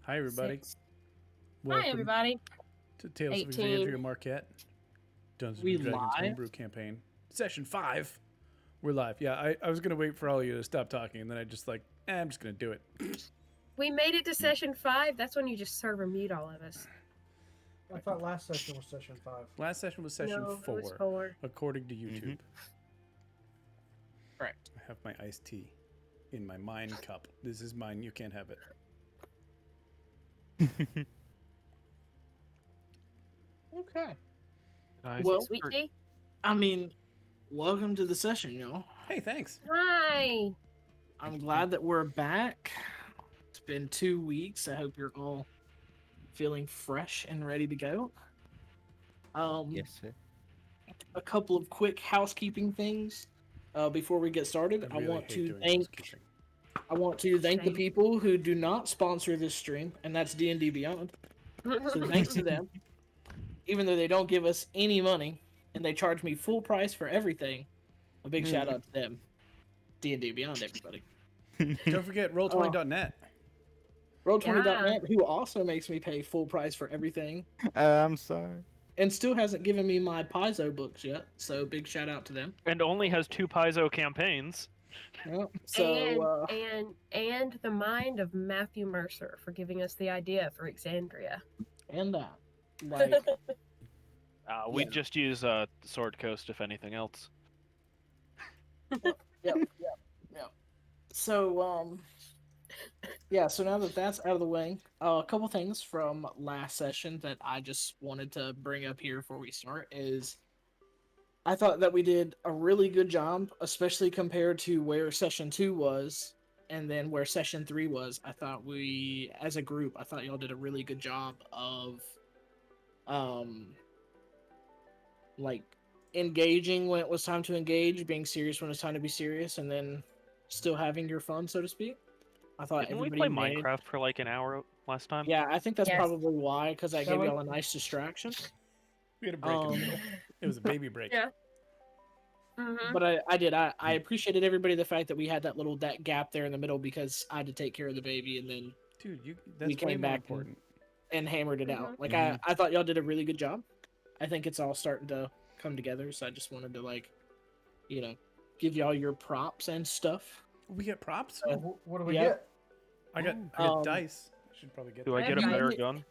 Hi, everybody. Hi, everybody. To Tales of 18. Exandria Marquet, Dungeons We & Dragons live? Homebrew campaign. Session 5. We're live. Yeah, I was going to wait for all of you to stop talking, and then I just I'm just going to do it. We made it to session 5. That's when you just server mute all of us. I thought last session was session 5. Last session was session No, 4, it was 4. according to YouTube. Correct. I have my iced tea in my mine cup. This is mine. You can't have it. Okay. Is Well, it sweet tea? I mean, welcome to the session, y'all. Hey, thanks. Hi. I'm glad that we're back. It's been 2 weeks. I hope you're all feeling fresh and ready to go. Yes, sir. A couple of quick housekeeping things before we get started. I really want hate to doing thank housekeeping. the Same. people who do not sponsor this stream, and that's D&D Beyond. So thanks to them. Even though they don't give us any money, and they charge me full price for everything, a big shout out to them. D&D Beyond, everybody. Don't forget Roll20.net. Roll20.net, who also makes me pay full price for everything, I'm sorry. and still hasn't given me my Paizo books yet, so big shout out to them. And only has 2 Paizo campaigns. Yep. So, and the mind of Matthew Mercer for giving us the idea for Exandria. and that. Like, We just use Sword Coast, if anything else. yep. So, so now that that's out of the way, a couple things from last session that I just wanted to bring up here before we start is I thought that we did a really good job, especially compared to where session 2 was and then where session 3 was. I thought we, as a group, I thought y'all did a really good job of, like, engaging when it was time to engage, being serious when it's time to be serious, and then still having your fun, so to speak. I thought Didn't we everybody play made... Minecraft for like an hour last time? Yeah, I think that's Yes. probably why, because I gave y'all a nice distraction. We had a break in the middle. It was a baby break. Yeah. Mm-hmm. But I appreciated everybody the fact that we had that gap there in the middle because I had to take care of the baby and then Dude, We that's way came more back important. and hammered it out. Like Mhm. I thought y'all did a really good job. I think it's all starting to come together, so I just wanted to give y'all your props and stuff. We get props? What do we Yeah. get? I got dice. I should probably get Do I that. get a Yeah. better gun?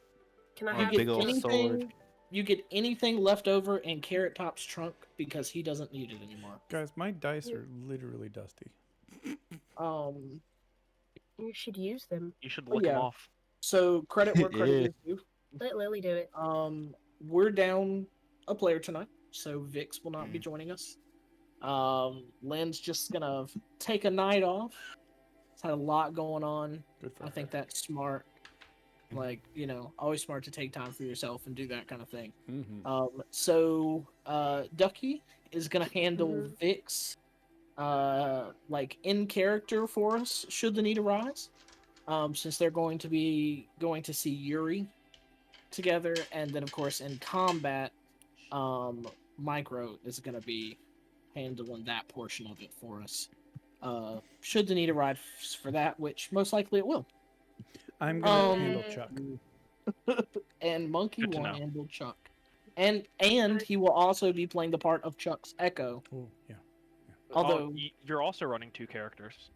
Can I A have big old sword. You get anything left over in Carrot Top's trunk because he doesn't need it anymore. Guys, my dice are literally dusty. You should use them. You should Oh, lick yeah. them off. So credit where credit Yeah. is due. Let Lily do it. We're down a player tonight, so Vix will not be joining us. Lynn's just gonna take a night off. It's had a lot going on. Good for I her. think that's smart. Like, always smart to take time for yourself and do that kind of thing. Mhm. So Ducky is gonna handle Mhm. Vix, in character for us, should the need arise. Since they're going to see Yuri together, and then of course in combat, Micro is gonna be handling that portion of it for us. Should the need arise for that, which most likely it will. I'm gonna Um, handle Chuck. And Monkey Good to will know. handle Chuck. And he will also be playing the part of Chuck's Echo. Oh, yeah. Although You're also running 2 characters.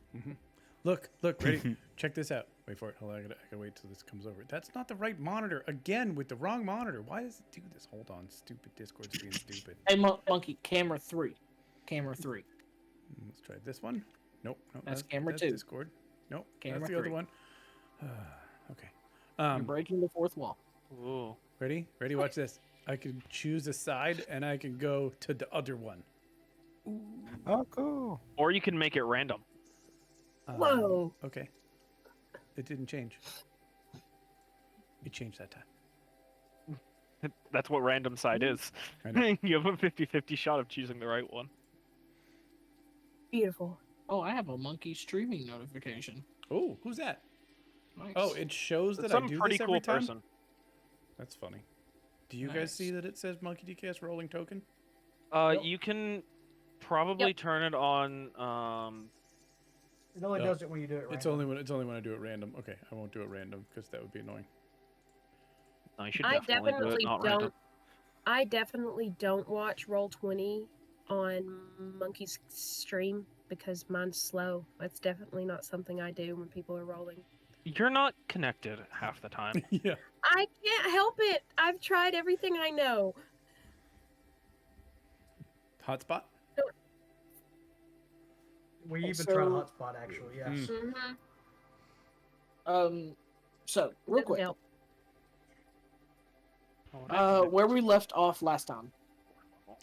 Look, ready? Check this out. Wait for it. Hold on, I gotta wait till this comes over. That's not the right monitor. Again, with the wrong monitor. Why does it do this? Hold on. Stupid Discord's being stupid. Hey, Monkey, camera 3. Camera 3. Let's try this one. Nope. That's camera 2. Discord. Nope. Camera that's the 3. other one. Okay. You're breaking the fourth wall. Ooh. Ready? Watch this. I can choose a side, and I can go to the other one. Oh, cool. Or you can make it random. Whoa. Okay. It didn't change. It changed that time. That's what random side is. I know. You have a 50-50 shot of choosing the right one. Beautiful. Oh, I have a monkey streaming notification. Oh, who's that? Nice. Oh, it shows that I Some do pretty this every cool time? person. That's funny. Do you guys see that it says MonkeyDKS rolling token? You can probably turn it on. It only No, does it when you do it right. It's only when I do it random. Okay, I won't do it random because that would be annoying. No, you should I definitely do it definitely not don't. random. I definitely don't watch Roll20 on Monkey's stream because mine's slow. That's definitely not something I do when people are rolling. You're not connected half the time. Yeah. I can't help it. I've tried everything I know. Hotspot? We even So- tried hotspot actually. Yes. Mm-hmm. So real Doesn't quick, help. where we left off last time.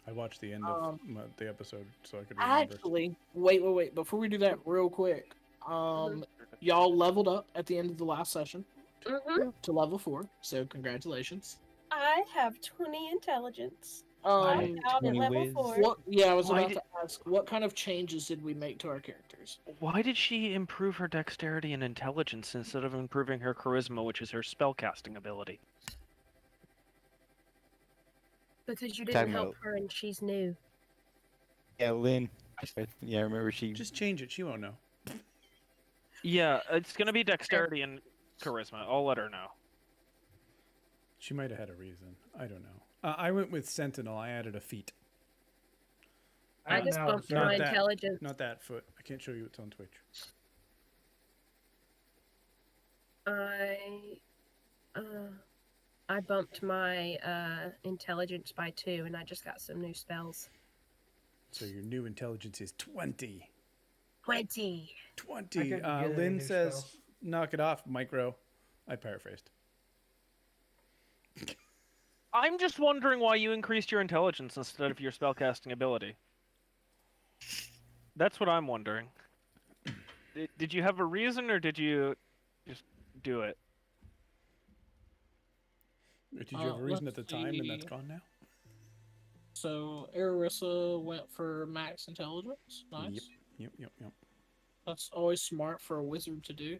I watched the end of the episode so I could remember. Actually, wait. Before we do that, real quick, y'all leveled up at the end of the last session Mm-hmm. to level 4. So congratulations. I have 20 intelligence. Um, I'm out at 20 level whiz. 4. what? Yeah, I was Why about did- to ask, what kind of changes did we make to our characters? Why did she improve her dexterity and intelligence instead of improving her charisma, which is her spellcasting ability? Because you Talking didn't help about- her and she's new. Yeah, Lynn. Yeah, I remember she. Just change it. She won't know. Yeah, it's gonna be dexterity and charisma. I'll let her know. She might have had a reason. I don't know. I went with Sentinel. I added a feat. I don't just know, bumped so- Not my that. intelligence. Not that foot. I can't show you. It's on Twitch. I bumped my intelligence by 2, and I just got some new spells. So your new intelligence is 20. 20. 20. I couldn't get any Lynn new says, spells. knock it off, Micro. I paraphrased. I'm just wondering why you increased your intelligence instead of your spellcasting ability. That's what I'm wondering. Did you have a reason, or did you just do it? Did you have a reason at let's the time and that's see. gone now? So Ararissa went for max intelligence. Nice. Yep. That's always smart for a wizard to do.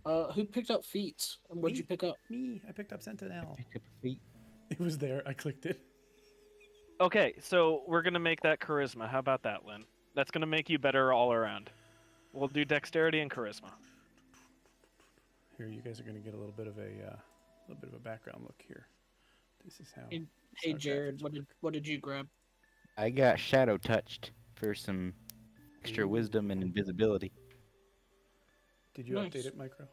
Who picked up feats? And what'd you Me. pick up? Me. I picked up Sentinel. Picked up a feat. It was there. I clicked it. Okay, so we're gonna make that charisma. How about that, Lynn? That's gonna make you better all around. We'll do dexterity and charisma. Here, you guys are going to get a little bit of a background look here. This is how. Hey how Jared, graphics what did you grab? I got shadow touched for some extra wisdom and invisibility. Did you Nice. update it, Micro?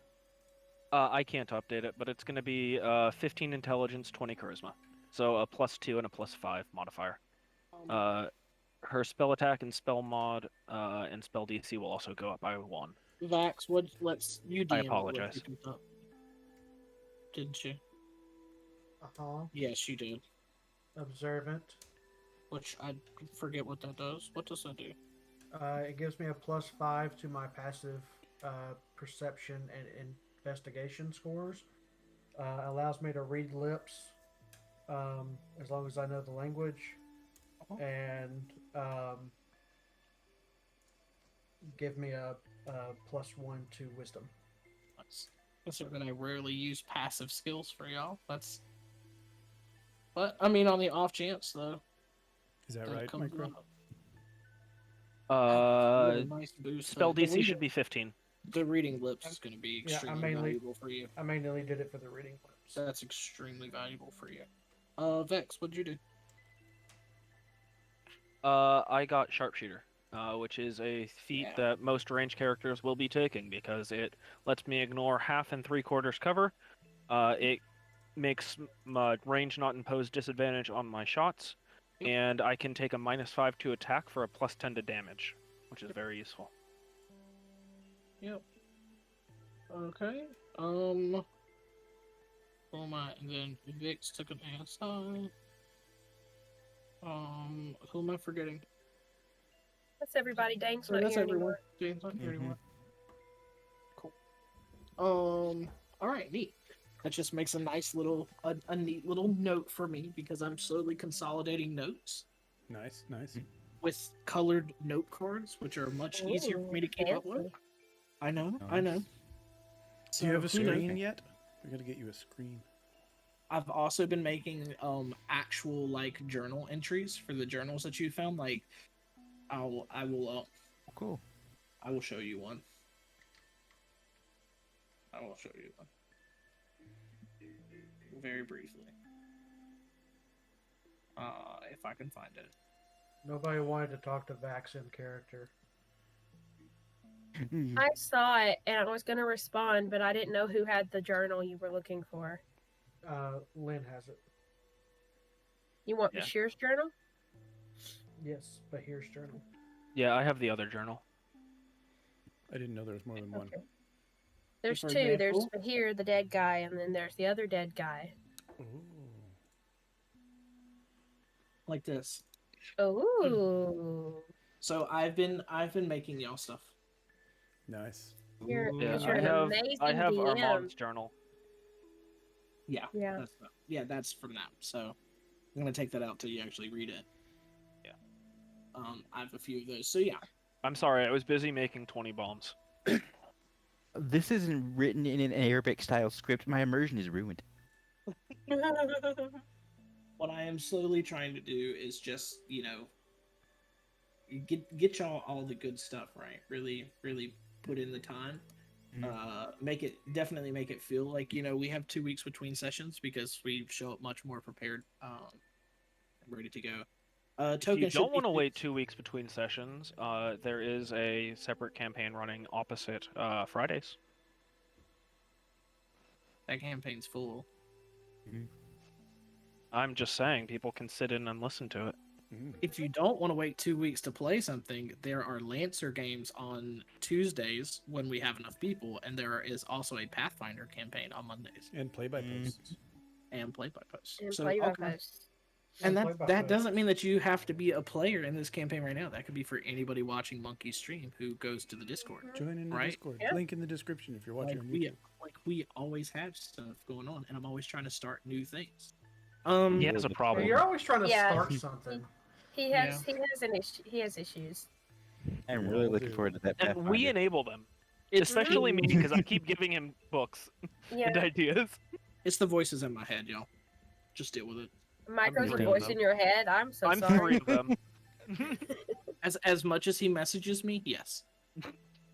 I can't update it, but it's gonna be 15 intelligence, 20 charisma. So a +2 and a +5 modifier. Her spell attack and spell mod and spell DC will also go up by 1. Vax, let's you DM I what apologize. you picked up. Didn't you? Uh-huh. Yes, you did. Observant. Which I forget what that does. What does that do? It gives me a +5 to my passive perception and investigation scores. Allows me to read lips as long as I know the language. And give me a +1 to wisdom. Considering I rarely use passive skills for y'all, that's. But I mean, on the off chance though, Is that that right, comes Micro? up. What a Uh, nice boost. spell The DC should reading- be 15. The reading lips is going to be Yeah, I extremely mainly- valuable for you. I mainly did it for the reading lips. That's extremely valuable for you. Vex, what'd you do? I got Sharpshooter, which is a feat Yeah. that most range characters will be taking because it lets me ignore half and 3/4 cover. It makes my range not impose disadvantage on my shots, Yep. and I can take a -5 to attack for a +10 to damage, which is very useful. Yep. Okay. Oh my, and then Vix took an ASI. Who am I forgetting? That's everybody. Dane's Oh, not that's here everyone. anymore. James not here Mhm. anymore. Cool. All right, neat. That just makes a nice little, a neat little note for me because I'm slowly consolidating notes. Nice. with colored note cards, which are much easier for me to keep up with. fancy. I know, I know. Do you have a So, who knows? screen yet? We gotta get you a screen. I've also been making actual like journal entries for the journals that you found. Like, I will Cool. I will show you one. I will show you one. Very briefly. If I can find it. Nobody wanted to talk to Vax in character. I saw it and I was gonna respond, but I didn't know who had the journal you were looking for. Lynn has it. You want Yeah. Bashir's journal? Yes, but here's journal. Yeah, I have the other journal. I didn't know there was more than one. Okay. There's For two. There's example- Bahir, the dead guy, and then there's the other dead guy. Ooh. Like this. Oh, So I've been making y'all stuff. Nice. you're, Yeah, you're an amazing I have DM. Armand's journal. Yeah. Yeah. That's from that. So I'm gonna take that out till you actually read it. Yeah. I have a few of those. So yeah. I'm sorry, I was busy making 20 bombs. This isn't written in an Arabic style script. My immersion is ruined. What I am slowly trying to do is just, get y'all all the good stuff, right? Really, really put in the time. Definitely make it feel like, we have 2 weeks between sessions because we show up much more prepared, ready to go. If Token you should don't be want to wait fixed. 2 weeks between sessions, there is a separate campaign running opposite Fridays. That campaign's full. I'm just saying, people can sit in and listen to it. If you don't want to wait 2 weeks to play something, there are Lancer games on Tuesdays when we have enough people, and there is also a Pathfinder campaign on Mondays And play by posts. and play by posts. And So play by okay. post. And Play that by that post. doesn't mean that you have to be a player in this campaign right now. That could be for anybody watching Monkey's stream who goes to the Discord. Join in the Right. Discord. Yeah. Link in the description if you're watching Like on we, YouTube. like we always have stuff going on, and I'm always trying to start new things. He has a Well, problem. you're always trying to Yeah. start something. He has he has issues. I'm We really all looking do. forward to that. And we Pathfinder. enable them. Especially me, because I keep giving him books and Yeah, ideas. It's the voices in my head, y'all. Just deal with it. Micro's a three of voice them. in your head. I'm so I'm sorry. 3 of them. As much as he messages me, yes.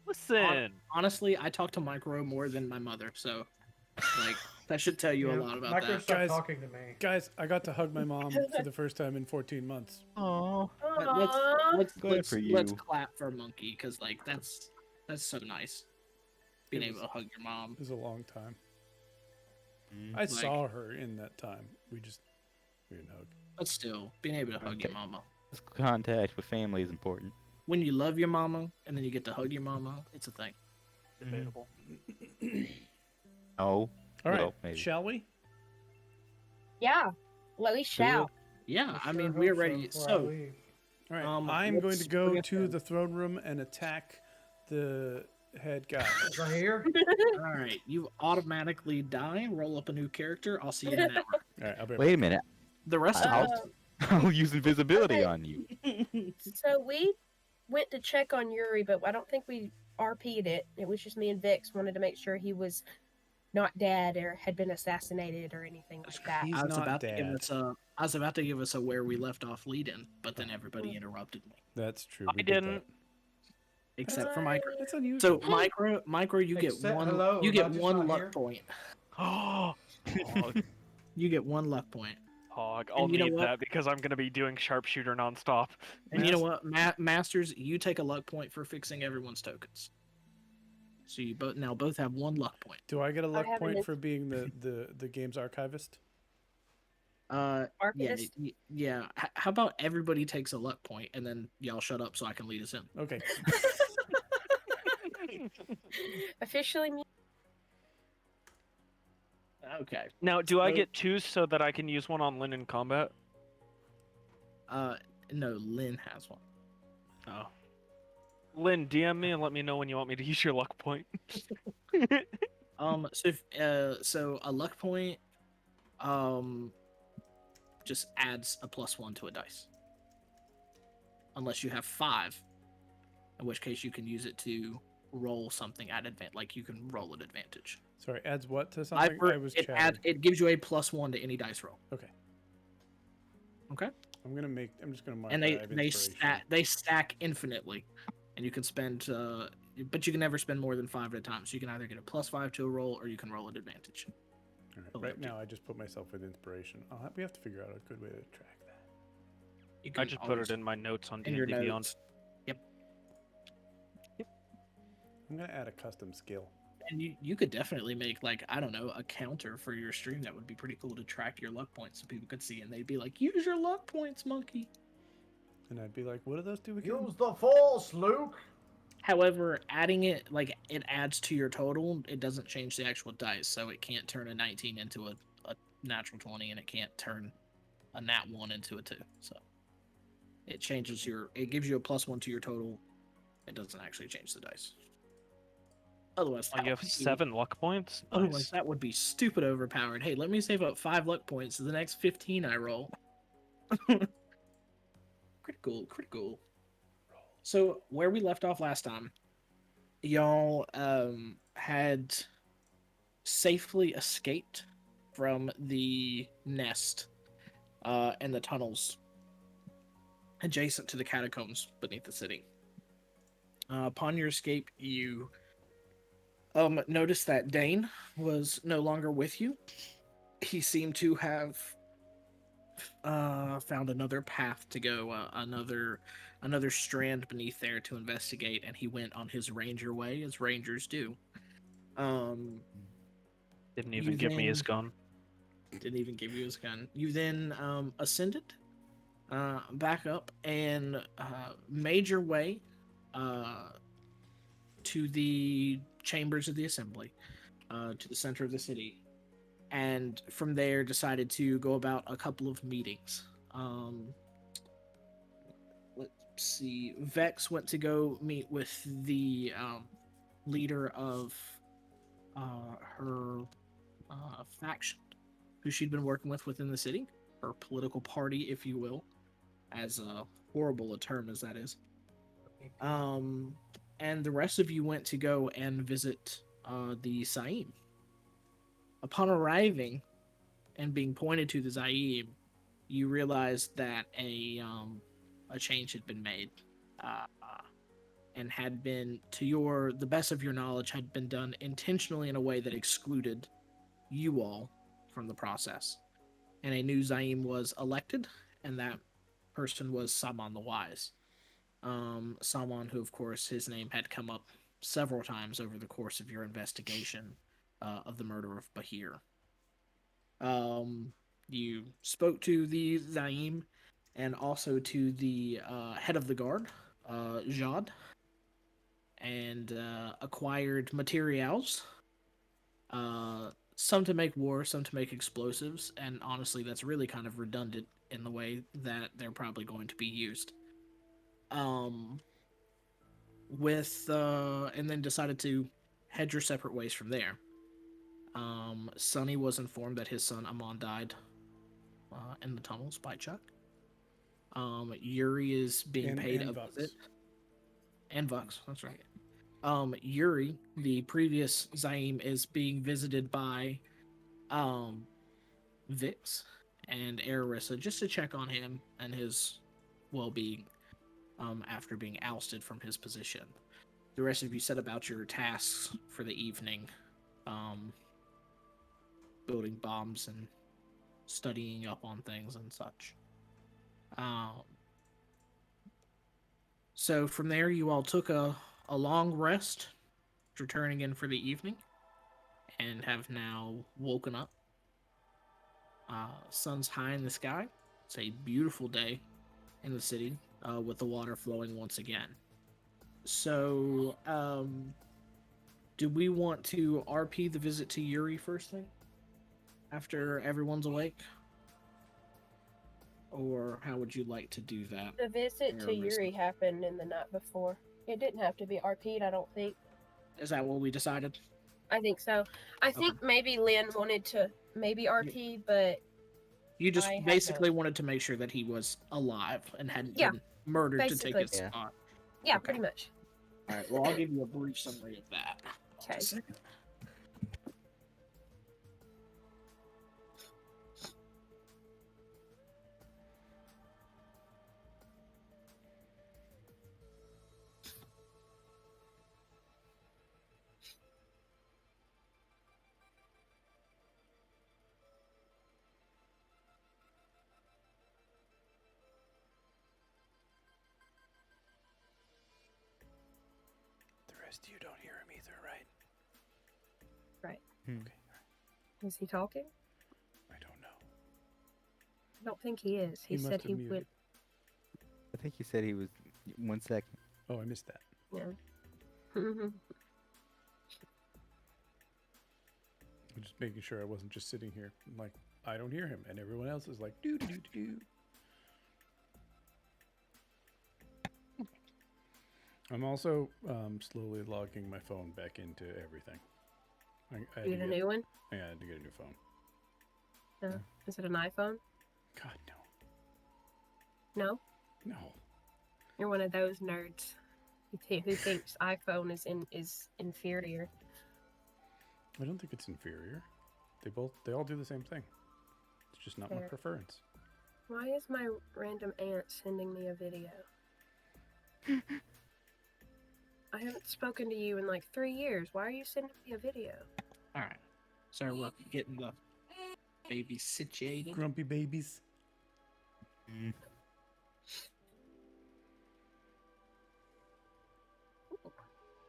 Listen. Honestly, I talk to Micro more than my mother, so like that should tell you a Yeah, lot about Micro that. stopped Guys- talking to me. Guys, I got to hug my mom for the first time in 14 months. Aw. Aw. Let's for let's you. clap for Monkey because like that's so nice. Being It able to hug your mom. It was a long time. Mm. I Like- saw her in that time. We didn't hug. But still, being able to hug your Okay. mama. This contact with family is important. When you love your mama and then you get to hug your mama, it's a thing. Debatable. Oh. All right, Well, maybe. shall we? Yeah, we shall. Yeah, I sure mean hope we're so ready. before I So leave. All right, Um, I'm going let's to go bring it to down. the throne room and attack the head guy. Is I here? all right, you automatically die. Roll up a new character. I'll see you in an hour. All right, I'll be right Wait a minute. The rest of I'll, us. I'll use invisibility okay. on you. So we went to check on Yuri, but I don't think we RP'd it. It was just me and Vix wanted to make sure he was not dead or had been assassinated or anything like that. He's I was not about to give dead. us a. I was about to give us a where we left off lead in, but then everybody interrupted me, That's true. I we did didn't. that. except for Micro. That's unusual. So micro, you get Except- one. hello, You get not just one not luck here. point. Oh, Hog. You get one luck point. Hog. I'll And you know need what? that because I'm going to be doing sharpshooter nonstop. And you know what, Masters, you take a luck point for fixing everyone's tokens. So you both have one luck point. Do I get a luck have an point ins- for being the game's archivist? Yeah, Archivist? yeah. How about everybody takes a luck point and then y'all shut up so I can lead us in? Okay. Officially, Okay. Now, do I So- get 2 so that I can use one on Lynn in combat? No, Lynn has one. Oh. Lynn, DM me and let me know when you want me to use your luck point. So a luck point, just adds a +1 to a dice. unless you have 5, in which case you can use it to roll something at advantage. Like you can roll at advantage. Sorry, adds what to something? I was chatting. It gives you a +1 to any dice roll. Okay. Okay. I'm just gonna mark. And that I have they stack infinitely, and you can spend, but you can never spend more than 5 at a time. So you can either get a +5 to a roll, or you can roll at advantage. All right. Right now, I just put myself with inspiration. We have to figure out a good way to track that. I just put it in my notes on in your D&D Beyond. notes. Yep. I'm gonna add a custom skill. And you could definitely make, like, I don't know, a counter for your stream. That would be pretty cool to track your luck points so people could see, and they'd be like, use your luck points, monkey. And I'd be like, what do those do again? Use the force, Luke. However, adding it, like, it adds to your total. It doesn't change the actual dice, so it can't turn a 19 into a natural 20, and it can't turn a nat 1 into a 2. So it changes it gives you a +1 to your total. It doesn't actually change the dice. Otherwise, You have 7 luck points? Otherwise, Nice. that would be stupid overpowered. Hey, let me save up 5 luck points to the next 15 I roll. Critical. So, where we left off last time, y'all had safely escaped from the nest and the tunnels adjacent to the catacombs beneath the city. Upon your escape, you noticed that Dane was no longer with you. He seemed to have found another path to go, another strand beneath there to investigate, and he went on his ranger way, as rangers do. Didn't even give me his gun. Didn't even give you his gun. You then ascended back up and made your way to the chambers of the assembly, to the center of the city, and from there decided to go about a couple of meetings. Let's see. Vex went to go meet with the leader of her faction, who she'd been working with within the city, her political party, if you will, as horrible a term as that is. And the rest of you went to go and visit the Zaim. Upon arriving and being pointed to the Zaim, you realized that a change had been made, and had been, to the best of your knowledge, had been done intentionally in a way that excluded you all from the process. And a new Zaim was elected, and that person was Saman the Wise. Saman, who, of course, his name had come up several times over the course of your investigation of the murder of Bahir. You spoke to the Zaim and also to the head of the guard, Jade, and acquired materials, some to make war, some to make explosives, and honestly, that's really kind of redundant in the way that they're probably going to be used. And then decided to head your separate ways from there. Sonny was informed that his son Amon died in the tunnels by Chuk. Yuri is being paid a visit. And Vox, that's right. Yuri, the previous Zaim, is being visited by Vix and Ararissa just to check on him and his well-being after being ousted from his position. The rest of you set about your tasks for the evening, building bombs and studying up on things and such. So from there, you all took a long rest, returning in for the evening, and have now woken up. Sun's high in the sky. It's a beautiful day in the city, with the water flowing once again. So, do we want to RP the visit to Yuri first thing? After everyone's awake? Or how would you like to do that? The visit to Yuri happened in the night before. It didn't have to be RP'd, I don't think. Is that what we decided? I think so. I think maybe Lynn wanted to RP, but you just basically wanted to make sure that he was alive and hadn't been murdered to take Basically. his Yeah. spot. Yeah, Okay. pretty much. All right. Well, I'll give you a brief summary of that. Okay. Just a second. The rest of you don't hear him either, right? Hmm. Okay. Is he talking? I don't know. I don't think he is. He He must said have he muted. went. I think he said he was 1 second. Oh, I missed that. Yeah. I'm just making sure I wasn't just sitting here like I don't hear him, and everyone else is like doo doo doo doo. I'm also slowly logging my phone back into everything. I had You to get a get- new one? Yeah, I had to get a new phone. Is it an iPhone? God no, No. no. You're one of those nerds who thinks iPhone is inferior. I don't think it's inferior. They all do the same thing. It's just not my Fair. preference. Why is my random aunt sending me a video? I haven't spoken to you in like 3 years. Why are you sending me a video? All right. Sorry, we're getting the baby situated. Grumpy babies. Mm.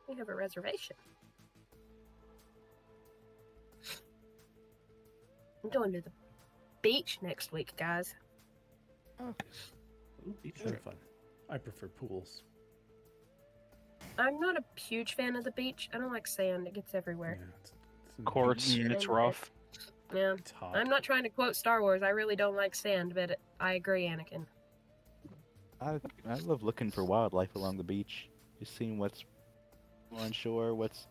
We have a reservation. I'm going to the beach next week, guys. Ooh, be Have sure. fun. I prefer pools. I'm not a huge fan of the beach. I don't like sand. It gets everywhere. Yeah, it's in the Courts, beach. it's And rough. Yeah. It's hot. I'm not trying to quote Star Wars. I really don't like sand, but I agree, Anakin. I love looking for wildlife along the beach. Just seeing what's on shore, what's.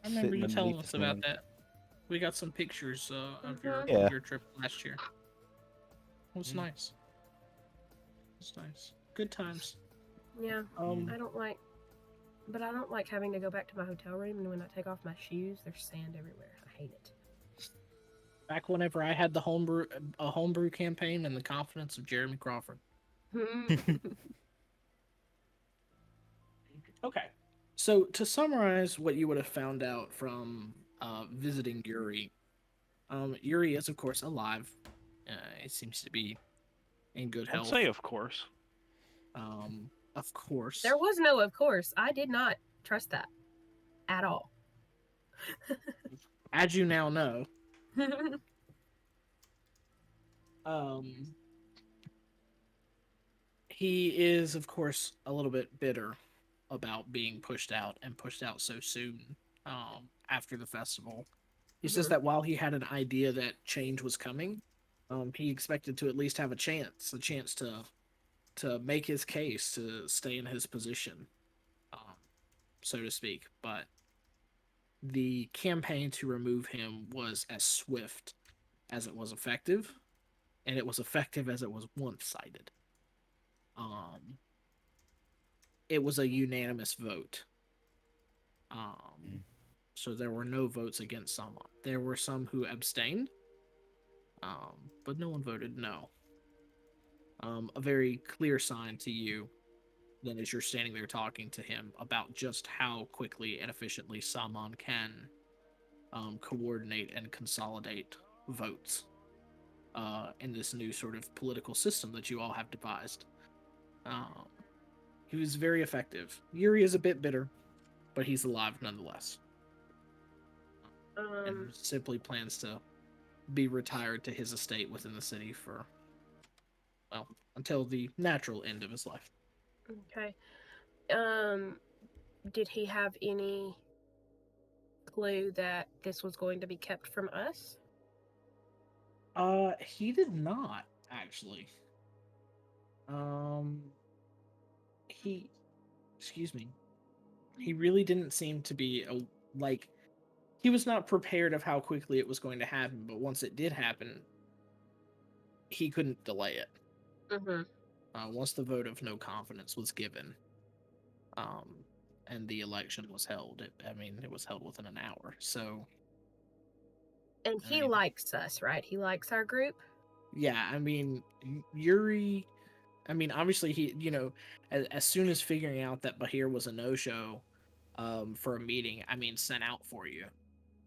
I remember sitting you telling underneath us the about sand. that. We got some pictures of Yeah. your trip last year. It was Mm. nice. It's nice. Good times. Yeah. Um, I don't like having to go back to my hotel room, and when I take off my shoes, there's sand everywhere. I hate it. back whenever I had the homebrew campaign and the confidence of Jeremy Crawford. Okay. So to summarize what you would have found out from visiting Yuri, Yuri is of course alive. It seems to be in good Don't health. say of course. Of course. There was no, of course. I did not trust that at all. As you now know, he is of course a little bit bitter about being pushed out and pushed out so soon after the festival. He says Mhm. that while he had an idea that change was coming, he expected to at least have a chance to make his case to stay in his position, so to speak. But the campaign to remove him was as swift as it was effective, and it was effective as it was one-sided. It was a unanimous vote. So there were no votes against someone. There were some who abstained, but no one voted no. A very clear sign to you then as you're standing there talking to him about just how quickly and efficiently Saman can coordinate and consolidate votes in this new sort of political system that you all have devised. He was very effective. Yuri is a bit bitter, but he's alive nonetheless. And simply plans to be retired to his estate within the city for, well, until the natural end of his life. Okay. Did he have any clue that this was going to be kept from us? He did not, actually. Excuse me. He really didn't seem to be, he was not prepared of how quickly it was going to happen, but once it did happen, he couldn't delay it. Mm-hmm. once the vote of no confidence was given, and the election was held. It was held within an hour. So, And he likes us, right? He likes our group. yeah, Yuri. Obviously, he, as soon as figuring out that Bahir was a no-show, for a meeting, sent out for you.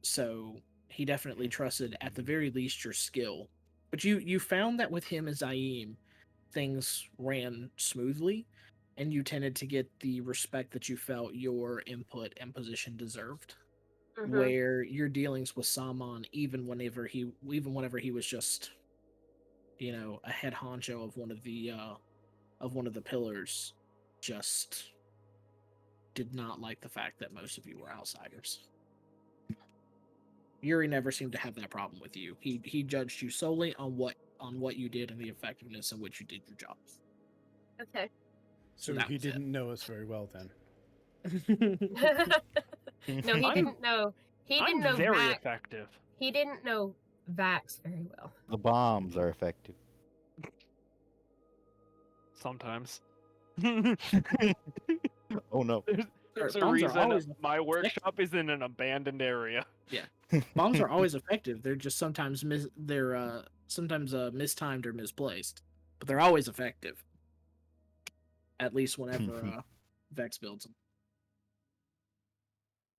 So he definitely trusted, at the very least, your skill. But you found that with him and Zaim, things ran smoothly, and you tended to get the respect that you felt your input and position deserved. Mhm. Where your dealings with Saman, even whenever he was just, a head honcho of one of the pillars, just did not like the fact that most of you were outsiders. Yuri never seemed to have that problem with you. He judged you solely on what you did and the effectiveness in which you did your job. Okay. So that he was it. didn't know us very well then. No, he didn't know. He didn't know very Vax. effective. He didn't know Vax very well. The bombs are effective. Sometimes. Oh no. There's a Bombs are reason always my workshop is in an abandoned area. Bombs are always effective. They're just sometimes mistimed or misplaced, but they're always effective. At least whenever Vex builds them.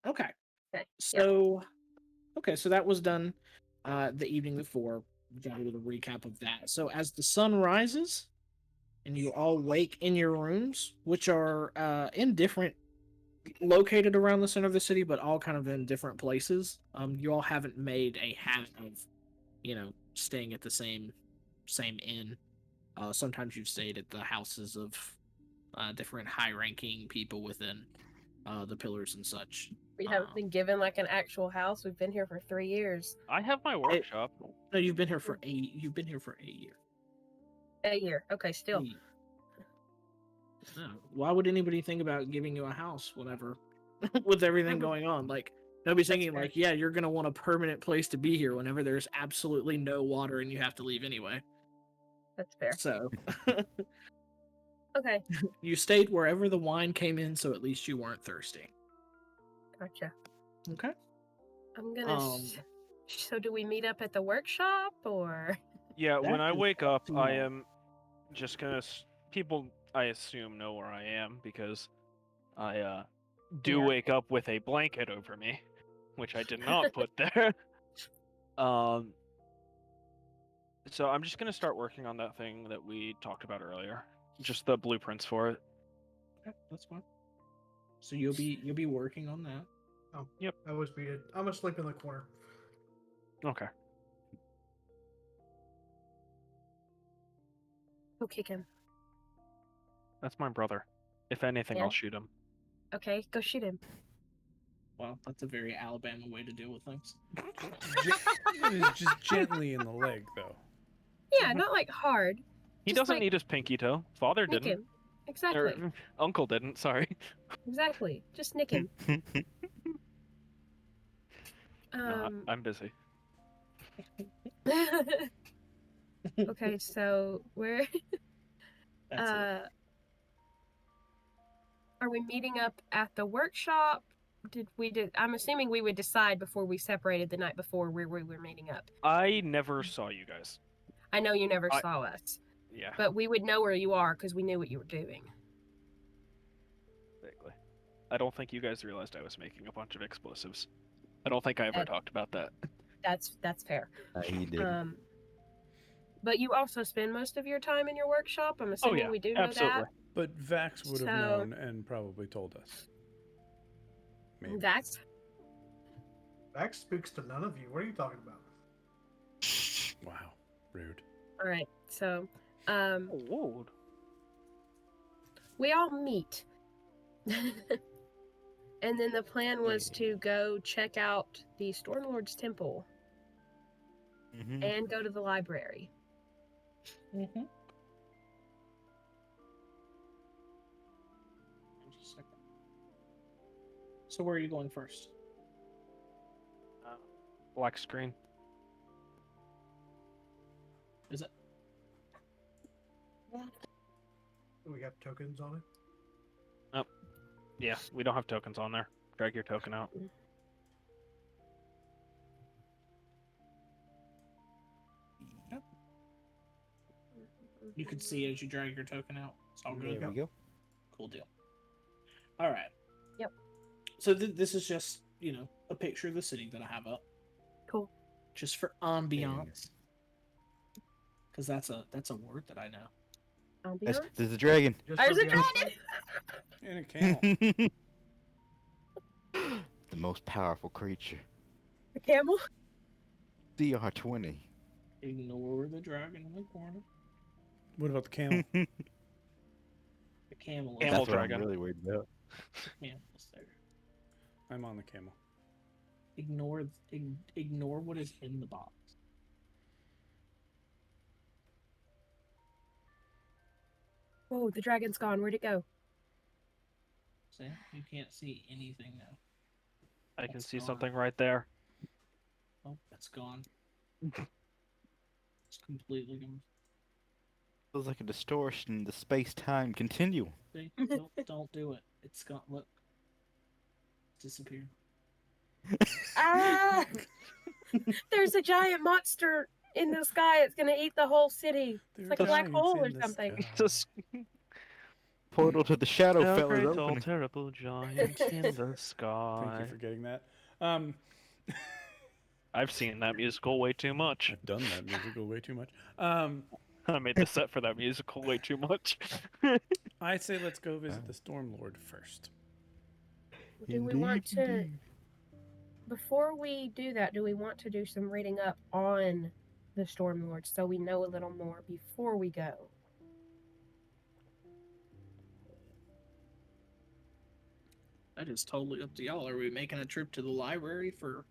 Okay. Okay. So that was done the evening before. We got a little recap of that. So as the sun rises and you all wake in your rooms, which are located around the center of the city, but all kind of in different places. You all haven't made a habit of, staying at the same inn. Sometimes you've stayed at the houses of different high-ranking people within the pillars and such. We haven't been given like an actual house. We've been here for 3 years. I have my workshop. No, you've been here for a year. A year. Okay, still. No. Why would anybody think about giving you a house whenever, with everything going on? Like, nobody's thinking fair. like, yeah, you're gonna want a permanent place to be here whenever there's absolutely no water and you have to leave anyway. That's fair. So, Okay, you stayed wherever the wine came in, so at least you weren't thirsty. gotcha. Okay. I'm gonna. So do we meet up at the workshop or? Yeah, when That I is wake up up, to I you. am just gonna. People, I assume, know where I am because I do Yeah. wake up with a blanket over me, which I did not put there. So I'm just gonna start working on that thing that we talked about earlier, just the blueprints for it. Okay, that's fine. So you'll be working on that. Oh, Yep. I was beat. I'm gonna sleep in the corner. Okay. Go kick him. That's my brother. If anything, Yeah. I'll shoot him. Okay, go shoot him. Well, that's a very Alabama way to deal with things. Just gently in the leg, though. Yeah, not like hard. He Just doesn't like need his pinky toe. Father Nick didn't. him. Exactly. Or uncle didn't. Sorry. Exactly. Just nick him. No, I'm busy. Okay, so we're That's it. are we meeting up at the workshop? I'm assuming we would decide before we separated the night before where we were meeting up. I never saw you guys. I know you never saw us, Yeah, but we would know where you are because we knew what you were doing. vaguely. I don't think you guys realized I was making a bunch of explosives. I don't think I ever talked about that. That's fair. He did. But you also spend most of your time in your workshop. I'm assuming we do know absolutely. But Vax would have So- known and probably told us. Maybe. that. That's Vax speaks to none of you. What are you talking about? Wow, rude. all right. So, Whoa. we all meet. And then the plan was to go check out the Stormlord's temple Mhm. and go to the library. Mm-hmm. So where are you going first? Black screen. Is it? We have tokens on it. Yeah, we don't have tokens on there. Drag your token out. You can see as you drag your token out. It's all good. There we go. Cool deal. All right. Yep. So this is just, a picture of the city that I have up. Cool. Just for ambiance. Because that's a word that I know. Ambiance? There's a dragon. Just There's for a the dragon! outside. And a camel. The most powerful creature. A camel? CR20. Ignore the dragon in the corner. What about the camel? The camel. Camel That's what dragon. I'm really worried about. Camel's there. I'm on the camel. Ignore what is in the box. Oh, the dragon's gone. Where'd it go? See? You can't see anything now. I can That's see gone. something right there. Oh, that's gone. It's completely gone. Feels like a distortion in the space-time continuum. See? Don't do it. It's gone. Look. Disappeared. Ah! There's a giant monster in the sky. It's gonna eat the whole city. There It's like are a black giants hole or in the something. sky. Just Portal to the shadow a fellas great tall, opening. terrible giant in the Thank sky. you for getting that. I've seen that musical way too much. I've done that musical way too much. I made the set for that musical way too much. I say let's go visit the Stormlord first. Do we want to, before we do that, do we want to do some reading up on the Stormlord so we know a little more before we go? That is totally up to y'all. Are we making a trip to the library for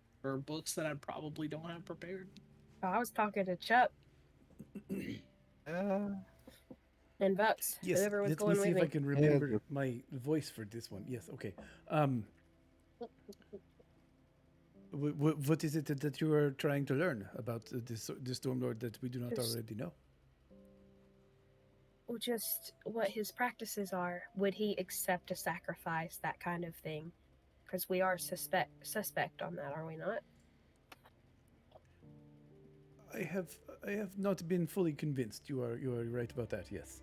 books that I probably don't have prepared? Oh, I was talking to Chuk and Vox, Yes, whoever was let me going see with if me. I can remember my voice for this one. Yes, okay. What is it that you are trying to learn about the Stormlord that we do not Just- already know? Well, just what his practices are. Would he accept a sacrifice, that kind of thing? Because we are suspect on that, are we not? I have not been fully convinced. You are right about that. Yes.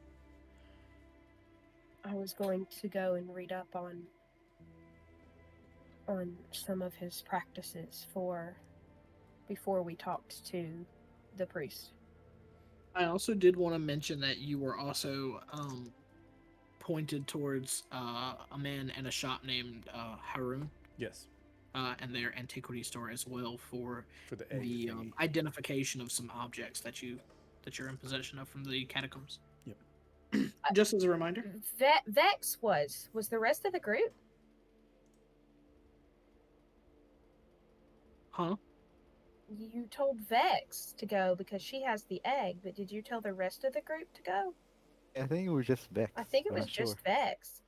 I was going to go and read up on some of his practices before we talked to the priest. I also did want to mention that you were also pointed towards a man in a shop named Harun Yes. and their antiquity store as well for The egg the thingy. identification of some objects that you're in possession of from the catacombs. Yep. Just as a reminder. Vex was the rest of the group? Huh? You told Vex to go because she has the egg, but did you tell the rest of the group to go? I think it was just Vex. I think it I'm was not just sure. Vex.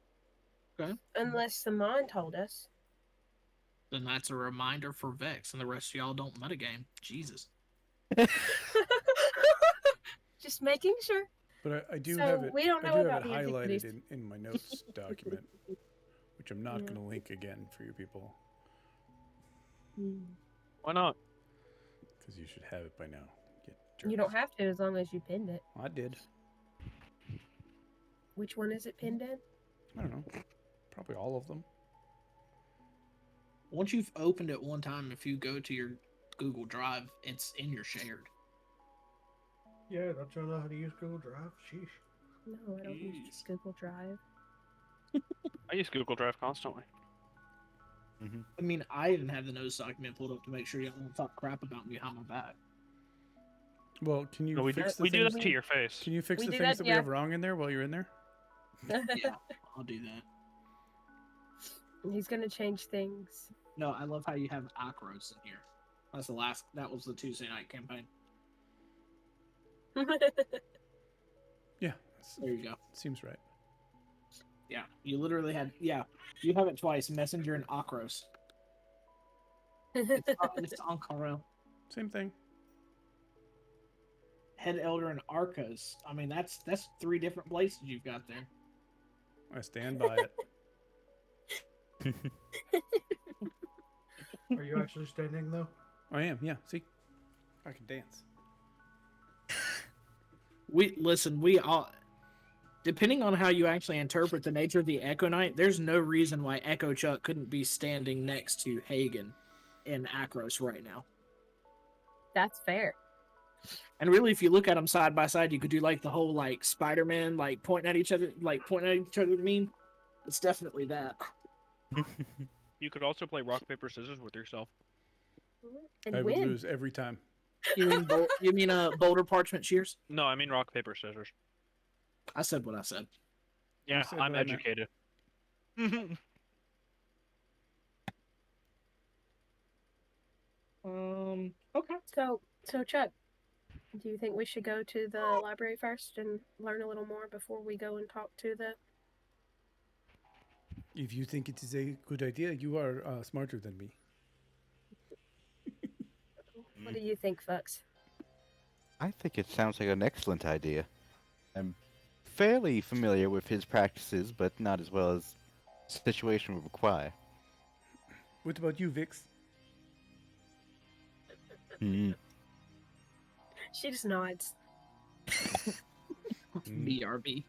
Okay. Unless Simon told us. Then that's a reminder for Vex, and the rest of y'all don't metagame. Jesus. Just making sure. But I do So have it. we don't I know do have about it the highlighted antiquities. in my notes document, which I'm not Yeah. going to link again for you people Why not? because you should have it by now. You don't have to as long as you pinned it. I did. Which one is it pinned in? I don't know. Probably all of them. Once you've opened it one time, if you go to your Google Drive, it's in your shared. Yeah, don't you know how to use Google Drive? Sheesh. No, I don't use Jeez. Google Drive. I use Google Drive constantly. I mean, I didn't have the notes document pulled up to make sure y'all don't talk crap about me behind my back. Well, can you No, we fix the do things? that to your face. Can you fix We the do things that, that we yeah. have wrong in there while you're in there? Yeah, I'll do that. He's gonna change things. No, I love how you have Acros in here. That was the Tuesday night campaign. Yeah, There you go. seems right. Yeah, you literally had, you have it twice, Messenger and Acros. It's Ankara. Same thing. Head Elder and Arcos. I mean, that's 3 different places you've got there. I stand by it. Are you actually standing though? I am. Yeah. See, I can dance. We all, depending on how you actually interpret the nature of the Echo Knight, there's no reason why Echo Chuk couldn't be standing next to Hagen in Akros right now. That's fair. And really, if you look at them side by side, you could do like the whole like Spider-Man, like pointing at each other meme. It's definitely that. You could also play rock paper scissors with yourself. And I would win. lose every time. You mean Boulder Parchment Shears? No, I mean rock paper scissors. I said what I said. Yeah, said I'm what I meant. educated. Okay. So Chuck, do you think we should go to the library first and learn a little more before we go and talk to the? If you think it is a good idea, you are smarter than me. What do you think, Fox? I think it sounds like an excellent idea. I'm fairly familiar with his practices, but not as well as the situation would require. What about you, Vix? Hmm. She just nods. BRB.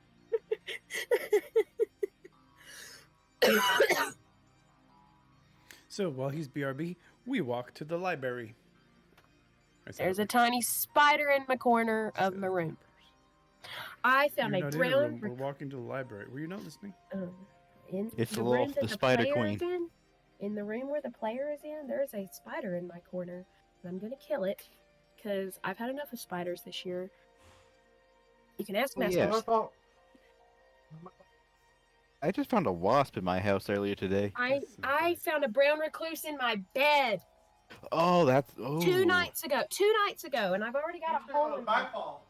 So while he's BRB, we walk to the library. I said There's a it. tiny spider in my corner of my room. I found You're a not in a room. brown. We're walking to the library. Were you not listening? In It's the Loth, room that the Spider player Queen. is in the room where the player is in, there's a spider in my corner. And I'm gonna kill it because I've had enough of spiders this year. You can ask Oh, Master. yes. My fault. I just found a wasp in my house earlier today. I found a brown recluse in my bed Oh, that's... Oh. 2 nights ago. 2 nights ago, and I've already got a hole in my. fault.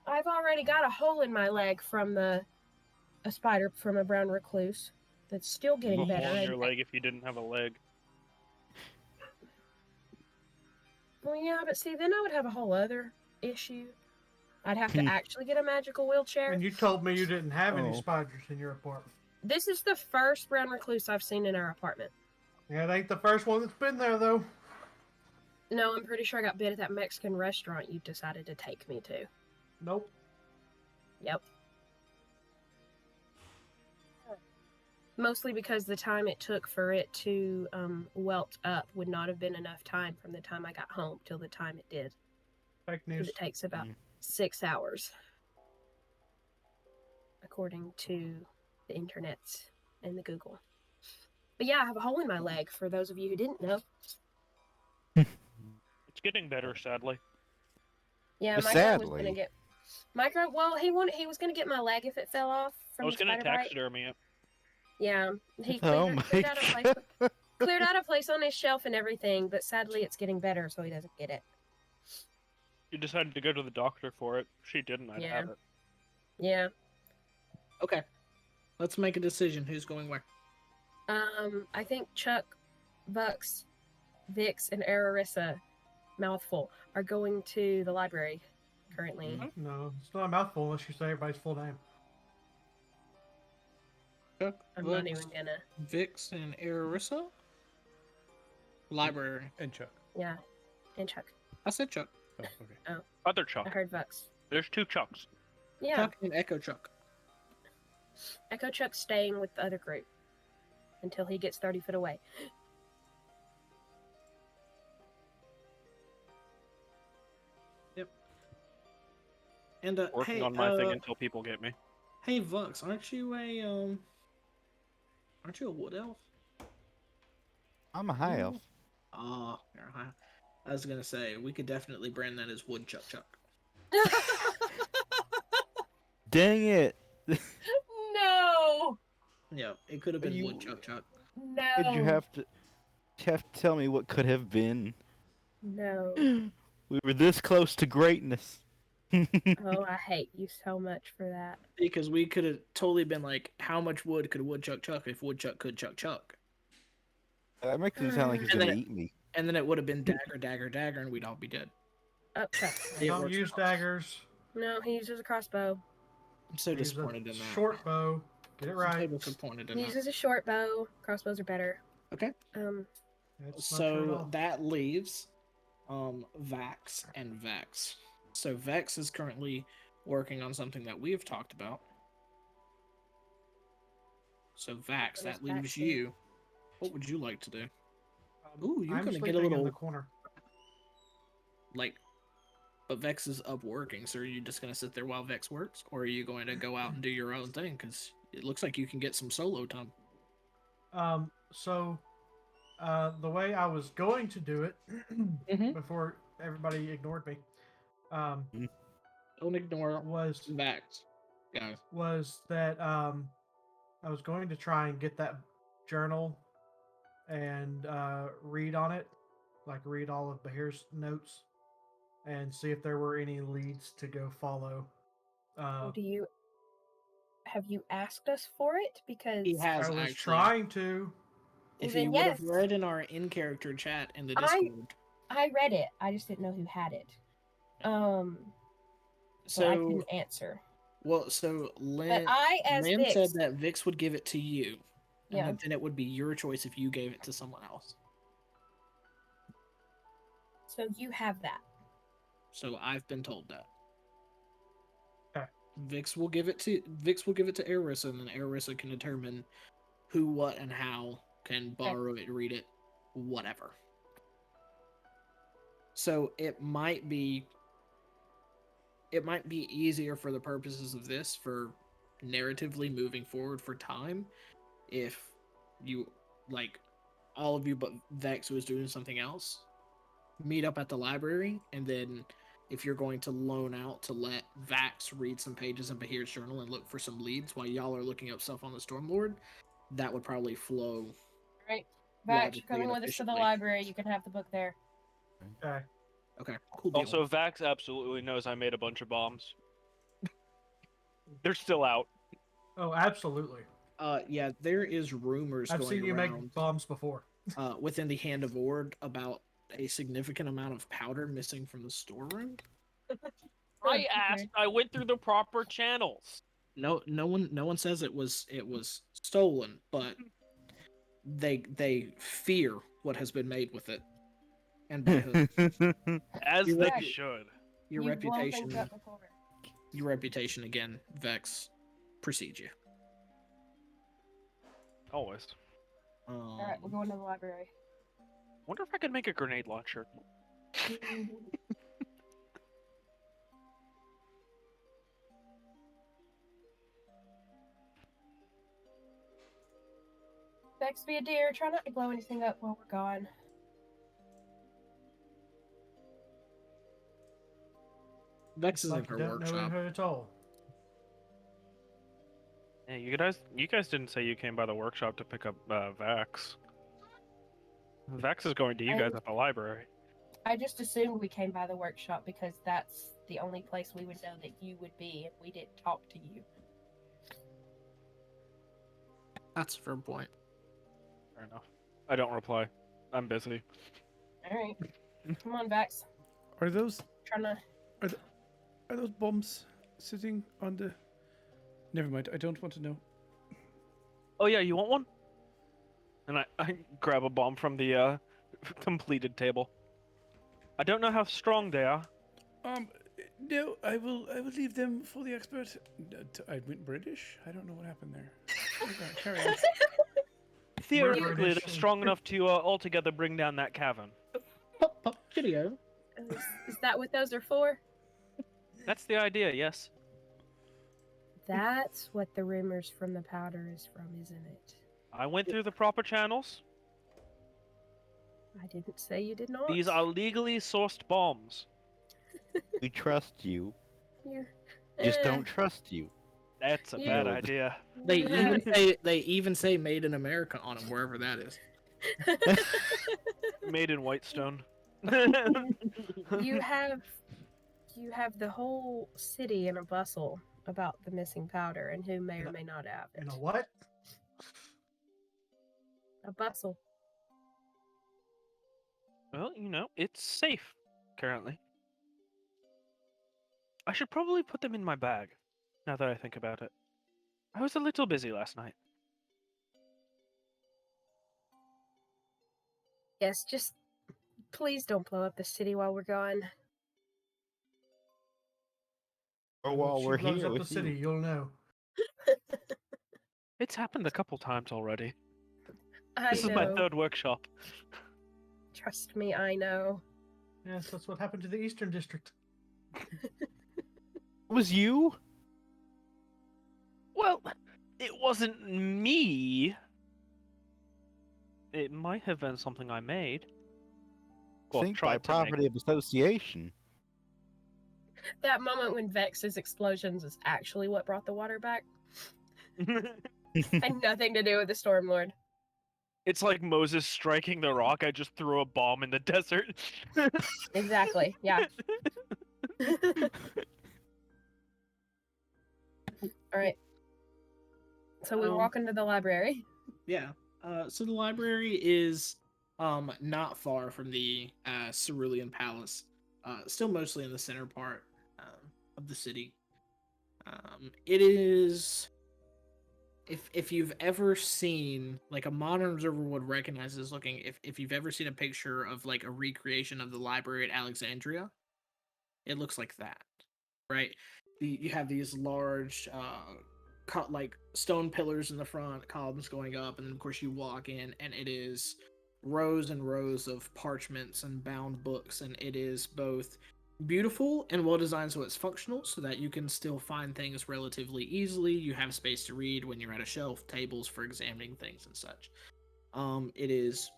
I've already got a hole in my leg from a spider from a brown recluse. That's still getting A better. hole in and- your leg if you didn't have a leg. Well, yeah, but see, then I would have a whole other issue. I'd have to actually get a magical wheelchair. And you told me you didn't have any Oh. spiders in your apartment. This is the first brown recluse I've seen in our apartment. Yeah, it ain't the first one that's been there though. No, I'm pretty sure I got bit at that Mexican restaurant you decided to take me to. Nope. Yep. Mostly because the time it took for it to welt up would not have been enough time from the time I got home till the time it did. Fake Because news. it takes about Mm. 6 hours, according to the internet and the Google. But yeah, I have a hole in my leg, for those of you who didn't know. It's getting better, sadly. Yeah, But Micro was sadly. gonna get Micro. Well, he was gonna get my leg if it fell off from I was the gonna spider bite. taxidermy it. Yeah, he Oh cleared, my cleared out a place, god. cleared out a place on his shelf and everything. But sadly, it's getting better, so he doesn't get it. You decided to go to the doctor for it. She didn't. I'd Yeah. have it. Yeah. Okay. Let's make a decision. Who's going where? I think Chuk, Vux, Vix, and Ararissa, mouthful, are going to the library currently. No, it's not a mouthful unless you say everybody's full name. Chuck, I'm not Vix, even gonna. Vix, and Ararissa? Library. And Chuck. Yeah, and Chuck. I said Chuck. Oh, okay. Other I Chuck. heard Vux. There's 2 Chucks. Yeah, Chuck and Echo Chuck. Echo Chuck's staying with the other group until he gets 30 foot away. And Working hey, on my thing until people get me. hey Vux, aren't you a wood elf? I'm a high elf. Ah, you're a high. I was gonna say we could definitely brand that as Wood Chuck Chuck. Dang it! No! Yeah, it could have been You- Wood Chuck Chuck. No! Did you have to tell me what could have been? No. We were this close to greatness. Oh, I hate you so much for that. Because we could have totally been like, how much wood could Woodchuck chuck if Woodchuck could chuck chuck? That makes it sound like he's And gonna then- eat me. And then it would have been dagger, dagger, dagger, and we'd all be dead. Oh, Chuck. It Don't works use out. daggers. No, he uses a crossbow. I'm so Use disappointed a in that. short bow. Get it I'm so right. disappointed in He that. uses a short bow. Crossbows are better. Okay. It's not true at So all. that leaves Vax and Vex. So Vex is currently working on something that we have talked about. So Vax, What that does Vax leaves do? you. What would you like to do? Ooh, you're I'm gonna get a sleeping in little the corner. like, but Vex is up working. So are you just gonna sit there while Vex works, or are you going to go out and do your own thing? Because it looks like you can get some solo time. So the way I was going to do it Mhm. before everybody ignored me, Don't ignore was Vax, guys. that I was going to try and get that journal and read on it, like read all of Bahir's notes, and see if there were any leads to go follow. Have you asked us for it? Because He has I was actually. trying to. If Well, he then would have yes. read in our in-character chat in the I- Discord. I read it. I just didn't know who had it. So I So, couldn't answer. well, so But Lynn, I, as Lynn Vix, said that Vix would give it to you, and yeah. that then it would be your choice if you gave it to someone else. So you have that. So I've been told that. Okay. Vix will give it to Ararissa, and then Ararissa can determine who, what, and how can borrow it, read it, whatever. So it might be easier for the purposes of this, for narratively moving forward for time, if you, like, all of you but Vex, who is doing something else, meet up at the library, and then if you're going to loan out to let Vax read some pages in Bahir's journal and look for some leads while y'all are looking up stuff on the Stormlord, that would probably flow. Right. Vax, you're logically coming and with us to the efficiently. library. You can have the book there. Okay. Okay, cool deal. Also, Vax absolutely knows I made a bunch of bombs. They're still out. Oh, absolutely. Yeah, there is rumors I've going seen you around make bombs before. within the Hand of Ord about a significant amount of powder missing from the storeroom. I asked. I went through the proper channels. No one says it was stolen, but they fear what has been made with it. And by whom. As You're they right. should. Your You've blown reputation, things up before. again, Vex, precedes you. Always. All right, we're going to the library. Wonder if I could make a grenade launcher. Vex, be a dear. Try not to blow anything up while we're gone. Vex is Like in you her don't know workshop. her at all. Yeah, you guys didn't say you came by the workshop to pick up Vax. Vax is going to you guys at the library. I just assumed we came by the workshop because that's the only place we would know that you would be if we didn't talk to you. That's a fair point. Fair enough. I don't reply. I'm busy. All right. Come on, Vax. Are those Trying to. are those bombs sitting on the? Never mind. I don't want to know. Oh yeah, you want one? And I grab a bomb from the completed table. I don't know how strong they are. No. I will leave them for the expert. I went British. I don't know what happened there. Okay, carry on. Theoretically, they're British. strong enough to altogether bring down that cavern. Pop, video. Is that what those are for? That's the idea, yes. That's what the rumors from the powder is from, isn't it? I went through the proper channels. I didn't say you did not. These are legally sourced bombs. We trust you. You're... Just don't trust you. That's a Yeah. bad idea. They even say "Made in America" on them, wherever that is. Made in Whitestone. you have the whole city in a bustle about the missing powder and who may or may not have it. In a what? A bustle. Well, you know, it's safe currently. I should probably put them in my bag. Now that I think about it. I was a little busy last night. Yes, just please don't blow up the city while we're gone. Or If while she we're blows here up the with city, you. you'll know. It's happened a couple times already. I This is know. my third workshop. Trust me, I know. Yes, that's what happened to the Eastern District. It was you? Well, it wasn't me. It might have been something I made. Well, Think by tried to make. property of association. That moment when Vex's explosions is actually what brought the water back. Had nothing to do with the Stormlord. It's like Moses striking the rock. I just threw a bomb in the desert. Exactly, yeah. Alright. So we walk into the library. Yeah. So the library is not far from the Cerulean Palace. Still mostly in the center part of the city. It is, if you've ever seen, like, a modern observer would recognize this looking, if you've ever seen a picture of like a recreation of the library at Alexandria, it looks like that, right? You have these large like stone pillars in the front, columns going up, and then of course you walk in and it is rows and rows of parchments and bound books, and it is both beautiful and well designed, so it's functional, so that you can still find things relatively easily. You have space to read when you're at a shelf, tables for examining things and such. It is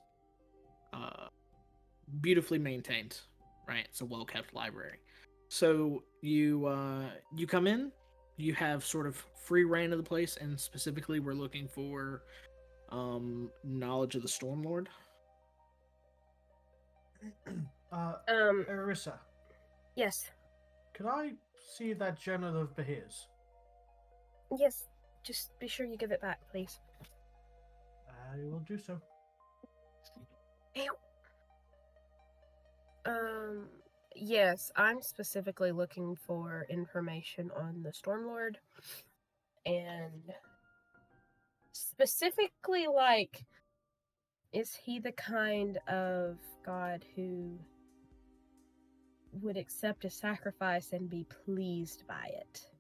beautifully maintained, right? It's a well kept library. So you come in, you have sort of free reign of the place, and specifically we're looking for knowledge of the Stormlord. Ararissa, Yes. could I see that journal of Behir's? Yes. Just be sure you give it back, please. I will do so. Yes, I'm specifically looking for information on the Stormlord, and specifically, like, is he the kind of god who would accept a sacrifice and be pleased by it?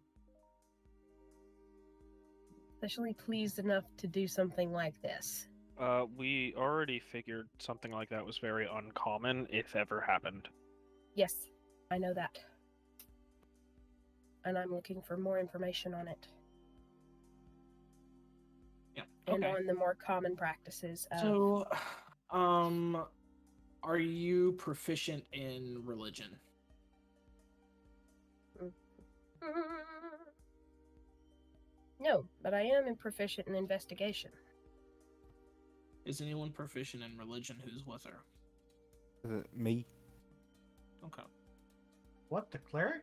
Especially pleased enough to do something like this. We already figured something like that was very uncommon, if ever happened. Yes, I know that. And I'm looking for more information on it. Yeah. And Okay. on the more common practices of... So, are you proficient in religion? No, but I am proficient in investigation. Is anyone proficient in religion who's with her? Me? Okay. What, the cleric?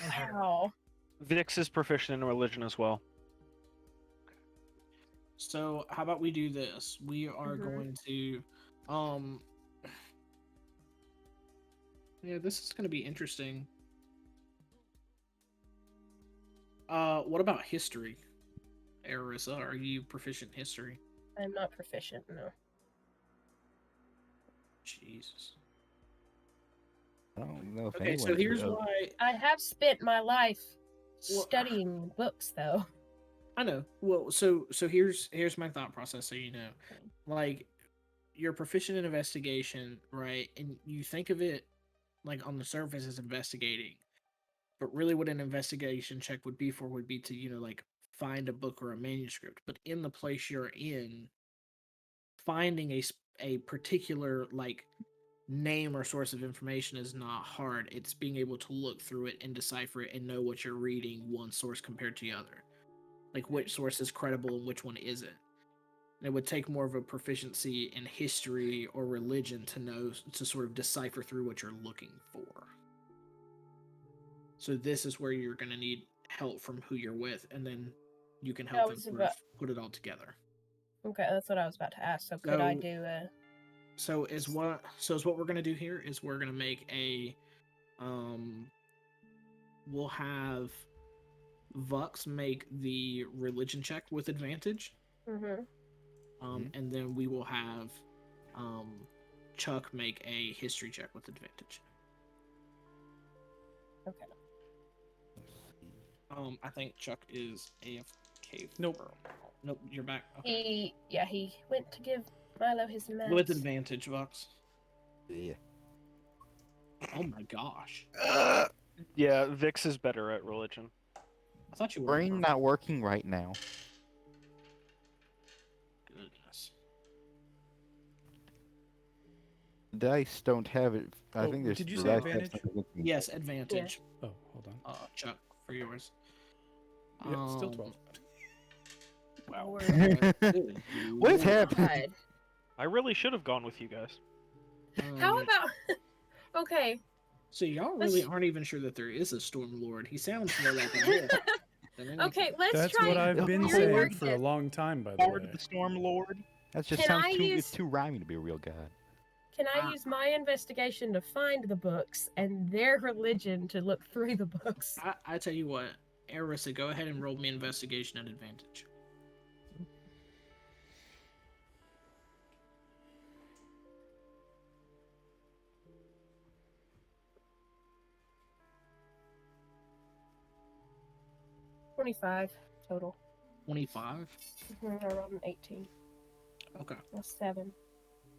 Wow. Vix is proficient in religion as well. So how about we do this? We are going to yeah, this is gonna be interesting. What about history? Ararissa, are you proficient in history? I'm not proficient, no. Jesus. I don't know if Okay, so anyone's here's why I have spent my life studying books, though. I know. Well, so here's my thought process, so you know. Like, you're proficient in investigation, right? And you think of it like on the surface as investigating. But really what an investigation check would be to, you know, like find a book or a manuscript. But in the place you're in, finding a particular like name or source of information is not hard. It's being able to look through it and decipher it and know what you're reading, one source compared to the other. Like which source is credible and which one isn't. And it would take more of a proficiency in history or religion to know, to sort of decipher through what you're looking for. So this is where you're going to need help from who you're with, and then you can help them sort of put it all together. Okay, that's what I was about to ask. So could I do a... So what we're going to do here is we're going to make a we'll have Vox make the religion check with advantage. Mm-hmm. And then we will have Chuk make a history check with advantage. Okay. I think Chuk is AFK. Nope. Nope, you're back. Okay. He went to give Milo his meds. With advantage, Vox. Yeah. Oh my gosh. Yeah, Vix is better at religion. I thought you were. Brain not working right now. Goodness. Dice don't have it. I Oh, think there's. did you the say dice have advantage? something against me. Yes, advantage. Oh, hold on. Chuck, for yours. Yeah, still 12. Wow. Lord. What is happening? God. I really should have gone with you guys. How about? Okay. So y'all really aren't even sure that there is a Storm Lord. He sounds more like a myth than anything. Okay, let's That's try. what I've been your saying word for a then. long time, by the Lord way. the Storm Lord. That just Can sounds I too. use- It's too rhyming to be a real god. Can I use my investigation to find the books and their religion to look through the books? I tell you what, Ararissa, go ahead and roll me investigation at advantage. $25 total. 25. I rolled an 18. Okay. That's 7.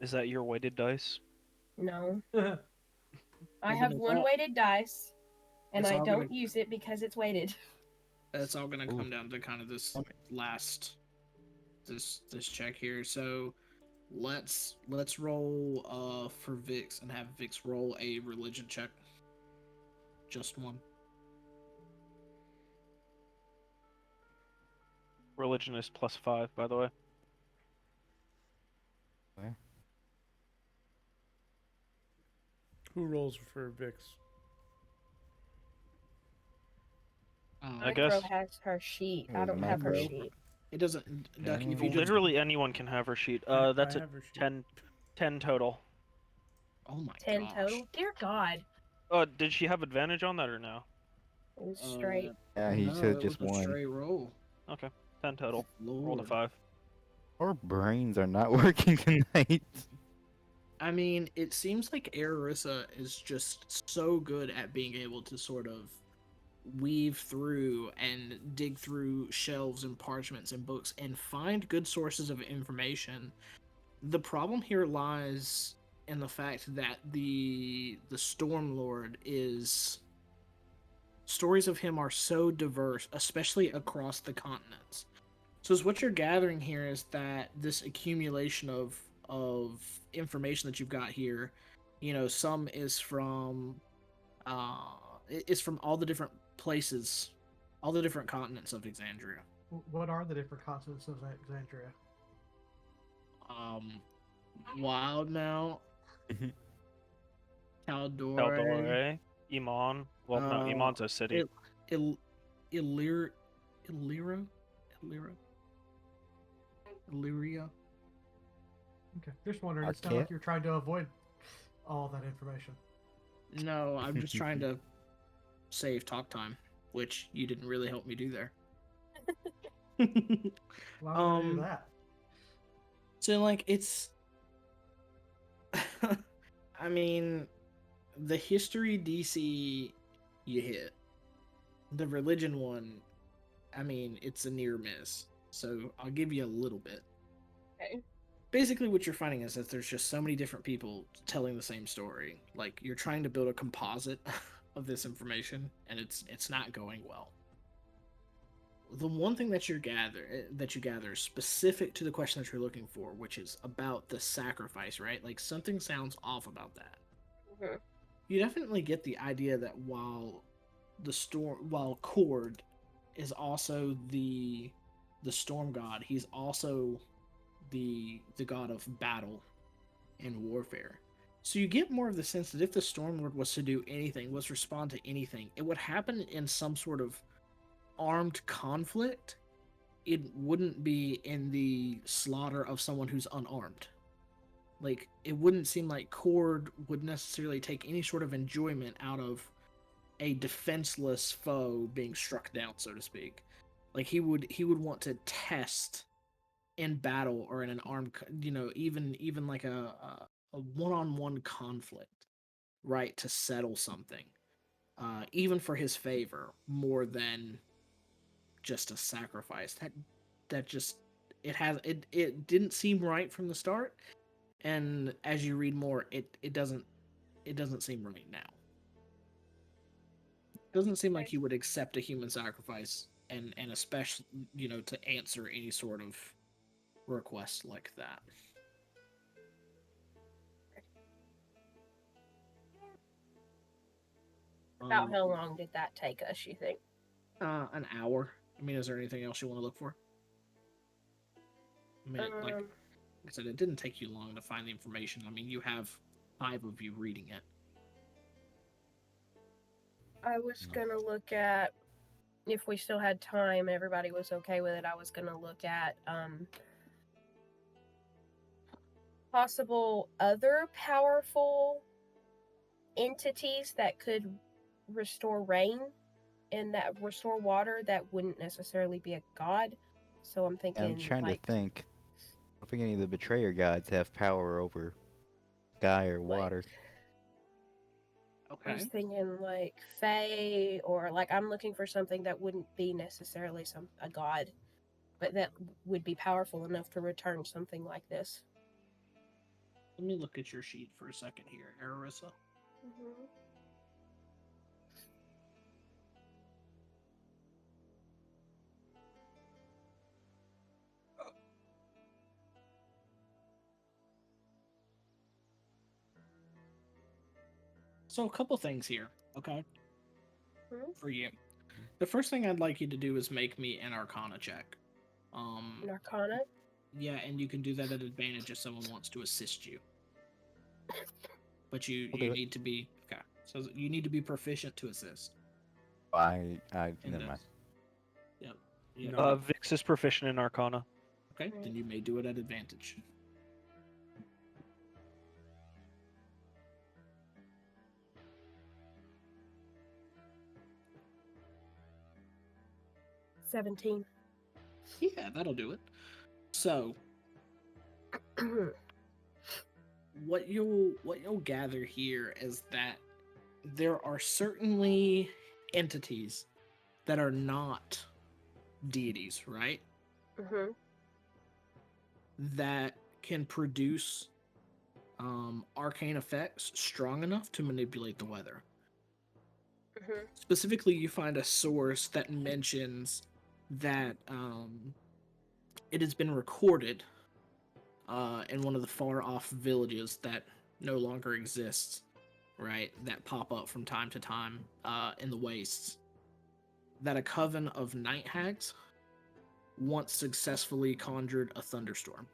Is that your weighted dice? No. I Well, have then one all- weighted dice, and It's I all don't gonna- use it because it's weighted. It's all gonna Ooh. come down to kind of this last this check here. So let's roll for Vix and have Vix roll a religion check. Just one. Religion is +5, by the way. Who rolls for Vix? I guess- Micro has her sheet. I Oh, don't have her Micro. sheet. It doesn't. Ducky, if you just. Literally anyone can have her sheet. I That's a have her sheet. 10 total. Oh my 10 gosh. total? Dear God. Did she have advantage on that or no? It was straight. Yeah, he no, said it just was a one. straight roll. 10 total. Rolled a Lord. 5. Our brains are not working tonight. I mean, it seems like Ararissa is just so good at being able to sort of weave through and dig through shelves and parchments and books and find good sources of information. The problem here lies in the fact that the Storm Lord is stories of him are so diverse, especially across the continents. So is what you're gathering here is that this accumulation of information that you've got here, you know, some is from all the different places, all the different continents of Exandria. What are the different continents of Exandria? Wildmount, Caldor, Caldore, Iman. Well, no, Iman's a city. Illyria. Okay, just wondering. It sounded like you're trying to avoid all that information. No, I'm just trying to save talk time, which you didn't really help me do there. Why would I do that? So, like, it's. I mean, the history DC, you hit. The religion one, I mean, it's a near miss. So, I'll give you a little bit. Okay. Basically, what you're finding is that there's just so many different people telling the same story. Like, you're trying to build a composite of this information, and it's not going well. The one thing that you gather specific to the question that you're looking for, which is about the sacrifice, right? Like, something sounds off about that. Mhm. You definitely get the idea that while Cord is also the storm god, he's also the god of battle and warfare. So you get more of the sense that if the Storm Lord was to do anything, was respond to anything, it would happen in some sort of armed conflict. It wouldn't be in the slaughter of someone who's unarmed. Like, it wouldn't seem like Cord would necessarily take any sort of enjoyment out of a defenseless foe being struck down, so to speak. Like he would want to test in battle or in an armed, even like a one-on-one conflict, right, to settle something, even for his favor, more than just a sacrifice. That just it didn't seem right from the start, and as you read more, it doesn't seem right now. It doesn't seem like he would accept a human sacrifice, and especially to answer any sort of request like that. About how long did that take us, you think? An hour. I mean, is there anything else you want to look for? I mean, like I said, it didn't take you long to find the information. I mean, you have 5 of you reading it. I was gonna look at, if we still had time, everybody was okay with it, I was gonna look at possible other powerful entities that could restore rain and that restore water that wouldn't necessarily be a god. So I'm thinking, I'm trying like, to think. I don't think any of the betrayer gods have power over sky or water. I was thinking like Fae, or like I'm looking for something that wouldn't be necessarily a god, but that would be powerful enough to return something like this. Let me look at your sheet for a second here, Ararissa. Mm-hmm. So a couple things here, okay? Mm-hmm. For you. The first thing I'd like you to do is make me an Arcana check. An Arcana? Yeah, and you can do that at advantage if someone wants to assist you. But you need to be okay. So you need to be proficient to assist. I never mind. Yep. Vix is proficient in Arcana. Okay, then you may do it at advantage. $17. Yeah, that'll do it. So what you'll gather here is that there are certainly entities that are not deities, right? Mm-hmm. That can produce arcane effects strong enough to manipulate the weather. Mm-hmm. Specifically, you find a source that mentions that it has been recorded in one of the far-off villages that no longer exists, right? That pop up from time to time in the wastes. That a coven of night hags once successfully conjured a thunderstorm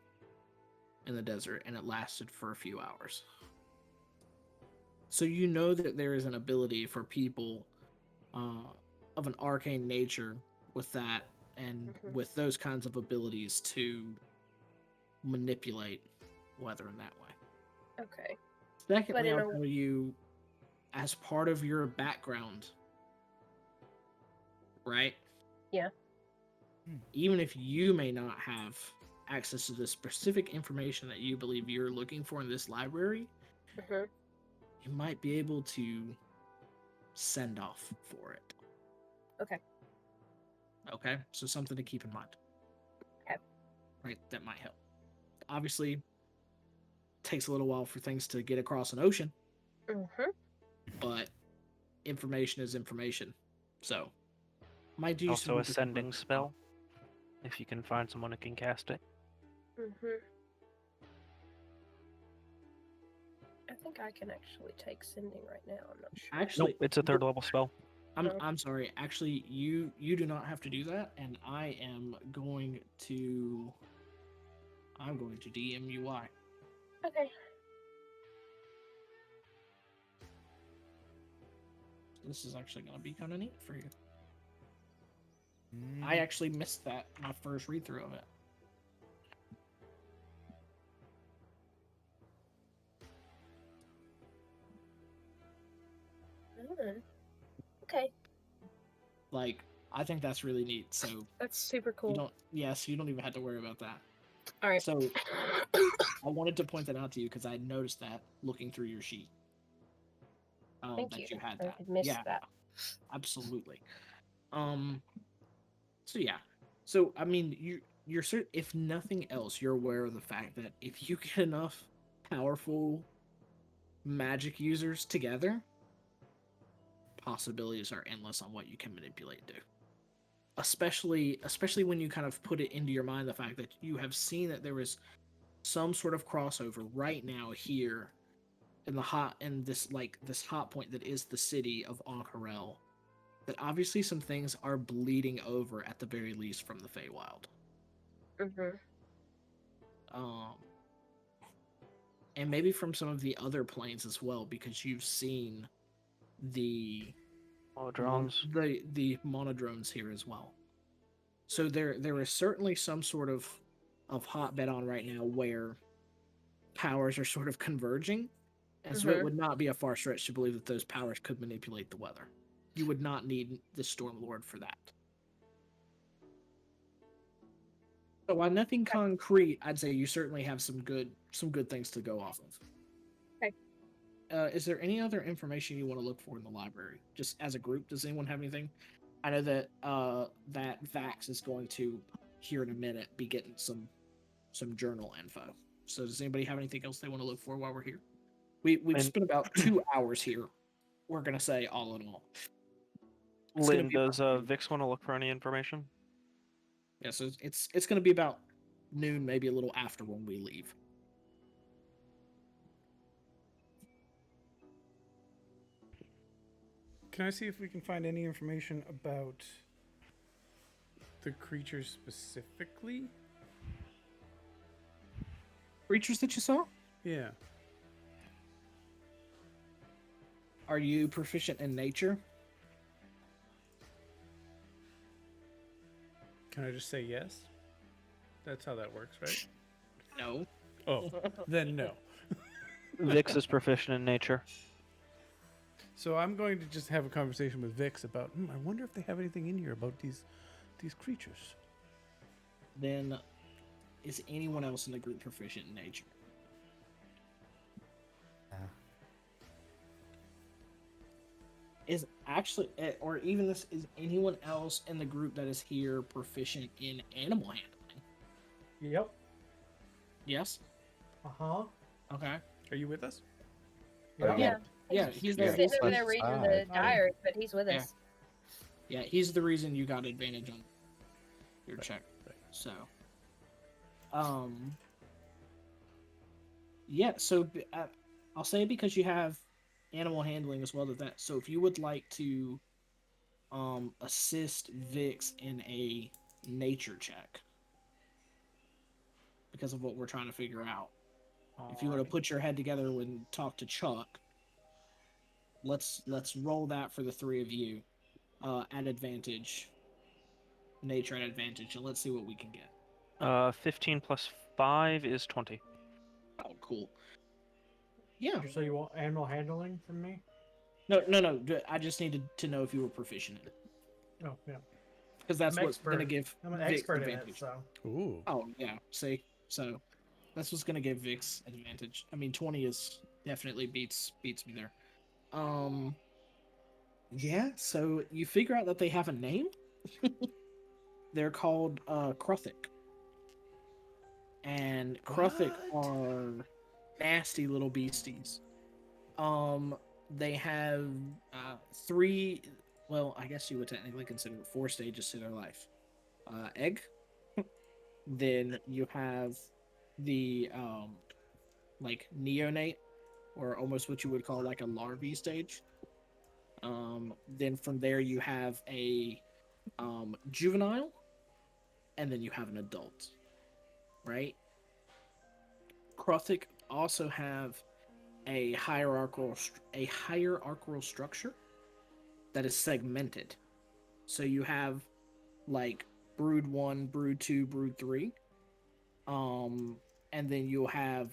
in the desert, and it lasted for a few hours. So you know that there is an ability for people of an arcane nature with that, and with those kinds of abilities to manipulate weather in that way. Okay. Secondly, I'll tell you, as part of your background, right? Yeah. Even if you may not have access to the specific information that you believe you're looking for in this library, you might be able to send off for it. Okay. Okay, so something to keep in mind. Okay. Right, that might help. Obviously, it takes a little while for things to get across an ocean. But information is information. So, might do also a sending spell, if you can find someone who can cast it. I think I can actually take sending right now. I'm not sure. Actually, nope, it's a 3rd level spell. I'm sorry. Actually, you do not have to do that, and I'm going to DM you why. Okay. This is actually going to be kind of neat for you. I actually missed that my first read through of it. Like, I think that's really neat. So That's super you cool. don't, so you don't even have to worry about that. All right. So I wanted to point that out to you because I noticed that looking through your sheet. Thank that you. you had I that. had missed Yeah, that. absolutely. So yeah. So I mean, you're certain, if nothing else, you're aware of the fact that if you get enough powerful magic users together, possibilities are endless on what you can manipulate and do. Especially when you kind of put it into your mind the fact that you have seen that there is some sort of crossover right now here in this hot point that is the city of Ank'Harel, that obviously some things are bleeding over at the very least from the Feywild. Mm-hmm. And maybe from some of the other planes as well, because you've seen the Drones. the monodrones here as well. So there is certainly some sort of hotbed on right now where powers are sort of converging, and so it would not be a far stretch to believe that those powers could manipulate the weather. You would not need the Stormlord for that. So while nothing concrete, I'd say you certainly have some good things to go off of. Okay. Is there any other information you want to look for in the library? Just as a group, does anyone have anything? I know that that Vax is going to, here in a minute, be getting some journal info. So does anybody have anything else they want to look for while we're here? We've spent about 2 hours here. We're gonna say all in all. Lynn, does Vix want to look for any information? Yeah, so it's gonna be about noon, maybe a little after when we leave. Can I see if we can find any information about the creatures specifically? Creatures that you saw? Yeah. Are you proficient in nature? Can I just say yes? That's how that works, right? No. Oh, then no. Vix is proficient in nature. So I'm going to just have a conversation with Vix about, I wonder if they have anything in here about these creatures. Then, is anyone else in the group proficient in nature? Is actually, or even this, is anyone else in the group that is here proficient in animal handling? Yep. Yes. Uh-huh. Okay. Are you with us? Yep. Yeah. Yeah, he's He's there. sitting over there reading the Five. diary, but he's with Yeah. us. Yeah, he's the reason you got advantage on your check. Right. So, yeah. So I'll say because you have animal handling as well as that. So if you would like to, assist Vix in a nature check, because of what we're trying to figure out. If you want to put your head together and talk to Chuk, let's roll that for the three of you, at advantage, nature at advantage, and let's see what we can get. 15 plus 5 is 20. Oh, cool. Yeah. So you want animal handling from me? No. I just needed to know if you were proficient in it, Oh, yeah. because that's I'm what's going to expert. give I'm an Vix expert in it, advantage. so. Ooh. Oh yeah. See, so that's what's going to give Vix advantage. I mean, 20 is definitely beats me there. Yeah. So you figure out that they have a name. They're called Kruthic. And Kruthic are nasty little beasties. They have 3, well, I guess you would technically consider it 4 stages to their life. Egg. Then you have the like neonate, or almost what you would call like a larvae stage. Then from there you have a juvenile, and then you have an adult. Right? Kruthic also have a hierarchical structure that is segmented. So you have like brood 1, brood 2, brood 3. And then you'll have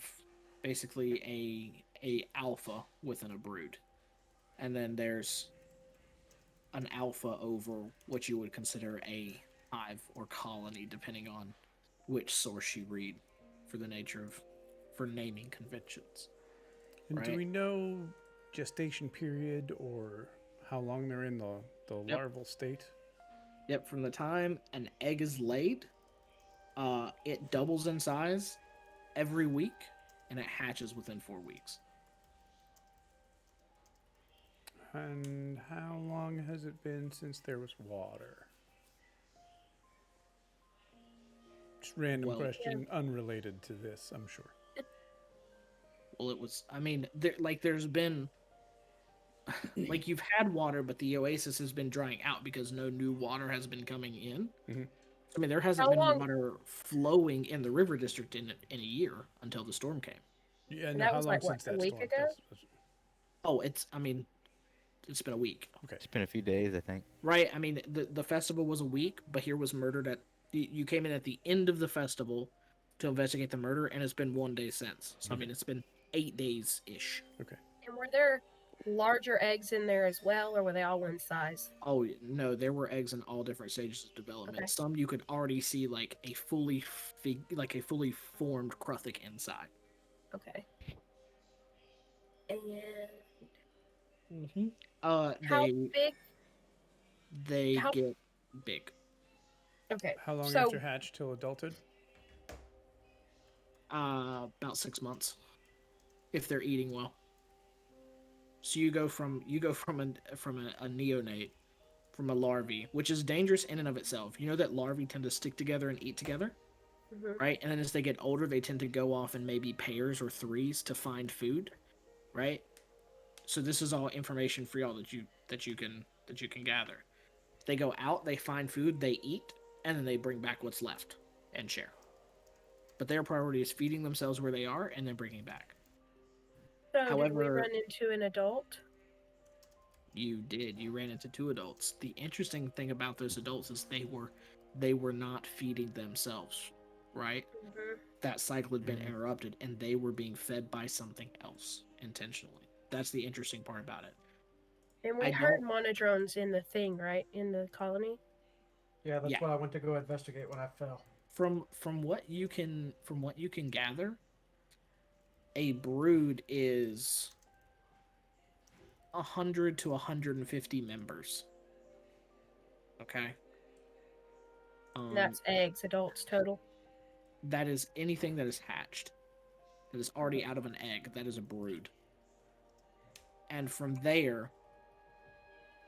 basically a alpha within a brood. And then there's an alpha over what you would consider a hive or colony, depending on which source you read for the nature of for naming conventions. And do Right. we know gestation period or how long they're in the Yep. larval state? Yep, from the time an egg is laid, it doubles in size every week, and it hatches within 4 weeks. And how long has it been since there was water? Just random Well- question, unrelated to this, I'm sure. Well, it was. I mean, there's been, like, you've had water, but the oasis has been drying out because no new water has been coming in. Mhm. I mean, there hasn't How been long- water flowing in the river district in a year until the storm came. Yeah, And no, that how was long like, what, since a that week storm? ago? That's- Oh, it's been a week, okay. It's been a few days, I think. right? I mean, the festival was a week, but here was murdered at. You came in at the end of the festival to investigate the murder, and it's been 1 day since. So I mean, it's been 8 days ish. And were there larger eggs in there as well, or were they all one size? Oh no, there were eggs in all different stages of development. Okay. Some you could already see like a fully formed Kruthic inside. Okay. And Mm-hmm. how big? They how- get big. Okay. How long So- after hatch till adulthood? About 6 months, if they're eating well. So you go from a neonate, from a larvae, which is dangerous in and of itself. You know that larvae tend to stick together and eat together, Mhm. right? And then as they get older, they tend to go off in maybe pairs or threes to find food, right? So this is all information for y'all that you can gather. They go out, they find food, they eat, and then they bring back what's left and share. But their priority is feeding themselves where they are and then bringing back. So did we However- run into an adult? You did. You ran into 2 adults. The interesting thing about those adults is they were not feeding themselves, right? Mhm. That cycle had been Mhm. interrupted, and they were being fed by something else intentionally. That's the interesting part about it. And we I heard don't- monodrones in the thing, right? In the colony. Yeah, that's Yeah. what I went to go investigate when I fell. From what you can gather, a brood is 100 to 150 members. Okay. And that's eggs, adults total. That is anything that is hatched, that is already out of an egg. That is a brood. And from there,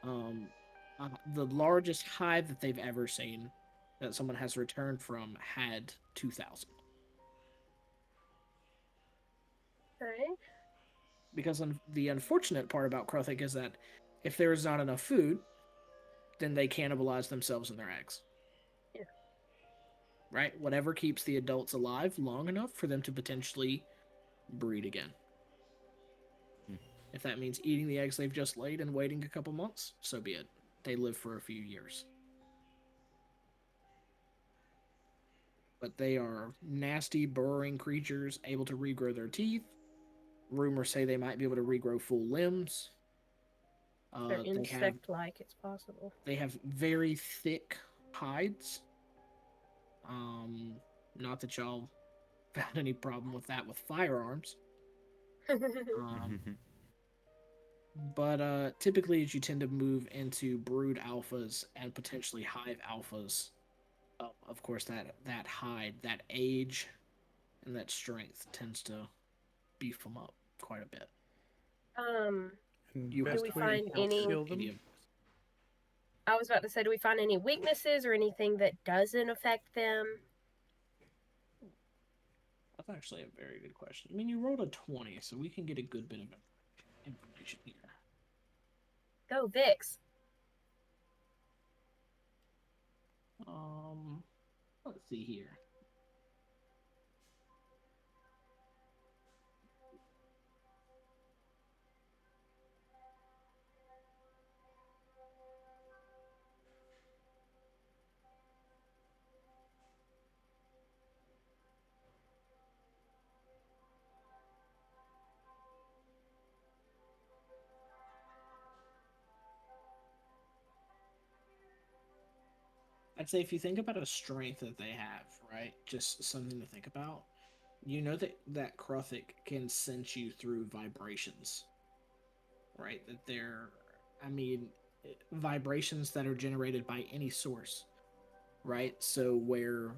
the largest hive that they've ever seen, that someone has returned from, had 2,000. Okay. Because the unfortunate part about Kruthic is that if there is not enough food, then they cannibalize themselves and their eggs. Yeah. Right? Whatever keeps the adults alive long enough for them to potentially breed again. Hmm. If that means eating the eggs they've just laid and waiting a couple months, so be it. They live for a few years. But they are nasty, burrowing creatures able to regrow their teeth. Rumors say they might be able to regrow full limbs. They're They have insect-like. It's possible. They have very thick hides. Not that y'all found any problem with that with firearms. But typically, as you tend to move into brood alphas and potentially hive alphas, of course, that hide, that age, and that strength tends to beef them up quite a bit. And You best we way find to any- kill them? I was about to say, do we find any weaknesses or anything that doesn't affect them? That's actually a very good question. I mean, you rolled a 20, so we can get a good bit of information here. Go, Vix. Let's see here. I'd say if you think about a strength that they have, right? Just something to think about. You know that Krothic can sense you through vibrations, right? That they're, I mean, vibrations that are generated by any source, right? So where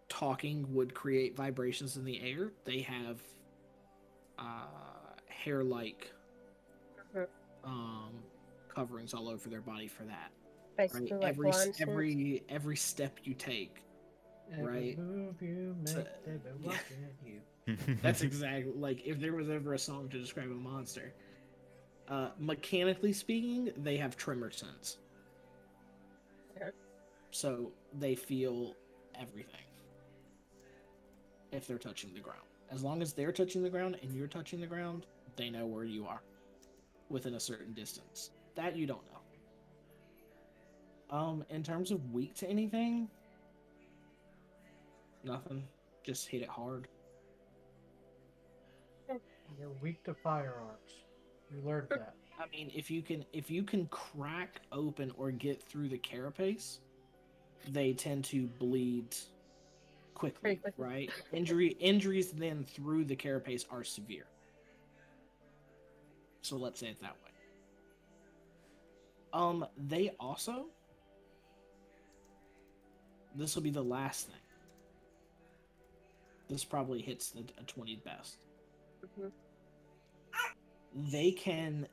talking would create vibrations in the air, they have hair-like Mhm. coverings all over their body for that. Basically, Right? like blind sense. Every step you take, Every right? move you So- make, they've been yeah. watching you. That's exactly like if there was ever a song to describe a monster. Mechanically speaking, they have tremor sense. Okay. So they feel everything if they're touching the ground. As long as they're touching the ground and you're touching the ground, they know where you are within a certain distance. That you don't know. In terms of weak to anything, nothing. Just hit it hard. You're weak to firearms. You learned that. I mean, if you can crack open or get through the carapace, they tend to bleed quickly, Pretty quickly. right? Injuries then through the carapace are severe. So let's say it that way. They also, this will be the last thing. This probably hits a 20 best. Mhm. They can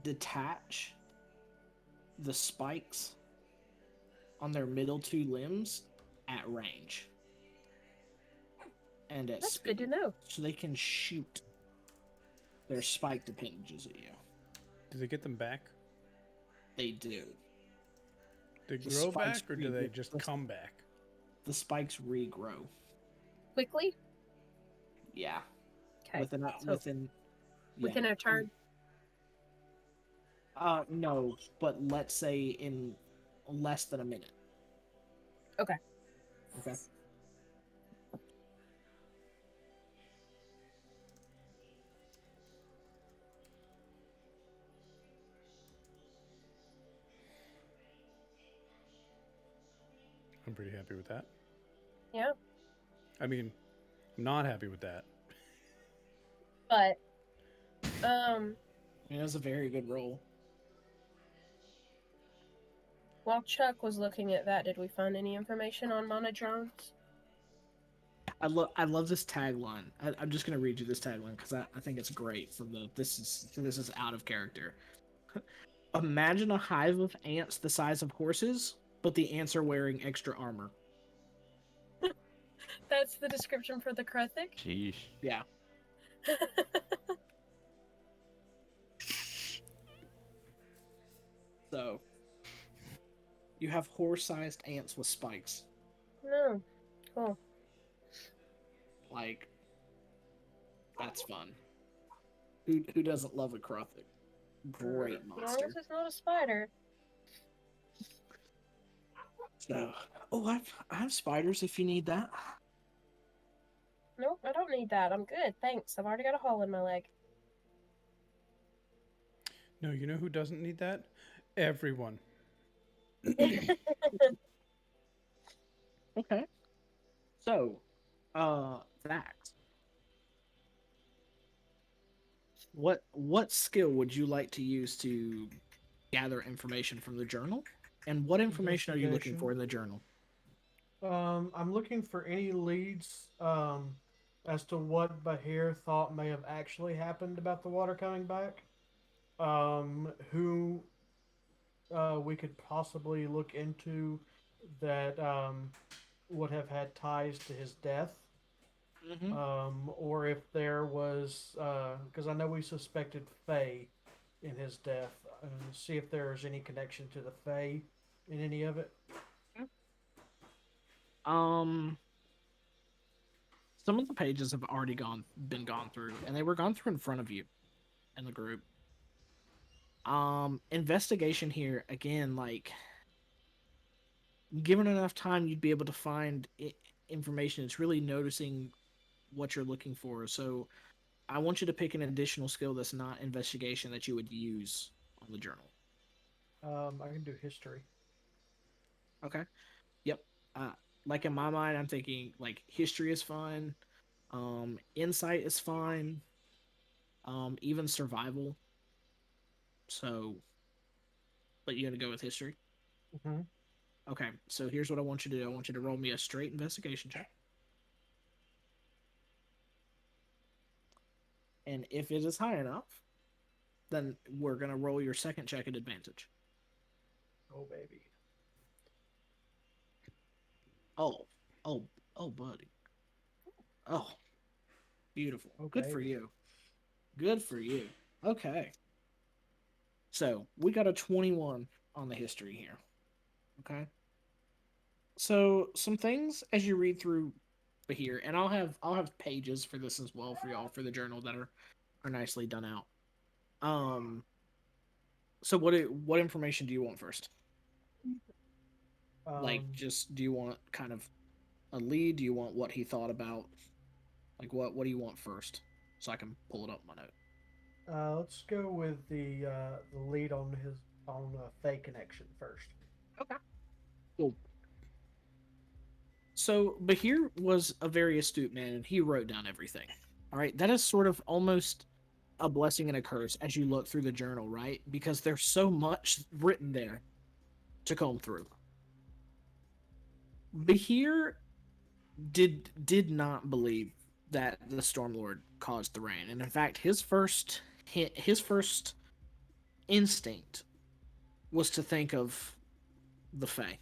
detach the spikes on their middle two limbs at range and at That's speed. good to know. So they can shoot their spiked appendages at you. Do they get them back? They do. Do they The grow spikes back, or do they breed- just the- come back? The spikes regrow. Quickly? Yeah. Okay. Within So within within a turn? No, but let's say in less than a minute. Okay. Okay. I'm pretty happy with that. Yeah. I mean, I'm not happy with that. But, I mean, it was a very good roll. while Chuk was looking at that, did we find any information on monodrones? I love this tagline. I'm just gonna read you this tagline because I think it's great. From the this is out of character. Imagine a hive of ants the size of horses, but the ants are wearing extra armor. That's the description for the Krothic? Jeez. Yeah. So you have horse-sized ants with spikes. No. Cool. Like, that's fun. Who doesn't love a Krothic? Great As long monster. as it's not a spider. So, I have spiders if you need that. Nope, I don't need that. I'm good. Thanks. I've already got a hole in my leg. No, you know who doesn't need that? Everyone. Okay. So, Vax. What skill would you like to use to gather information from the journal? And what information are you looking Investigation. for in the journal? I'm looking for any leads as to what Bahir thought may have actually happened about the water coming back. Who we could possibly look into that would have had ties to his death. Mm-hmm. Or if there was, because I know we suspected Fae in his death. See if there's any connection to the Fae in any of it. Some of the pages have already been gone through, and they were gone through in front of you in the group. Investigation here again, like given enough time, you'd be able to find information. It's really noticing what you're looking for. So, I want you to pick an additional skill that's not investigation that you would use on the journal. I can do history. Okay. Yep. like in my mind, I'm thinking like history is fine, insight is fine, even survival. So, but you gonna go with history? Hmm. Okay, so here's what I want you to do. I want you to roll me a straight investigation check. And if it is high enough, then we're gonna roll your second check at advantage. Oh baby. Oh, oh, oh, buddy. Oh, beautiful. Oh Good for baby. you. Good for you. Okay. So we got a 21 on the history here. Okay. So some things as you read through here, and I'll have pages for this as well for y'all for the journal that are nicely done out. So what information do you want first? Like, Um, just do you want kind of a lead? Do you want what he thought about? Like, what do you want first? So I can pull it up in my note. let's go with the lead on his on Faye connection first. Okay. Cool. So Bahir was a very astute man, and he wrote down everything. All right, that is sort of almost a blessing and a curse as you look through the journal, right? Because there's so much written there to comb through. Bahir did not believe that the Stormlord caused the rain, and in fact, his first instinct was to think of the Fae.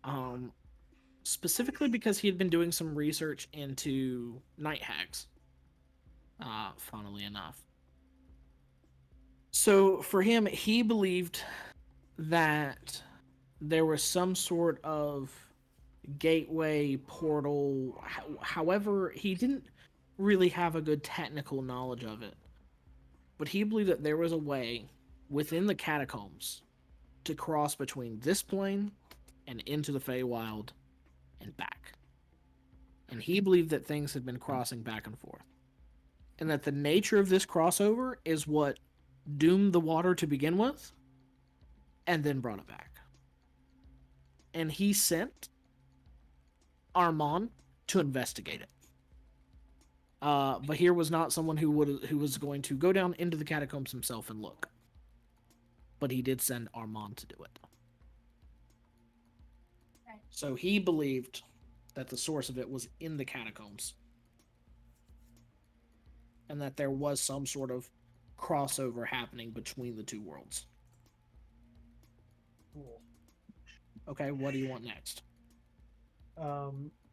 Um, Specifically because he had been doing some research into night hags. Funnily enough. So for him, he believed that there was some sort of gateway portal. However, he didn't really have a good technical knowledge of it. But he believed that there was a way within the catacombs to cross between this plane and into the Feywild and back. And he believed that things had been crossing back and forth. And that the nature of this crossover is what doomed the water to begin with and then brought it back. And he sent Armand to investigate it. But here was not someone who was going to go down into the catacombs himself and look. But he did send Armand to do it. Okay. So he believed that the source of it was in the catacombs. And that there was some sort of crossover happening between the two worlds. Cool. Okay, what do you want next?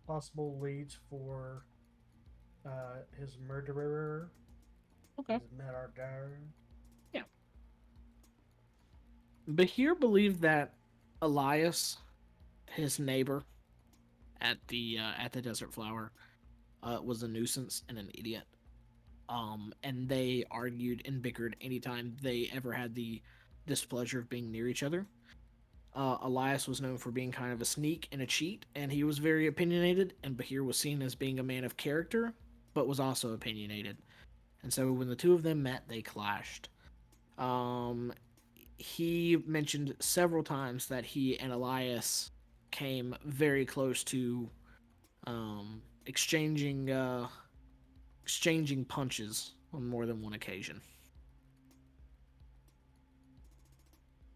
Possible leads for his murderer. Okay. His murderer. Yeah. Bahir believed that Elias, his neighbor at the Desert Flower, was a nuisance and an idiot. And they argued and bickered anytime they ever had the displeasure of being near each other. Elias was known for being kind of a sneak and a cheat, and he was very opinionated, and Bahir was seen as being a man of character, but was also opinionated. And so when the two of them met, they clashed. He mentioned several times that he and Elias came very close to exchanging punches on more than one occasion.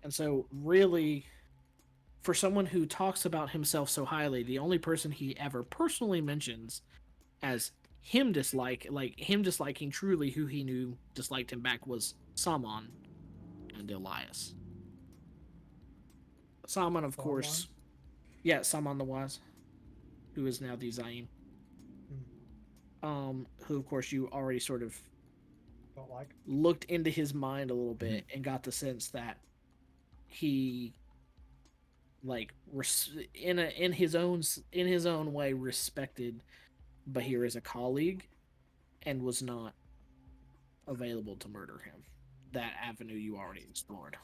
And so, really, for someone who talks about himself so highly, the only person he ever personally mentions as him disliking truly who he knew disliked him back was Saman and Elias. Saman, of course, yeah, Saman the Wise, who is now the Zaim. Who of course you already sort of Don't like. looked into his mind a little bit and got the sense that he, like, in his own way, respected Bahir as a colleague and was not available to murder him. That avenue you already explored.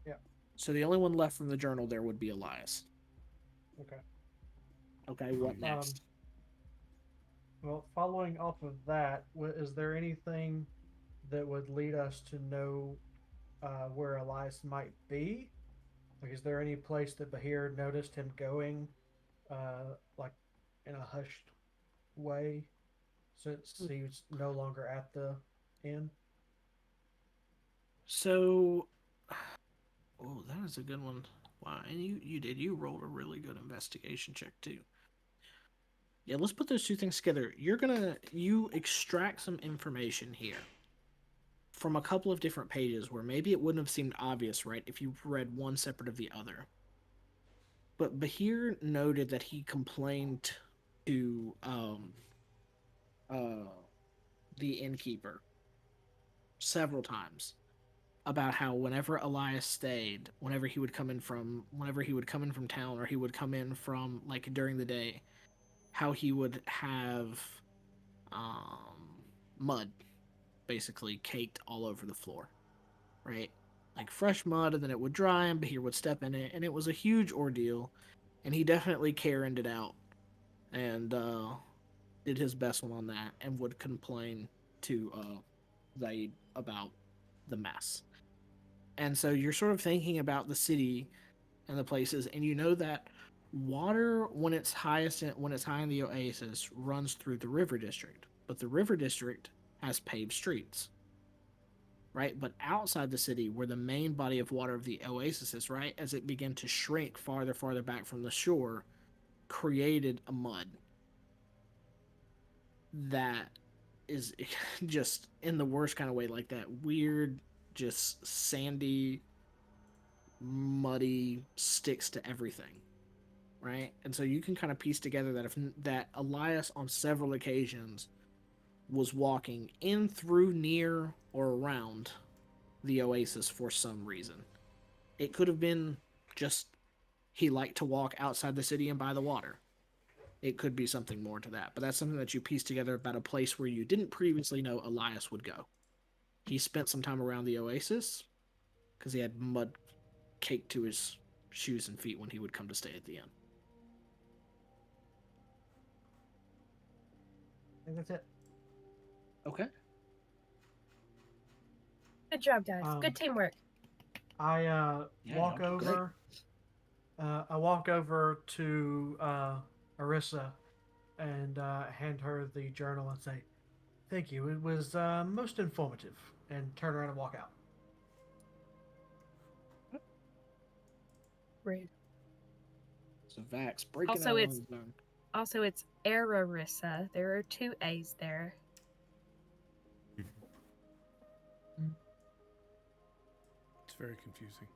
Yeah. So the only one left from the journal there would be Elias. Okay. Okay, what next? Well, following off of that, is there anything that would lead us to know where Elias might be? Like, is there any place that Bahir noticed him going, like in a hushed way, since he's no longer at the inn? So, oh, that is a good one. Wow, and you rolled a really good investigation check too. Yeah, let's put those two things together. You extract some information here from a couple of different pages where maybe it wouldn't have seemed obvious, right, if you read one separate of the other. But Bahir noted that he complained to the innkeeper several times about how whenever Elias stayed, whenever he would come in from town, or he would come in from like during the day, how he would have mud basically caked all over the floor, right? Like fresh mud, and then it would dry, and Bahir would step in it, and it was a huge ordeal. And he definitely Karen'd it out, and did his best one on that, and would complain to Zaid about the mess. And so you're sort of thinking about the city and the places, and you know that water, when it's high in the oasis, runs through the river district, but the river district has paved streets, right? But outside the city, where the main body of water of the oasis is, right, as it began to shrink farther back from the shore, created a mud that is just in the worst kind of way, like that weird, just sandy, muddy, sticks to everything, right? And so you can kind of piece together that Elias on several occasions was walking in, through, near, or around the oasis for some reason. It could have been just he liked to walk outside the city and by the water. It could be something more to that, but that's something that you piece together about a place where you didn't previously know Elias would go. He spent some time around the oasis because he had mud caked to his shoes and feet when he would come to stay at the inn. I think that's it. Okay. Good job, guys. Good teamwork. I walk over. I walk over to Ararissa and hand her the journal and say, "Thank you. It was most informative." And turn around and walk out. Rude. So Vax breaking Also, out on it's- his own. Also, it's Ararissa. There are 2 A's there. It's very confusing.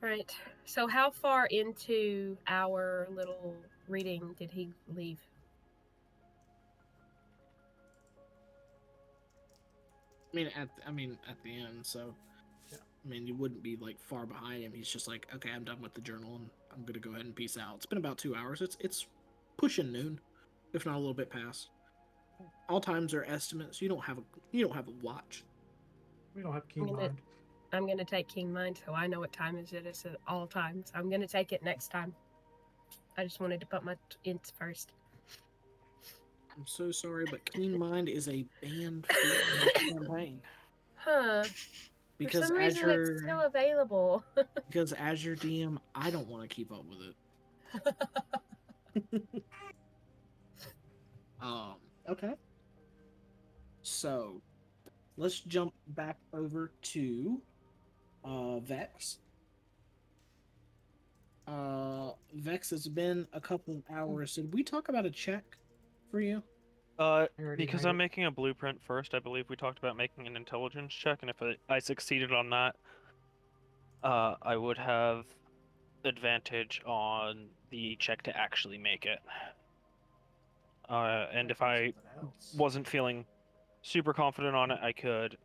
Right. So how far into our little reading did he leave? I mean at the end, so yeah. I mean, you wouldn't be like far behind him. He's just like, okay, I'm done with the journal, and I'm gonna go ahead and peace out. It's been about 2 hours. It's pushing noon, if not a little bit past. All times are estimates. You don't have a watch. We don't have keen mind. I'm gonna take Keen Mind, so I know what time it is at all times. I'm gonna take it next time. I just wanted to put my ints first. I'm so sorry, but Keen Mind is a banned campaign. Huh. Because For some reason, it's still available. Because as your DM, I don't want to keep up with it. Okay. So, let's jump back over to Vex. Vex, it's been a couple of hours. Did we talk about a check for you? Because I'm making a blueprint first, I believe we talked about making an intelligence check, and if I succeeded on that, I would have advantage on the check to actually make it. And if I wasn't feeling super confident on it, I could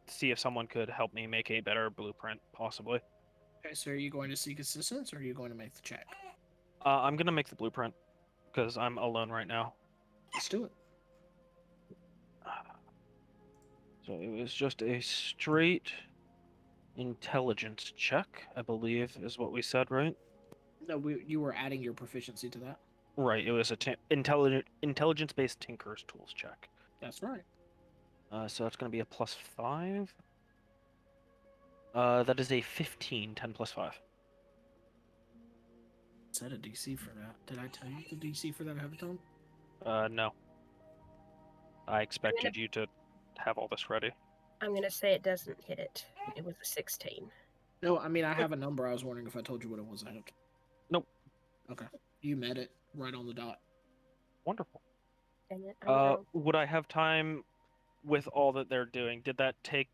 see if someone could help me make a better blueprint, possibly. Okay, so are you going to seek assistance, or are you going to make the check? I'm going to make the blueprint, because I'm alone right now. Let's do it. So it was just a straight intelligence check, I believe, is what we said, right? No, you were adding your proficiency to that. Right, it was a intelligence-based Tinker's Tools check. That's right. So that's going to be a +5. That is a 15, 10 plus 5. Set a DC for that. Did I tell you the DC for that ahead of time? No. I expected you to have all this ready. I'm gonna say it doesn't hit it. It was a 16. No, I mean I have a number. I was wondering if I told you what it was ahead of time. Nope. Okay. You met it right on the dot. Wonderful. Dang it, I'm wrong. Would I have time with all that they're doing? Did that take...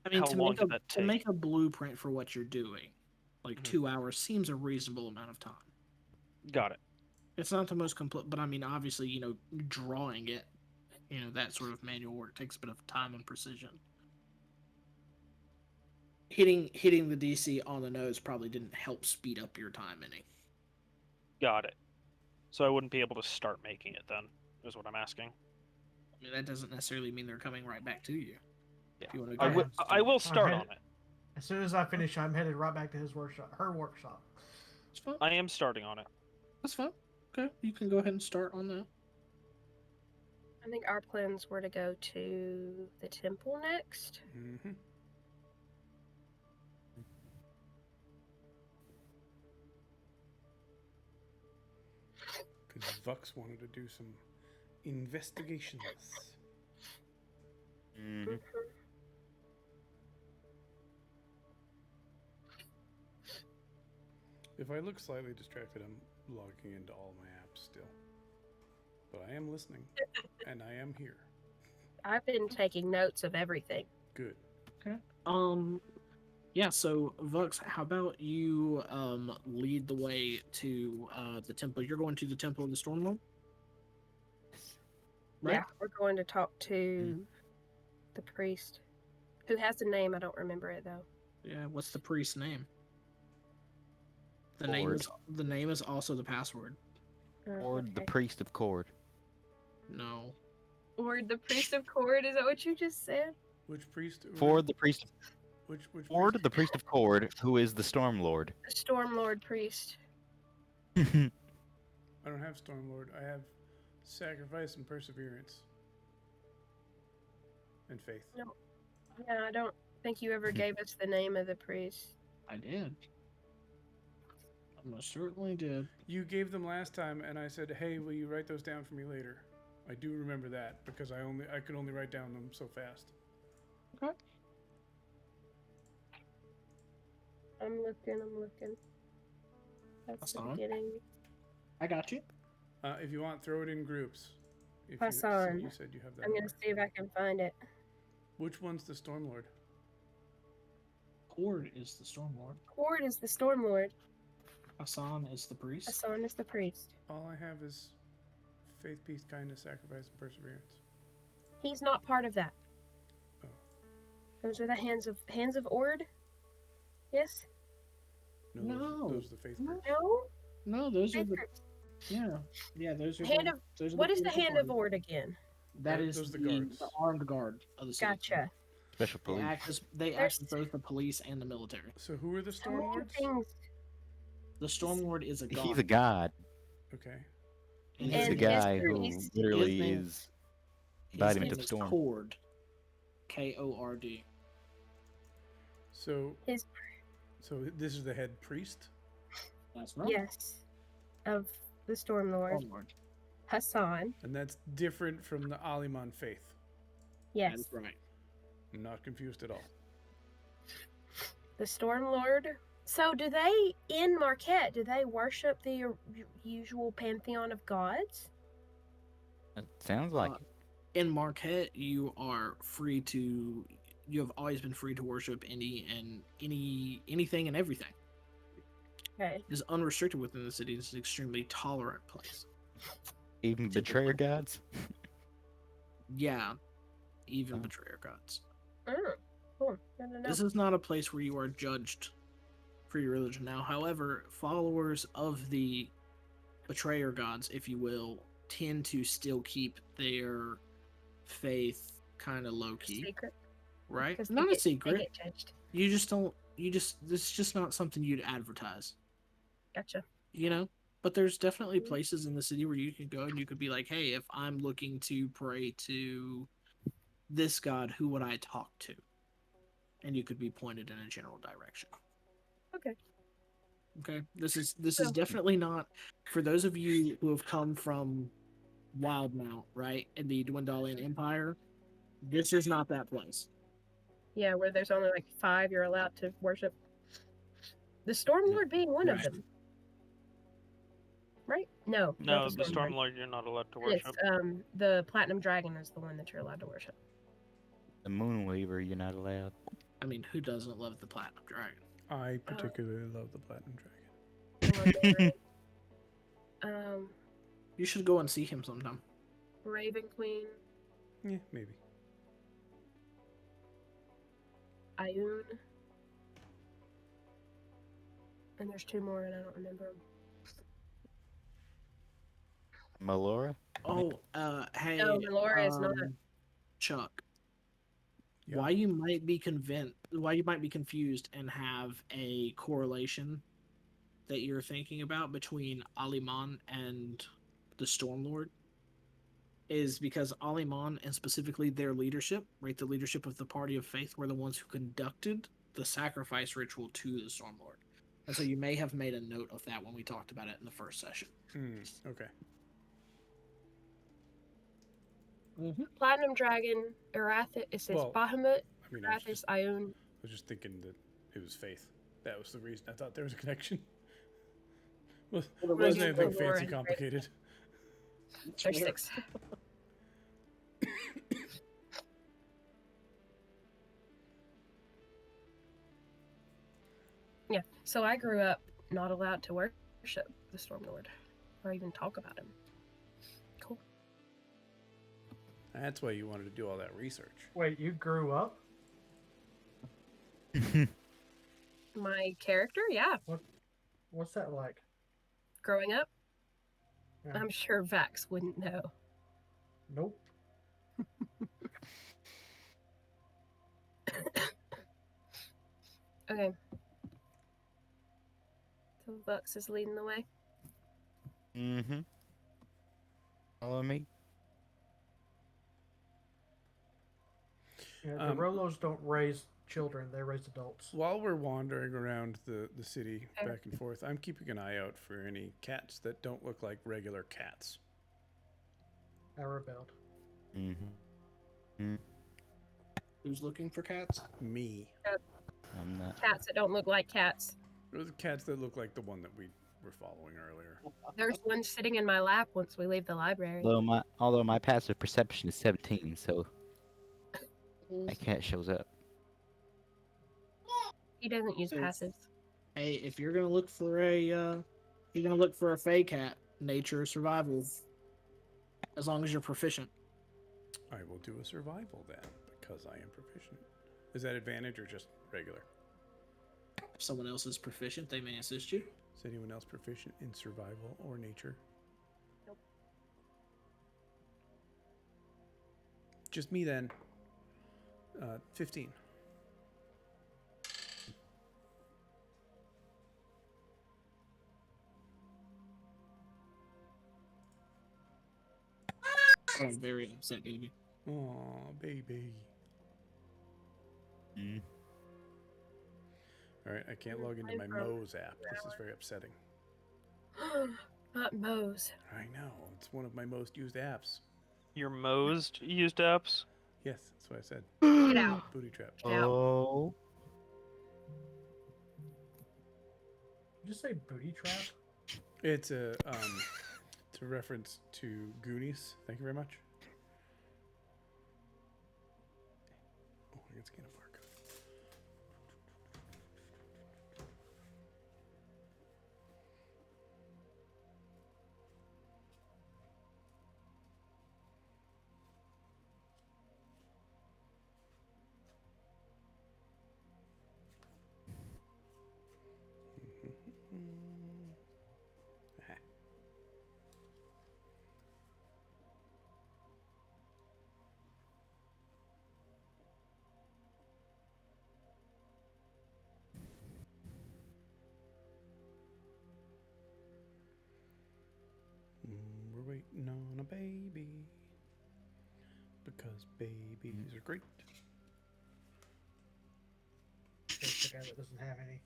I mean, How to long make did a that to take? make a blueprint for what you're doing, like Mhm. 2 hours seems a reasonable amount of time. Got it. It's not the most complete, but I mean, obviously, drawing it, that sort of manual work takes a bit of time and precision. Hitting the DC on the nose probably didn't help speed up your time any. Got it. So I wouldn't be able to start making it then, is what I'm asking. I mean, that doesn't necessarily mean they're coming right back to you. Yeah. If you want to I go will, ahead and I will start. start Okay. on it. As soon as I finish, I'm headed right back to her workshop. It's fine. I am starting on it. That's fine. Okay, you can go ahead and start on that. I think our plans were to go to the temple next. Mm-hmm. Because Vox wanted to do some investigations. Mhm. If I look slightly distracted, I'm logging into all my apps still. But I am listening, and I am here. I've been taking notes of everything. Good. Yeah, so Vux, how about you lead the way to the temple? You're going to the temple of the Stormlord? Right? Yeah, we're going to talk to the priest, who has a name. I don't remember it though. Yeah, what's the priest's name? The Cord. name is also the password. Cord, the Okay. priest of Cord. No. Or the priest of Cord. Is that what you just said? Which priest? Ford, the priest. Which Ford, priest? the priest of Cord, who is the Stormlord. The Stormlord priest. I don't have Stormlord. I have sacrifice and perseverance. And faith. Yeah, I don't think you ever gave us the name of the priest. I did. I most certainly did. You gave them last time, and I said, "Hey, will you write those down for me later?" I do remember that because I could only write down them so fast. Okay. I'm looking. That's the Hassan? beginning. I got you. If you want, throw it in groups. If Hassan. you said you have that. I'm gonna see if I can find it. Which one's the Stormlord? Cord is the Stormlord. Cord is the Stormlord. Hassan is the priest. Hassan is the priest. All I have is faith, peace, kindness, sacrifice, and perseverance. He's not part of that. Oh. Those are the hands of Ord. Yes. No. Those are the faith groups. No. No, those are Faith the groups. yeah. Those are Hand the, of those are what is the political hand of parties. Ord again? That Those is are the the guards. armed guard of the city. Gotcha. Special They police. act There's- as both the police and the military. So who are the So many Stormlords? things. The Stormlord is a god. He's a god. Okay. He's And the his guy who priest- literally his name- is His embodiment name of is storm. Cord. Kord. So His this is the head priest. That's right. yes, of the Stormlord. Stormlord. Hassan. And that's different from the Aliman faith. Yes, That's right. I'm not confused at all. the Stormlord. So, do they in Marquet? Do they worship the usual pantheon of gods? It sounds like it. In Marquet, you are free to. You have always been free to worship anything and everything. Okay. It is unrestricted within the city. It's an extremely tolerant place. Even betrayer gods. Yeah, even Oh. betrayer gods. Oh, cool. Good to know. This is not a place where you are judged for your religion. Now, however, followers of the betrayer gods, if you will, tend to still keep their faith kind of low key, Secret. right? 'Cause they Not a get- They secret. get judged. You just don't. This is just not something you'd advertise, Gotcha. But there's definitely Mhm. places in the city where you can go and you could be like, hey, if I'm looking to pray to this god, who would I talk to? And you could be pointed in a general direction. Okay. Okay. This is definitely not for those of you who have come from Wildmount, right? In the Dwendalian Empire. This is not that place. Yeah, where there's only like 5 you're allowed to worship. The Stormlord being one of Right. them. Right? No. No, not the Stormlord. Stormlord you're not allowed to It's worship. the Platinum Dragon is the one that you're allowed to worship. The Moonweaver, you're not allowed. I mean, who doesn't love the Platinum Dragon? I particularly love the Platinum Dragon. I love the dragon. You should go and see him sometime. Raven Queen, Yeah, maybe. Ioun. And there's 2 more and I don't remember them. Melora? Oh, hey. No, Melora is not. Chuk. Yeah. Why you might be confused and have a correlation that you're thinking about between Aliman and the Stormlord is because Aliman and specifically their leadership, right, the leadership of the Party of Faith, were the ones who conducted the sacrifice ritual to the Stormlord. And so you may have made a note of that when we talked about it in the first session. Okay. Platinum Dragon, Arathis, it says Well, Bahamut, I mean, I was, Arathis, just, Ioun. I was just thinking that it was Faith. That was the reason. I thought there was a connection. Well, Well, it there wasn't was anything Melora fancy and complicated. There's 6. Yeah, so I grew up not allowed to worship the Stormlord or even talk about him. Cool. That's why you wanted to do all that research. Wait, you grew up? My character, yeah, What's that like? growing up, Yeah. I'm sure Vax wouldn't know. Nope. Okay. So Vax is leading the way. Mm-hmm. Follow me. Yeah, the Rolos don't raise children; they raise adults. While we're wandering around the city back and forth, I'm keeping an eye out for any cats that don't look like regular cats. I rebelled. Mm-hmm. Who's looking for cats? Me. I'm not. Cats that don't look like cats. Those are cats that look like the one that we were following earlier. There's one sitting in my lap once we leave the library. Although my passive perception is 17, so that cat shows up. He doesn't use passives. Hey, if you're gonna look for a fey cat, nature or survival, as long as you're proficient. I will do a survival then, because I am proficient. Is that advantage or just regular? If someone else is proficient, they may assist you. Is anyone else proficient in survival or nature? Nope. Just me then. 15. I'm very upset, baby. Aw, baby. Alright, I can't log into my Moe's app. This is very upsetting. Not Moe's. I know. It's one of my most used apps. Your most used apps? Yes, that's what I said. Get out. Booty trap. Get out. Oh. Did you say booty trap? It's a reference to Goonies. Thank you very much. Oh, I can scan a barcode. Aha. We're waiting on a baby. because babies are great. There's the guy that doesn't have any.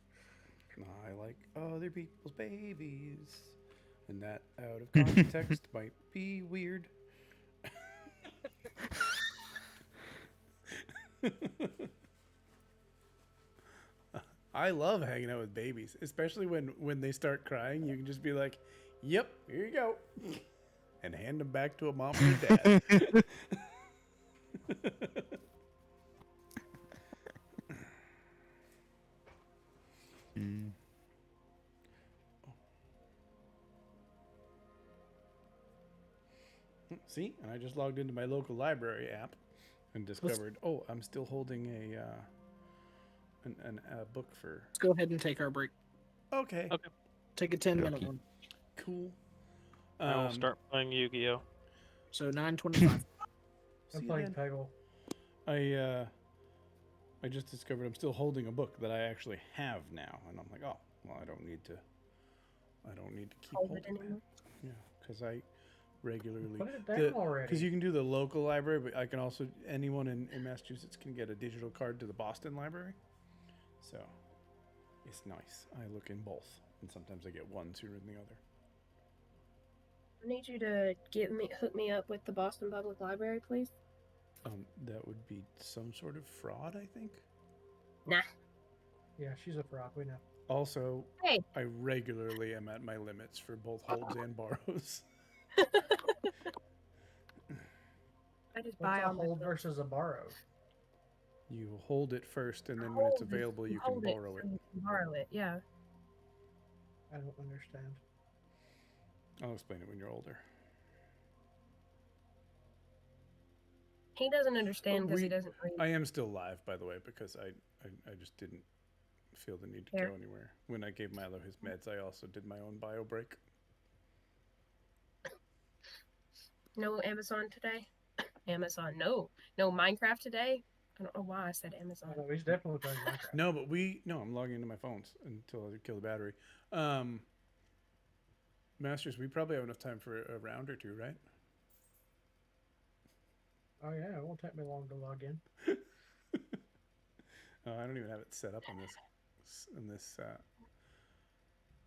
I like other people's babies. And that out of context might be weird. I love hanging out with babies, especially when they start crying. You can just be like, "Yep, here you go," and hand them back to a mom or a dad. See, and I just logged into my local library app and discovered, I'm still holding a book for. Let's go ahead and take our break. Okay. Take a 10-minute Okay. one. Cool. I will start playing Yu-Gi-Oh. So 9:25. See I'm you playing then. Peggle. I just discovered I'm still holding a book that I actually have now, and I'm like, oh, well, I don't need to keep Hold holding it anymore. that. Yeah, because I regularly Put it down already. because you can do the local library, but I can also anyone in Massachusetts can get a digital card to the Boston Library, so it's nice. I look in both, and sometimes I get one sooner than the other. I need you to hook me up with the Boston Public Library, please. That would be some sort of fraud, I think. Nah. Yeah, she's a fraud. We know. Also, Hey. I regularly am at my limits for both holds and borrows. I just What's buy a all my hold books. versus a borrow? You hold it first, and then when it's Hold it, available, you can hold borrow so it. you can borrow it, yeah. I don't understand. I'll explain it when you're older. He doesn't understand because he doesn't read. I am still live, by the way, because I just didn't feel the need to Here. go anywhere. When I gave Milo his meds, I also did my own bio break. No Amazon today? Amazon, no. No Minecraft today? I don't know why I said Amazon. Oh, no, he's definitely playing Minecraft. No, but I'm logging into my phones until I kill the battery. Masters, we probably have enough time for a round or two, right? Oh yeah, it won't take me long to log in. I don't even have it set up on this.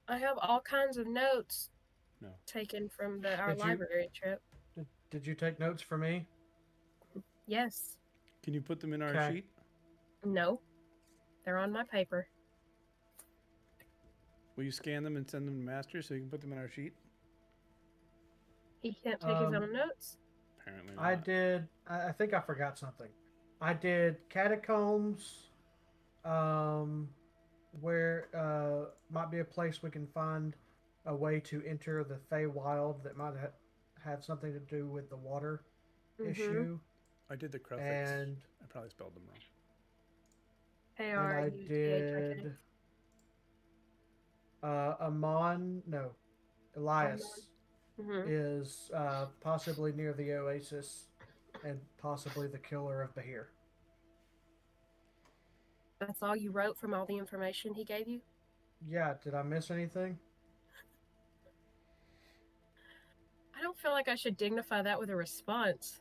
I have all kinds of notes No. taken from our Did you- library trip. Did you take notes for me? Yes. Can you put them in our Okay. sheet? No. They're on my paper. Will you scan them and send them to Masters so you can put them in our sheet? He can't take his Um, own notes? Apparently not. I did. I think I forgot something. I did catacombs, where might be a place we can find a way to enter the Feywild that might have something to do with the water issue. I did the Crufix. And I probably spelled them wrong. and I A-R-U-T-H-I-K. did Elias Mhm. is possibly near the Oasis and possibly the killer of Bahir. That's all you wrote from all the information he gave you? Yeah, did I miss anything? I don't feel like I should dignify that with a response.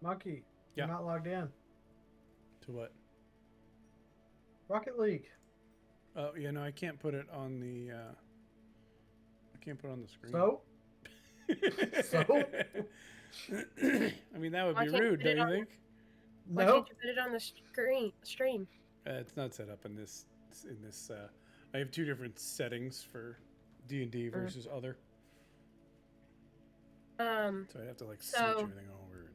Monkey, Yeah. you're not logged in. To what? Rocket League. Oh, I can't put it on the. I can't put it on the screen. So? So? I mean, that would Why be can't you rude, put it don't you on- think? Why No. can't you put it on the stream? It's not set up in this. I have two different settings for D&D versus other, so I have to switch So- everything over.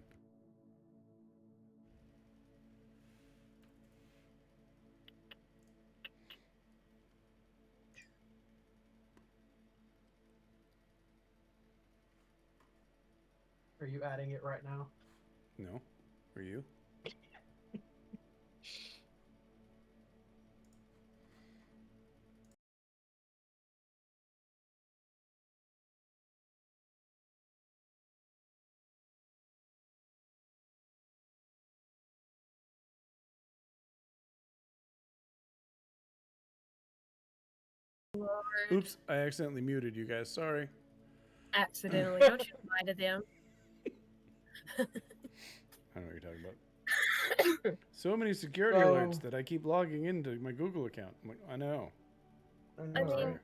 Are you adding it right now? No, were you? Lord. Oops, I accidentally muted you guys. Sorry. Accidentally. Don't you lie to them. I don't know what you're talking about. So many security So- alerts that I keep logging into my Google account. I'm like, I know. I know, mean, right?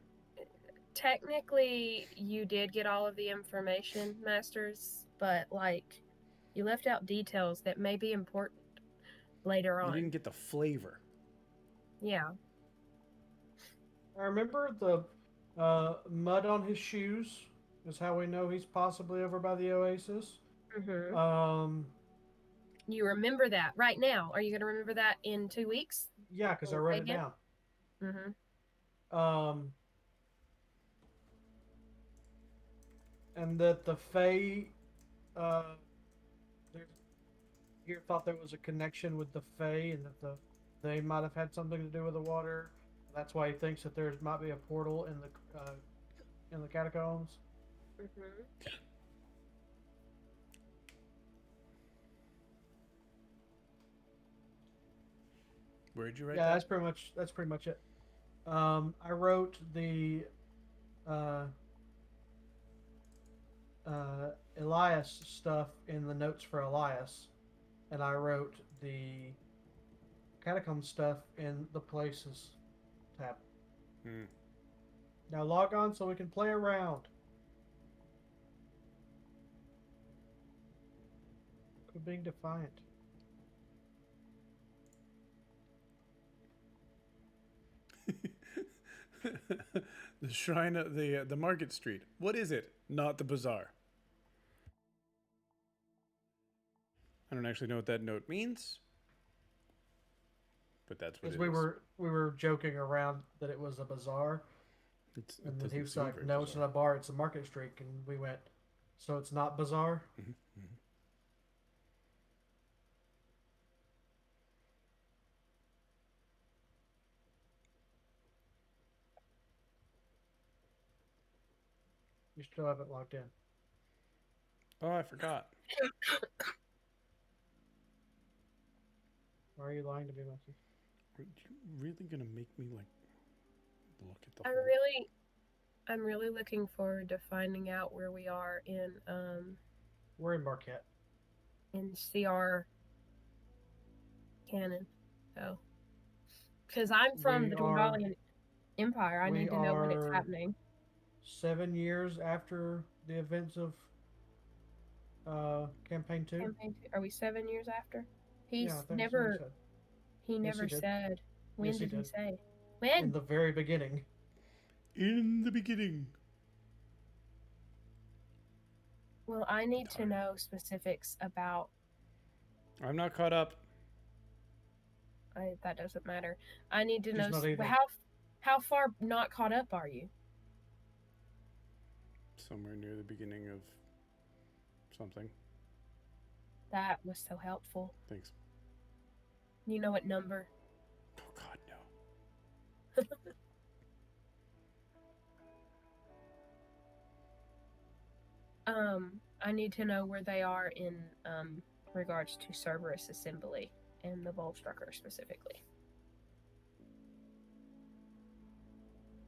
technically, you did get all of the information, Masters, but, like, you left out details that may be important later You on. didn't get the flavor. Yeah. I remember the mud on his shoes is how we know he's possibly over by the oasis. Hmm. You remember that right now. Are you going to remember that in 2 weeks? Yeah, because I Okay, wrote it again? down. Mm-hmm. And that the Fae, you thought there was a connection with the Fae, and that they might have had something to do with the water. That's why he thinks that there might be a portal in the catacombs. Mm-hmm. Where'd you write Yeah, that? that's pretty much it. I wrote the Elias stuff in the notes for Elias, and I wrote the catacomb stuff in the places tab. Hmm. Now log on so we can play around. Quit being defiant. The shrine of the Market Street. What is it? Not the bazaar. I don't actually know what that note means, but that's what Because it we is. were joking around that it was a bazaar, It and then he doesn't was seem like, very "No, it's bizarre. not a bar. It's a Market Street." And we went, "So it's not bazaar." Mhm, mhm. You still haven't logged in. Oh, I forgot. Why are you lying to me, Matthew? Are you really gonna make me like look at the I'm whole? really looking forward to finding out where we are We're in Marquet. in CR canon. So, because I'm from We the are- Dwendalian Empire, I we need to know when it's are- happening. 7 years after the events of campaign 2. Campaign 2. Are we 7 years after? Yeah, He's I think that's what never. he said. He Yes, never he did. said. When Yes, he did he did. say? In When? the very beginning. In the beginning. Well, I need to Darn. know specifics about. I'm not caught up. That doesn't matter. I need to She's know not either. how far not caught up are you? Somewhere near the beginning of something. That was so helpful. Thanks. You know what number? Oh God, no. I need to know where they are in regards to Cerberus Assembly and the Volstrucker specifically.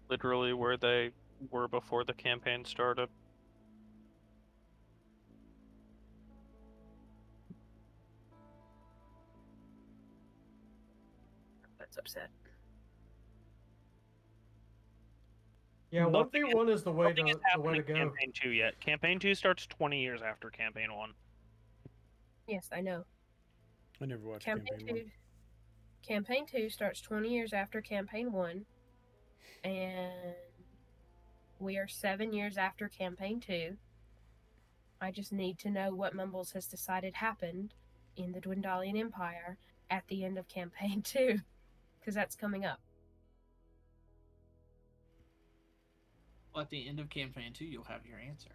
Literally where they were before the campaign started. That's upset. Yeah, Nothing 1v1 is the way Nothing has to happened in go. Campaign 2 yet. Campaign 2 starts 20 years after Campaign 1. Yes, I know. I never watched Campaign campaign 1. 2. Campaign 2 starts 20 years after Campaign 1, and we are 7 years after Campaign 2. I just need to know what Mumbles has decided happened in the Dwendalian Empire at the end of Campaign 2, because that's coming up. Well, at the end of campaign 2, you'll have your answer.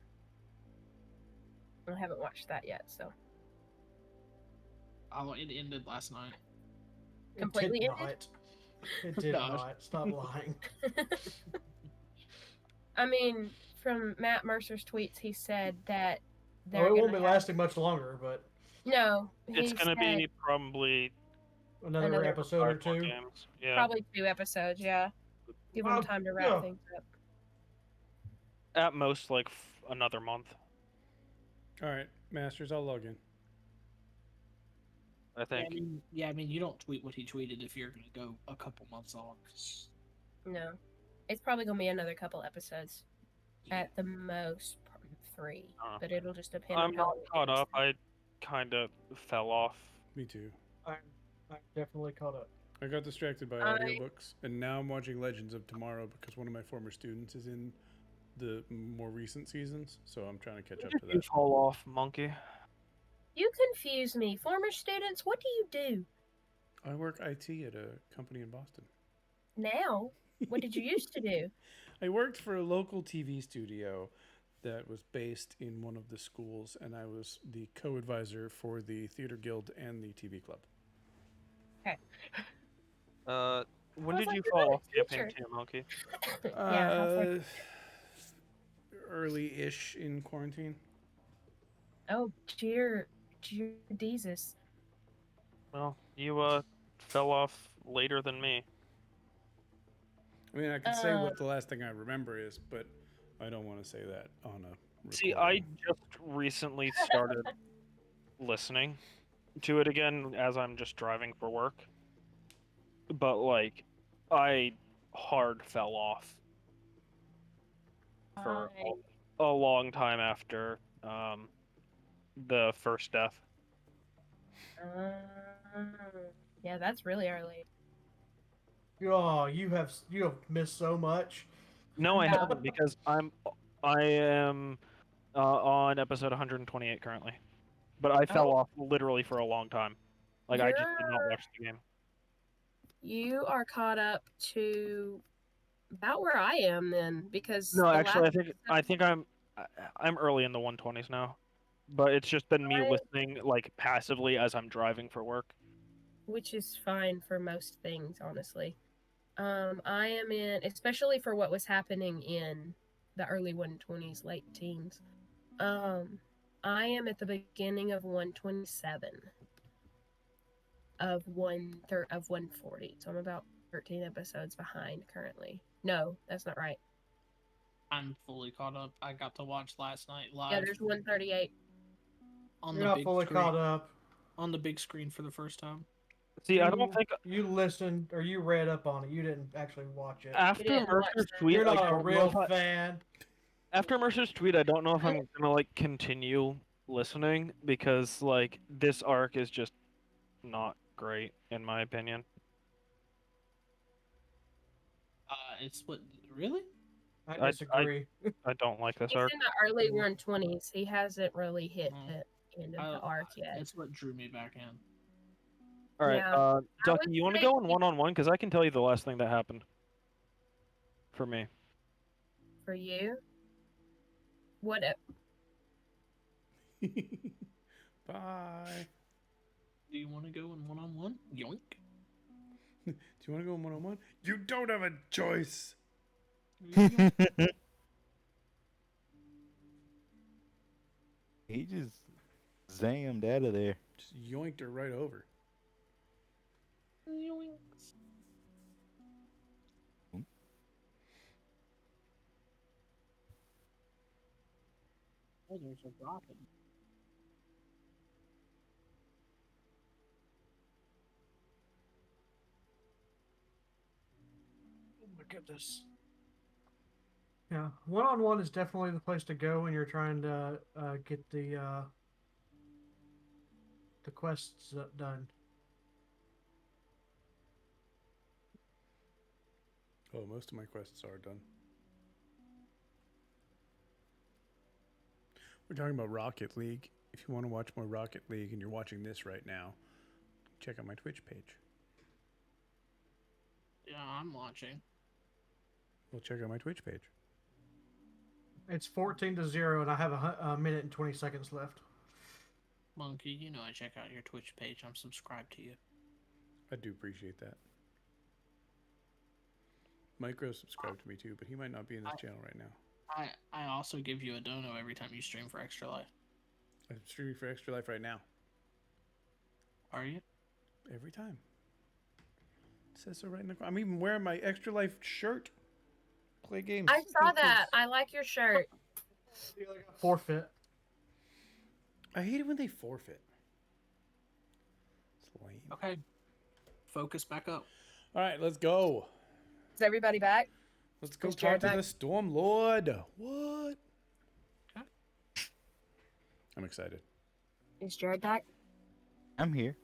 I haven't watched that yet, so. Oh, it ended last night. Completely it did ended? not. It did No. not. Stop lying. I mean, from Matt Mercer's tweets, he said that Oh, they're it won't gonna be have... lasting much longer, but No, It's he going to said be probably another Another episode or 5 more two. games. Yeah. probably 2 episodes, yeah. Give them time to wrap yeah. things up. At most, like another month. All right, Masters, I'll log in. I think. I mean, you don't tweet what he tweeted if you're gonna go a couple months on. No. It's probably going to be another couple episodes. At the most, 3. But it'll just depend I'm on how not long it caught takes. up. I kind of fell off. Me too. I'm definitely caught up. I got distracted by audiobooks, and now I'm watching Legends of Tomorrow because one of my former students is in the more recent seasons, so I'm trying to catch up to You that. fall off, monkey. You confuse me. Former students, what do you do? I work IT at a company in Boston. Now? What did you used to do? I worked for a local TV studio that was based in one of the schools, and I was the co-advisor for the Theater Guild and the TV Club. Okay. When I was did like, you "You're fall not a off campaign teacher." 2, monkey? Yeah, how far- Early-ish in quarantine. Oh, dear Jesus. Well, you fell off later than me. I mean, I can say what the last thing I remember is, but I don't want to say that on a See, I recording. just recently started listening to it again as I'm just driving for work. But like, I hard fell off for a long time after the first death. Yeah, that's really early. Oh, you have missed so much. No, I Yeah. haven't because I am on episode 128 currently. But I fell off literally for a long time. Like I just did not watch the game. You are caught up to about where I am then, because No, the actually, last I think I'm early in the 120s now. But it's just been me listening like passively as I'm driving for work. which is fine for most things, honestly. I am in, especially for what was happening in the early 120s, late teens. I am at the beginning of 127 of 140, so I'm about 13 episodes behind currently. No, that's not right. I'm fully caught up. I got to watch last night live. Yeah, there's 138. On You're the not big fully screen. caught up. On the big screen for the first time. See, I don't think You listened or you read up on it. You didn't actually watch it. after Mercer's tweet, You're I not a don't know real if I- fan. After Mercer's tweet, I don't know if I'm gonna like continue listening because like this arc is just not great in my opinion. It's what really? I disagree. I don't like this He's arc. in the early 120s. He hasn't really hit the end of the arc yet. It's what drew me back in. All right, Yeah. Ducky, you want to go in one-on-one? Because I can tell you the last thing that happened. For me. For you? What? Bye. Do you want to go in one-on-one? Yoink. Do you want to go in one-on-one? You don't have a choice. He just zammed out of there. Just yoinked her right over. Yoinks. Oh, there's a rocket. Oh my goodness. Yeah, one-on-one is definitely the place to go when you're trying to get the quests done. Oh, most of my quests are done. We're talking about Rocket League. If you want to watch more Rocket League and you're watching this right now, check out my Twitch page. Yeah, I'm watching. Well, check out my Twitch page. It's 14-0, and I have a minute and 20 seconds left. Monkey, you know I check out your Twitch page. I'm subscribed to you. I do appreciate that. Micro subscribed to me too, but he might not be in this channel right now. I also give you a dono every time you stream for Extra Life. I'm streaming for Extra Life right now. Are you? Every time. It says so right in the corner. I'm even wearing my Extra Life shirt. Play games. I saw that. I like your shirt. Forfeit. I hate it when they forfeit. It's lame. Okay. Focus back up. All right, let's go. Is everybody back? Let's go Is talk Jared to back? the Storm Lord. What? Okay. I'm excited. Is Jared back? I'm here.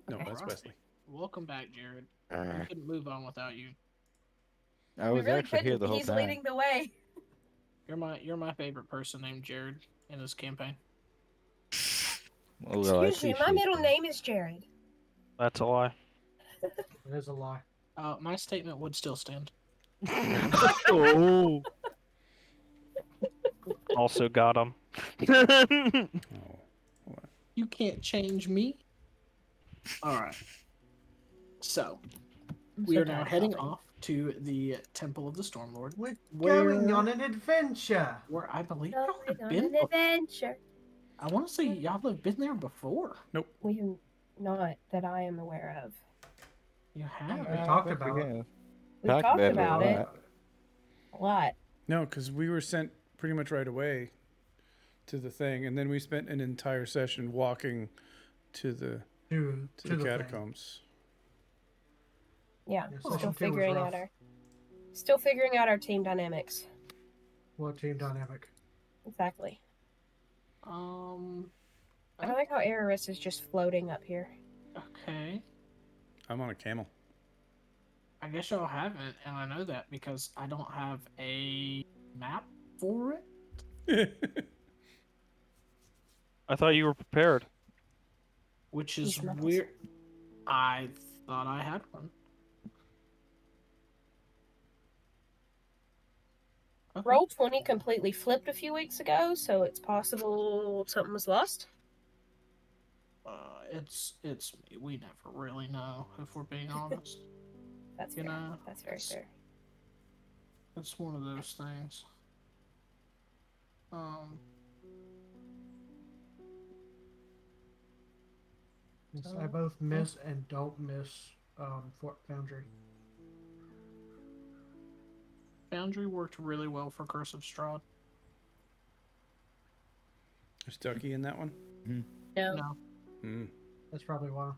No, Okay. that's Alright. Wesley. Welcome back, Jared. We couldn't move on without you. I We was really actually here couldn't. the whole He's time. leading the way. You're my favorite person named Jared in this campaign. Well, I Excuse me, my appreciate middle that. name is Jared. That's a lie. It is a lie. My statement would still stand. Oh. Also got him. Oh. You can't change me. Alright. So, we are now heading off to the Temple of the Stormlord. We're Where- going on an adventure. Where I believe y'all Going have on been. an adventure. I want to say y'all have been there before. We have not that I am aware of. You have. We talked about it. Yeah. We Talked talked about it a about it lot. a lot. No, because we were sent pretty much right away to the thing, and then we spent an entire session walking to the To the the catacombs. Yeah, Yeah, still session 2 was figuring rough. out our team dynamics. What team dynamic? Exactly. Um. I like how Ararissa is just floating up here. Okay. I'm on a camel. I guess y'all haven't, and I know that because I don't have a map for it, I thought you were prepared. which is He's not. weird. I thought I had one. Okay. Roll 20 completely flipped a few weeks ago, so it's possible something was lost. It's me. We never really know if we're being honest. That's You fair. know, That's very fair. It's one of those things. Yes, I both miss and don't miss Fort Foundry. Foundry worked really well for Curse of Strahd. Is Ducky in that one? No. No. Hmm. That's probably why.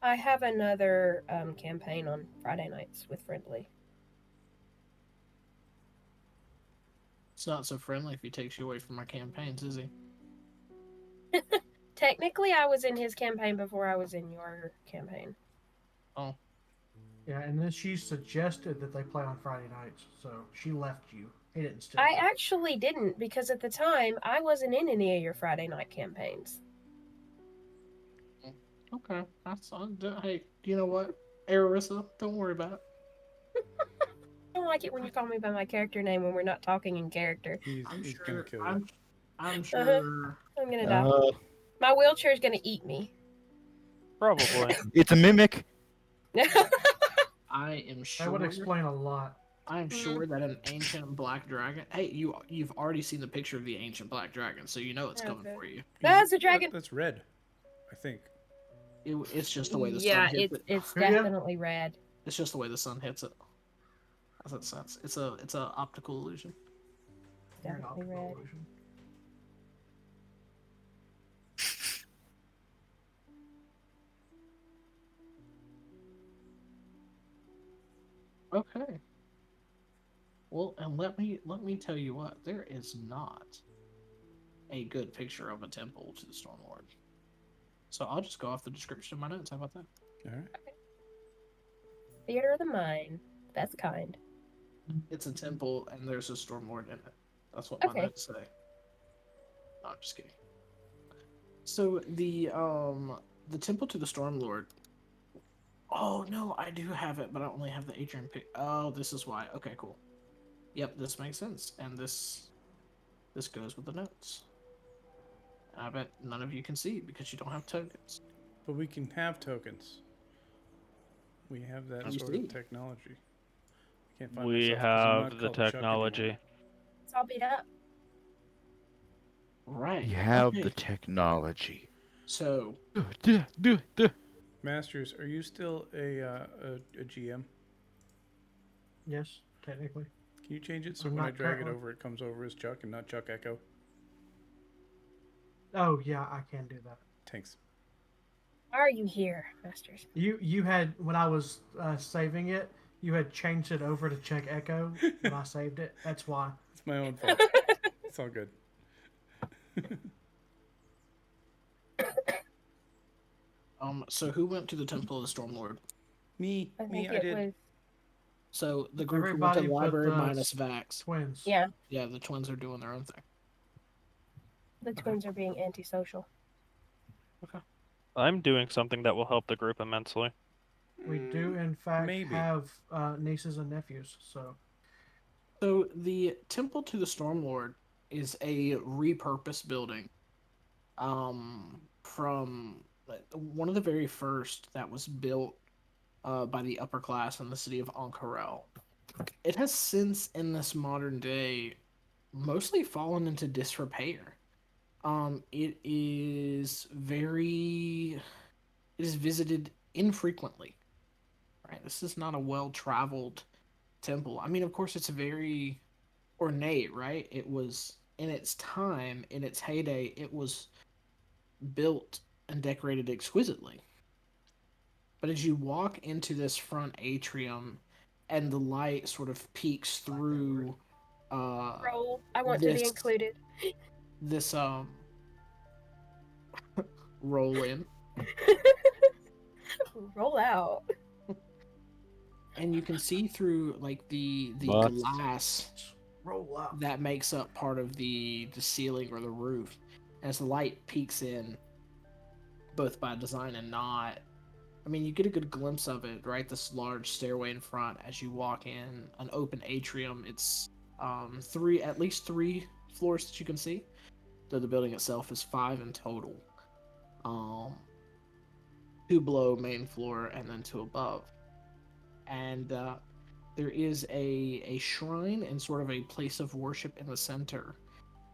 I have another campaign on Friday nights with Friendly. It's not so friendly if he takes you away from our campaigns, is he? Technically, I was in his campaign before I was in your campaign. Oh. Yeah, and then she suggested that they play on Friday nights, so she left you. He didn't steal I you. actually didn't, because at the time, I wasn't in any of your Friday night campaigns. Okay. Hey, you know what? Ararissa, don't worry about it. I don't like it when you call me by my character name when we're not talking in character. He's gonna kill you. I'm sure. I'm gonna die. My wheelchair's gonna eat me. Probably. It's a mimic. I am sure. That would explain a lot. I am sure that an ancient black dragon. Hey, you've already seen the picture of the ancient black dragon, so you know it's coming Okay. for you. That's a dragon. That's red, I think. It's just the way the Yeah, sun hits it. it's Yeah. definitely red. It's just the way the sun hits it. How's that sense? It's a optical illusion. You're an Definitely optical red. illusion. Okay. Well, and let me tell you what, there is not a good picture of a temple to the Stormlord. So I'll just go off the description of my notes. How about that? All right. Theater of the mind. That's kind. It's a temple, and there's a Stormlord in it. That's what my Okay. notes say. No, I'm just kidding. So the temple to the Stormlord. Oh no, I do have it, but I only have the Adrian pick. Oh, this is why. Okay, cool. Yep, this makes sense, and this goes with the notes. I bet none of you can see it because you don't have tokens. But we can have tokens. We have that You sort see. of technology. I can't find We myself 'cause I'm have not the called Chuck technology. anymore. It's all beat up. Right. You have okay. the technology. So Duh. Masters, are you still a GM? Yes, technically. Can you change it so I'm when I not drag it currently- over, it comes over as Chuck and not Chuck Echo? Oh yeah, I can do that. Thanks. Why are you here, Masters? You had when I was saving it, you had changed it over to check echo when I saved it. That's why. It's my own fault. It's all good. So who went to the Temple of the Stormlord? Me, I think I it did. was. So the group who went to Everybody the but library the minus Vax. Twins. Yeah, Yeah, the twins are doing their own thing. the twins are being antisocial. I'm doing something that will help the group immensely. We do in fact Maybe. have nieces and nephews. So So the Temple to the Stormlord is a repurposed building from one of the very first that was built by the upper class in the city of Ank'Harel. It has since, in this modern day, mostly fallen into disrepair. It is visited infrequently. Right, this is not a well-traveled temple. I mean, of course, it's very ornate, right? It was in its time, in its heyday, it was built and decorated exquisitely. But as you walk into this front atrium and the light sort of peeks through Roll. I want to be this- included. this roll in, Roll out. and you can see through like the What? glass roll up. that makes up part of the ceiling or the roof. As the light peeks in, both by design and not, I mean, you get a good glimpse of it, right? This large stairway in front as you walk in, an open atrium. It's at least three floors that you can see, though the building itself is 5 in total. 2 below main floor and then 2 above. And there is a shrine and sort of a place of worship in the center.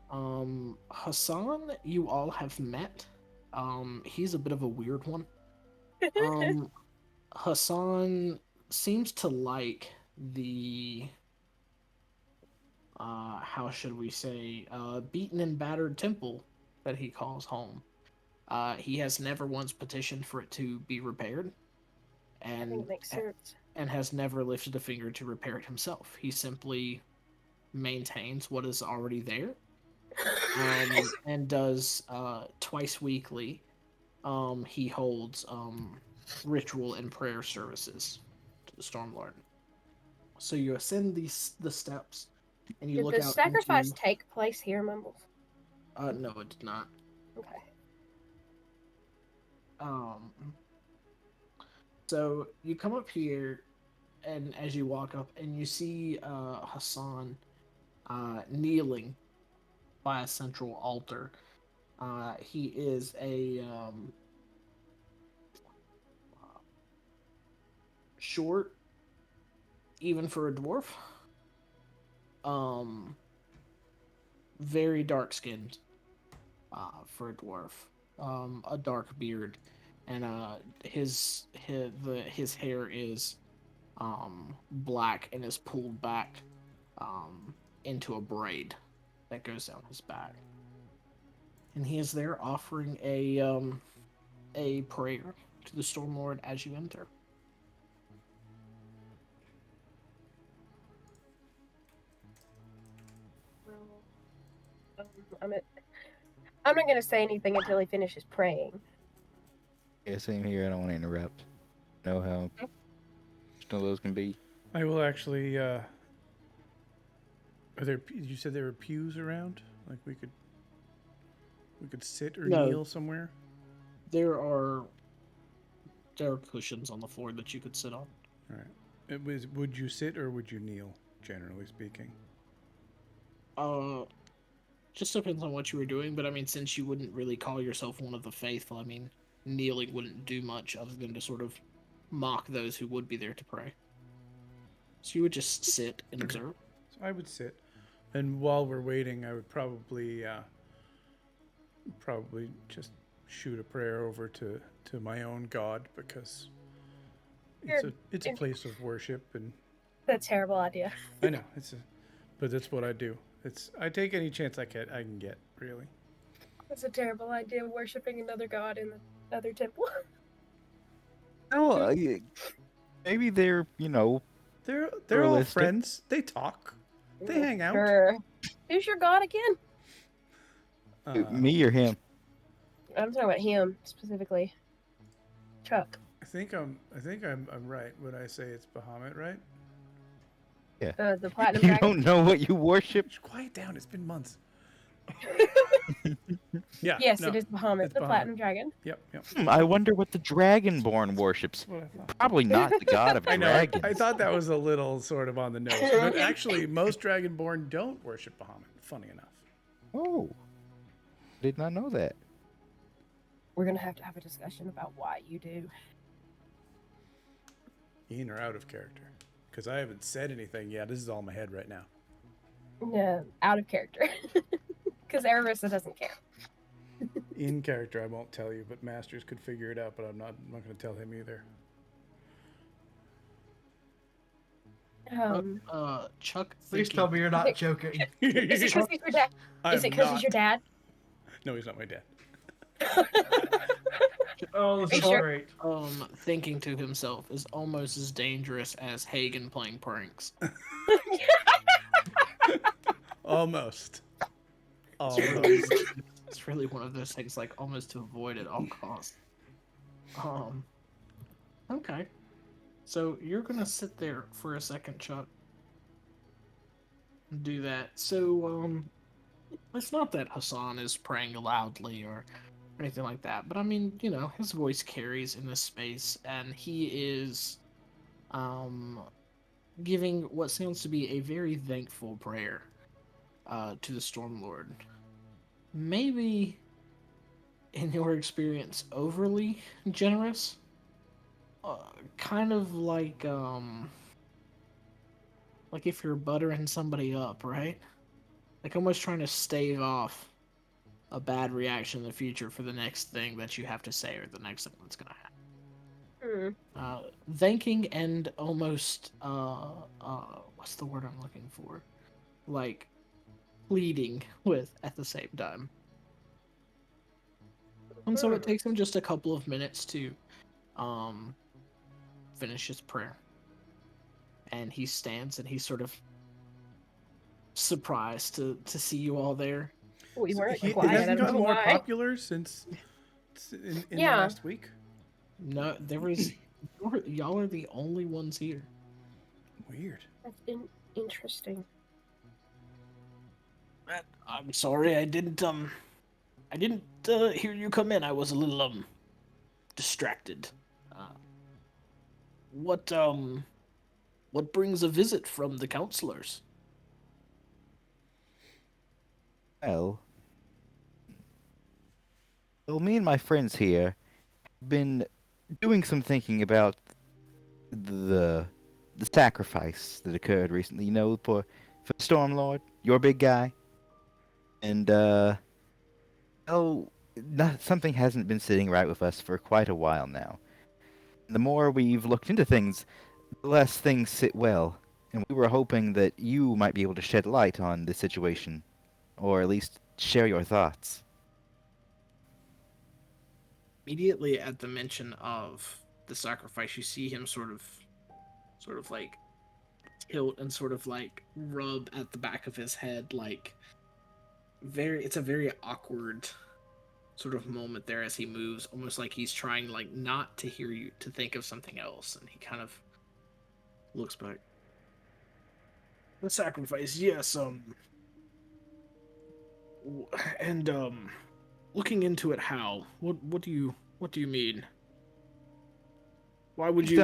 Hassan, you all have met. He's a bit of a weird one. Hassan seems to like the how should we say, beaten and battered temple that he calls home. He has never once petitioned for it to be repaired, I think and it makes sense. and has never lifted a finger to repair it himself. He simply maintains what is already there, and does twice weekly. He holds ritual and prayer services to the Stormlord. So you ascend the steps, and you Did look the out sacrifice into. take place here, Mumbles? No, it did not. Okay. So you come up here, and as you walk up, and you see Hassan kneeling by a central altar. He is a short, even for a dwarf. Very dark skinned for a dwarf. A dark beard, and his hair is black and is pulled back into a braid that goes down his back. And he is there offering a prayer to the Stormlord as you enter. I'm not going to say anything until he finishes praying. Yeah, same here. I don't want to interrupt. Know how still those can be. I will actually. Are there? You said there were pews around. Like we could sit or No. kneel somewhere. There are cushions on the floor that you could sit on. All right. It was. Would you sit or would you kneel? Generally speaking. Just depends on what you were doing, but I mean, since you wouldn't really call yourself one of the faithful, I mean, kneeling wouldn't do much other than to sort of mock those who would be there to pray. So you would just sit and observe. So I would sit, and while we're waiting, I would probably just shoot a prayer over to my own god because You're it's a place of worship, and That's a terrible idea. I know but that's what I do. I take any chance I can get, really. That's a terrible idea, worshiping another god in the other temple. Oh, maybe they're, They're all Realistic. friends. They talk. They hang out. Sure. Who's your god again? me or him. I'm talking about him specifically. Chuk. I think I'm right when I say it's Bahamut, right? The platinum You dragon. don't know what you worship? Just quiet down. It's been months. Yeah. Yes, no, it is Bahamut, it's the Bahamut. platinum dragon. Yep. I wonder what the Dragonborn worships. That's what I thought. Probably not the god of I know. dragons. I thought that was a little sort of on the nose, but actually, most Dragonborn don't worship Bahamut. Funny enough. Oh, did not know that. We're gonna have to have a discussion about why you do. In or out of character? Because I haven't said anything yet. This is all in my head right now. No, out of character. Because Ararissa doesn't care. In character, I won't tell you, but Masters could figure it out. But I'm not going to tell him either. Chuk. Please thinking- tell me you're not joking. Is it because he's your dad? Is it because he's your dad? No, he's not my dad. Oh, this Are is you sure? great. Thinking to himself is almost as dangerous as Hagen playing pranks. Almost. It's really one of those things, like, almost to avoid at all costs. Okay. So you're gonna sit there for a second, Chuk. Do that. So, it's not that Hassan is praying loudly or anything like that, but I mean, his voice carries in this space, and he is, giving what sounds to be a very thankful prayer, to the Stormlord. Maybe, in your experience, overly generous? Kind of like if you're buttering somebody up, right? Like almost trying to stave off a bad reaction in the future for the next thing that you have to say or the next thing that's gonna happen. Thanking and almost what's the word I'm looking for? Like pleading with at the same time. And so it takes him just a couple of minutes to finish his prayer. And he stands and he's sort of surprised to see you all there. We weren't He quiet. I hasn't don't gotten know more why. popular since in the Yeah. last week. No, there was y'all are the only ones here. Weird. That's interesting. I'm sorry, I didn't hear you come in. I was a little distracted. What brings a visit from the counselors? Well, me and my friends here have been doing some thinking about the sacrifice that occurred recently, for Stormlord, your big guy. And, something hasn't been sitting right with us for quite a while now. The more we've looked into things, the less things sit well, and we were hoping that you might be able to shed light on this situation, or at least share your thoughts. Immediately at the mention of the sacrifice, you see him sort of like tilt and sort of like rub at the back of his head, like it's a very awkward sort of moment there as he moves, almost like he's trying like not to hear you, to think of something else, and he kind of looks back. The sacrifice, yes, and looking into it, how? What do you mean? Why would you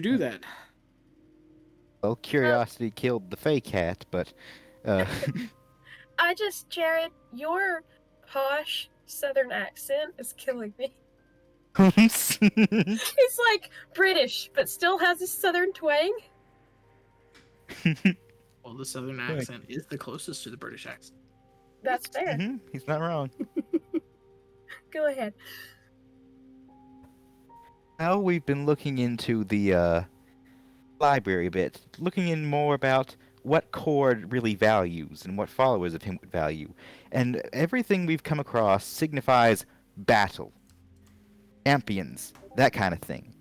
do that? Well, curiosity killed the fake hat, but Jared, your posh southern accent is killing me. It's He's like British, but still has a southern twang. Well, the southern accent is the closest to the British accent. That's fair. He's not wrong. Go ahead. Well, we've been looking into the library a bit, looking in more about what Cord really values and what followers of him would value. And everything we've come across signifies battle, champions, that kind of thing.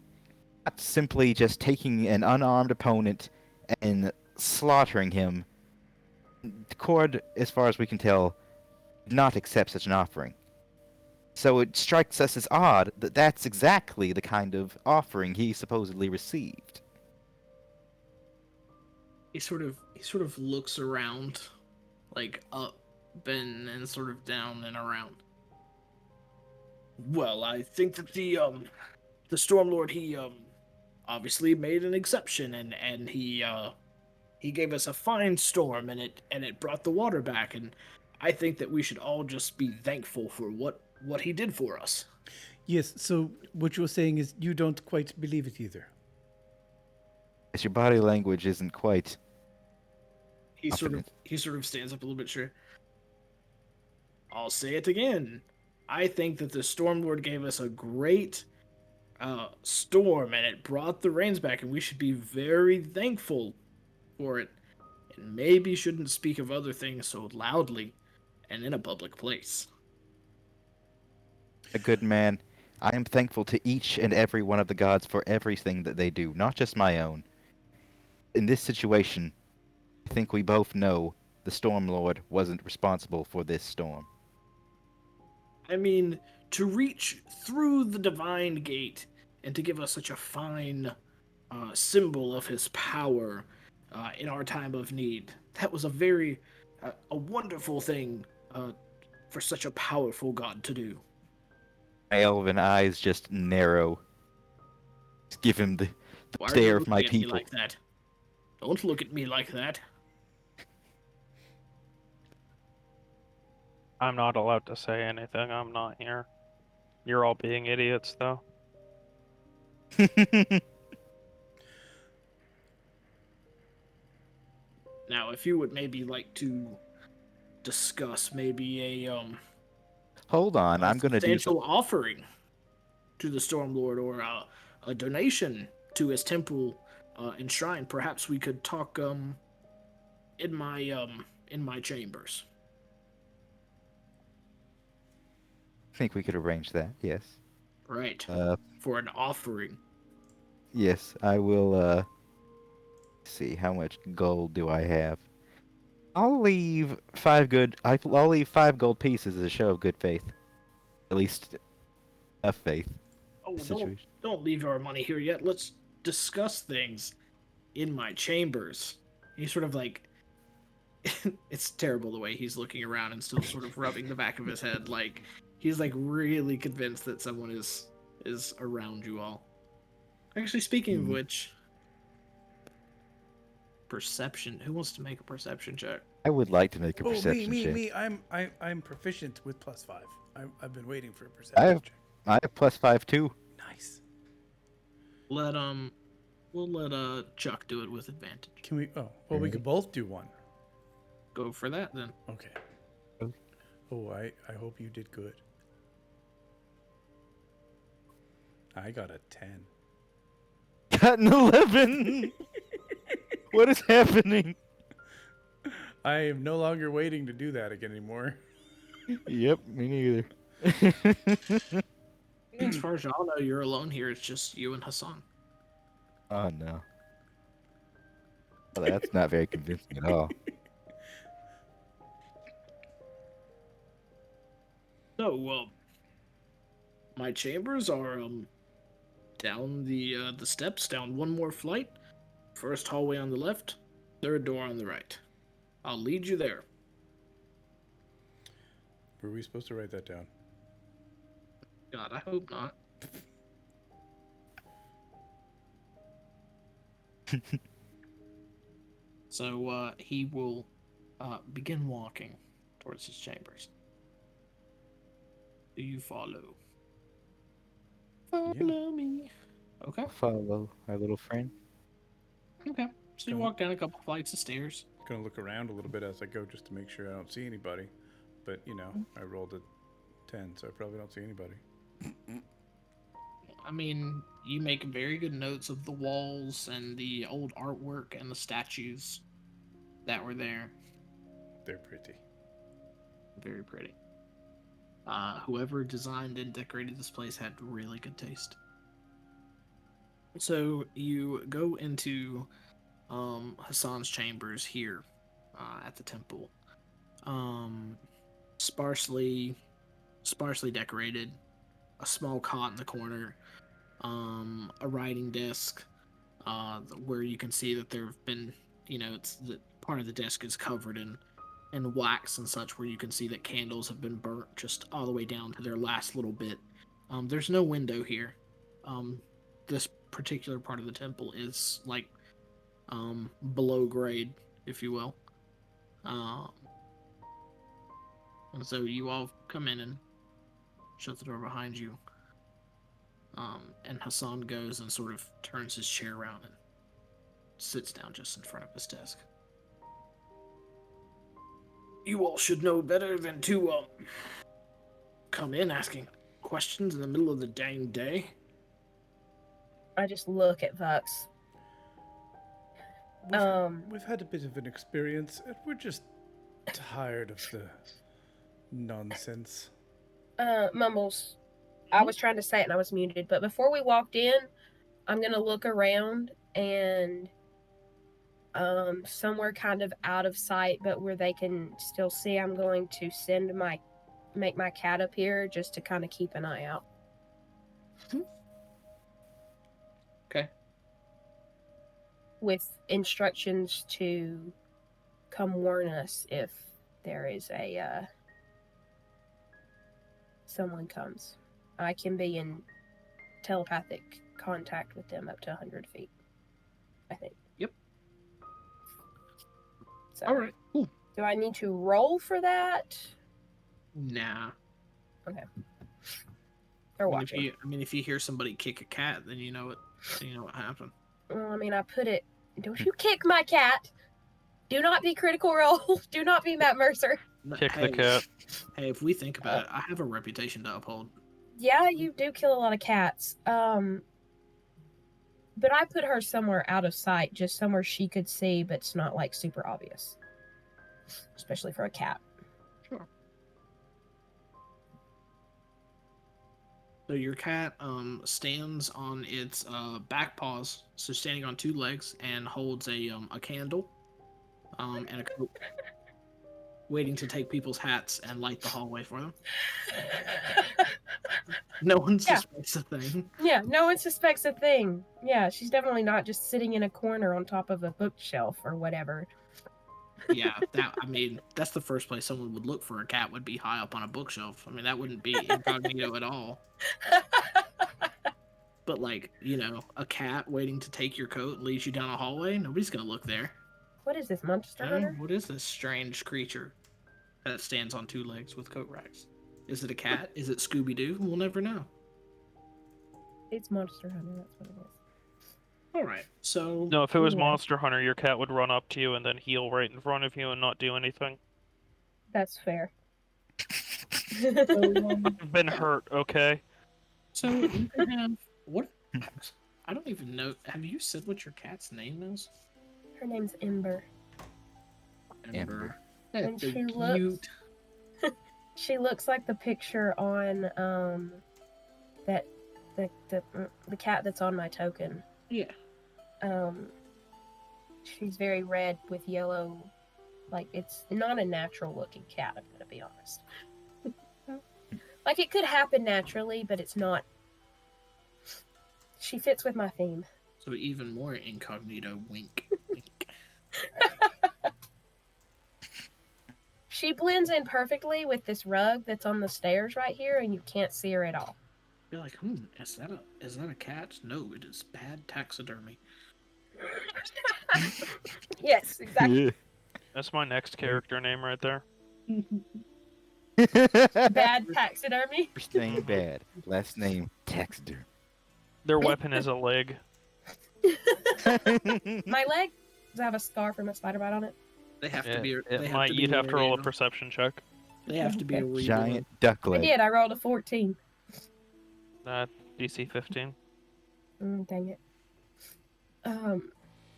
Not simply just taking an unarmed opponent and slaughtering him. Cord, as far as we can tell, did not accept such an offering. So it strikes us as odd that that's exactly the kind of offering he supposedly received. He sort of looks around, like up and sort of down and around. Well, I think that the Stormlord, he obviously made an exception, and he gave us a fine storm, and it brought the water back, and I think that we should all just be thankful for what he did for us. Yes, so what you're saying is you don't quite believe it either. Yes, your body language isn't quite... He sort of stands up a little bit, sure. I'll say it again. I think that the Stormlord gave us a great storm, and it brought the rains back, and we should be very thankful for it, and maybe shouldn't speak of other things so loudly and in a public place. A good man. I am thankful to each and every one of the gods for everything that they do, not just my own. In this situation, I think we both know the Stormlord wasn't responsible for this storm. I mean, to reach through the divine gate and to give us such a fine symbol of his power in our time of need, that was a wonderful thing for such a powerful god to do. My elven eyes just narrow. Just give him the Why are stare you of my looking at me people. like that? Don't look at me like that. I'm not allowed to say anything. I'm not here. You're all being idiots, though. Now, if you would maybe like to discuss maybe Hold on, a I'm gonna do substantial offering to the Stormlord, or a donation to his temple and shrine, perhaps we could talk in my chambers. I think we could arrange that, yes. Right. For an offering. Yes, I will, see, how much gold do I have? I'll leave I'll leave 5 gold pieces as a show of good faith. At least, of faith. Oh, Situation. don't leave your money here yet. Let's discuss things in my chambers. He's sort of like... it's terrible the way he's looking around and still sort of rubbing the back of his head, like he's like really convinced that someone is around you all. Actually, speaking of which, perception. Who wants to make a perception check? I would like to make a Oh, perception check. me. I'm proficient with +5. I've been waiting for a perception check. I have +5 too. Nice. We'll let Chuk do it with advantage. Can we? Oh, well, we could both do one. Go for that then. Okay. Oh, I hope you did good. I got a 10. Got an 11! What is happening? I am no longer waiting to do that again anymore. Yep, me neither. As far as y'all know, you're alone here. It's just you and Hassan. Oh no. Well, that's not very convincing at all. So, my chambers are down the steps, down one more flight. First hallway on the left, third door on the right. I'll lead you there. Were we supposed to write that down? God, I hope not. So, he will begin walking towards his chambers. Do you follow? Follow me. Okay. Follow our little friend. Okay. So you walk down a couple flights of stairs. Gonna look around a little bit as I go just to make sure I don't see anybody. But, you know, I rolled a 10, so I probably don't see anybody. I mean, you make very good notes of the walls and the old artwork and the statues that were there. They're pretty. Very pretty. Whoever designed and decorated this place had really good taste. So you go into Hassan's chambers here at the temple. Sparsely decorated, a small cot in the corner, a writing desk where you can see that there have been, it's the part of the desk is covered in wax and such, where you can see that candles have been burnt just all the way down to their last little bit. There's no window here. This particular part of the temple is like below grade, if you will. And so you all come in and shut the door behind you. And Hassan goes and sort of turns his chair around and sits down just in front of his desk. You all should know better than to come in asking questions in the middle of the dang day. I just look at Vox. We've had a bit of an experience, and we're just tired of the nonsense. Mumbles, I was trying to say it and I was muted, but before we walked in, I'm gonna look around and somewhere kind of out of sight, but where they can still see, I'm going to make my cat appear just to kind of keep an eye out. Okay. With instructions to come warn us if there is a someone comes. I can be in telepathic contact with them up to 100 feet, I think. Yep. So, all right. Cool. Do I need to roll for that? Nah. Okay. Or watch it. If you hear somebody kick a cat, then you know what happened. Well, I put it. Don't you kick my cat? Do not be Critical Role. Do not be Matt Mercer. Kick the cat. Hey, if we think about it, I have a reputation to uphold. Yeah, you do kill a lot of cats. But I put her somewhere out of sight, just somewhere she could see, but it's not like super obvious. Especially for a cat. Sure. So your cat stands on its back paws, so standing on two legs, and holds a candle and a coat, waiting to take people's hats and light the hallway for them. No one suspects a thing. Yeah, no one suspects a thing. Yeah, she's definitely not just sitting in a corner on top of a bookshelf or whatever. Yeah, that's the first place someone would look for a cat, would be high up on a bookshelf. That wouldn't be incognito at all. But a cat waiting to take your coat leads you down a hallway, nobody's gonna look there. What is this, Monster Hunter? What is this strange creature that stands on two legs with coat racks? Is it a cat? Is it Scooby-Doo? We'll never know. It's Monster Hunter, that's what it is. Alright, so... No, if it was Monster Hunter, your cat would run up to you and then heel right in front of you and not do anything. That's fair. I've been hurt, okay? So, you can have... What? I don't even know... Have you said what your cat's name is? Her name's Ember. Ember. And That's she cute. looks... She looks like the picture on the cat that's on my token. Yeah. She's very red with yellow, like it's not a natural looking cat, I'm gonna be honest. Like it could happen naturally, but it's not. She fits with my theme. So even more incognito, wink. Wink. She blends in perfectly with this rug that's on the stairs right here, and you can't see her at all. You're like, is that a cat? No, it is bad taxidermy. Yes, exactly. That's my next character name right there. Bad taxidermy. First name bad, last name taxidermy. Their weapon is a leg. My leg? Does it have a scar from a spider bite on it? They have to be. You'd have to roll a perception check. They have to be a reborn. Giant duck I leg. did. I rolled a 14. DC 15. Dang it.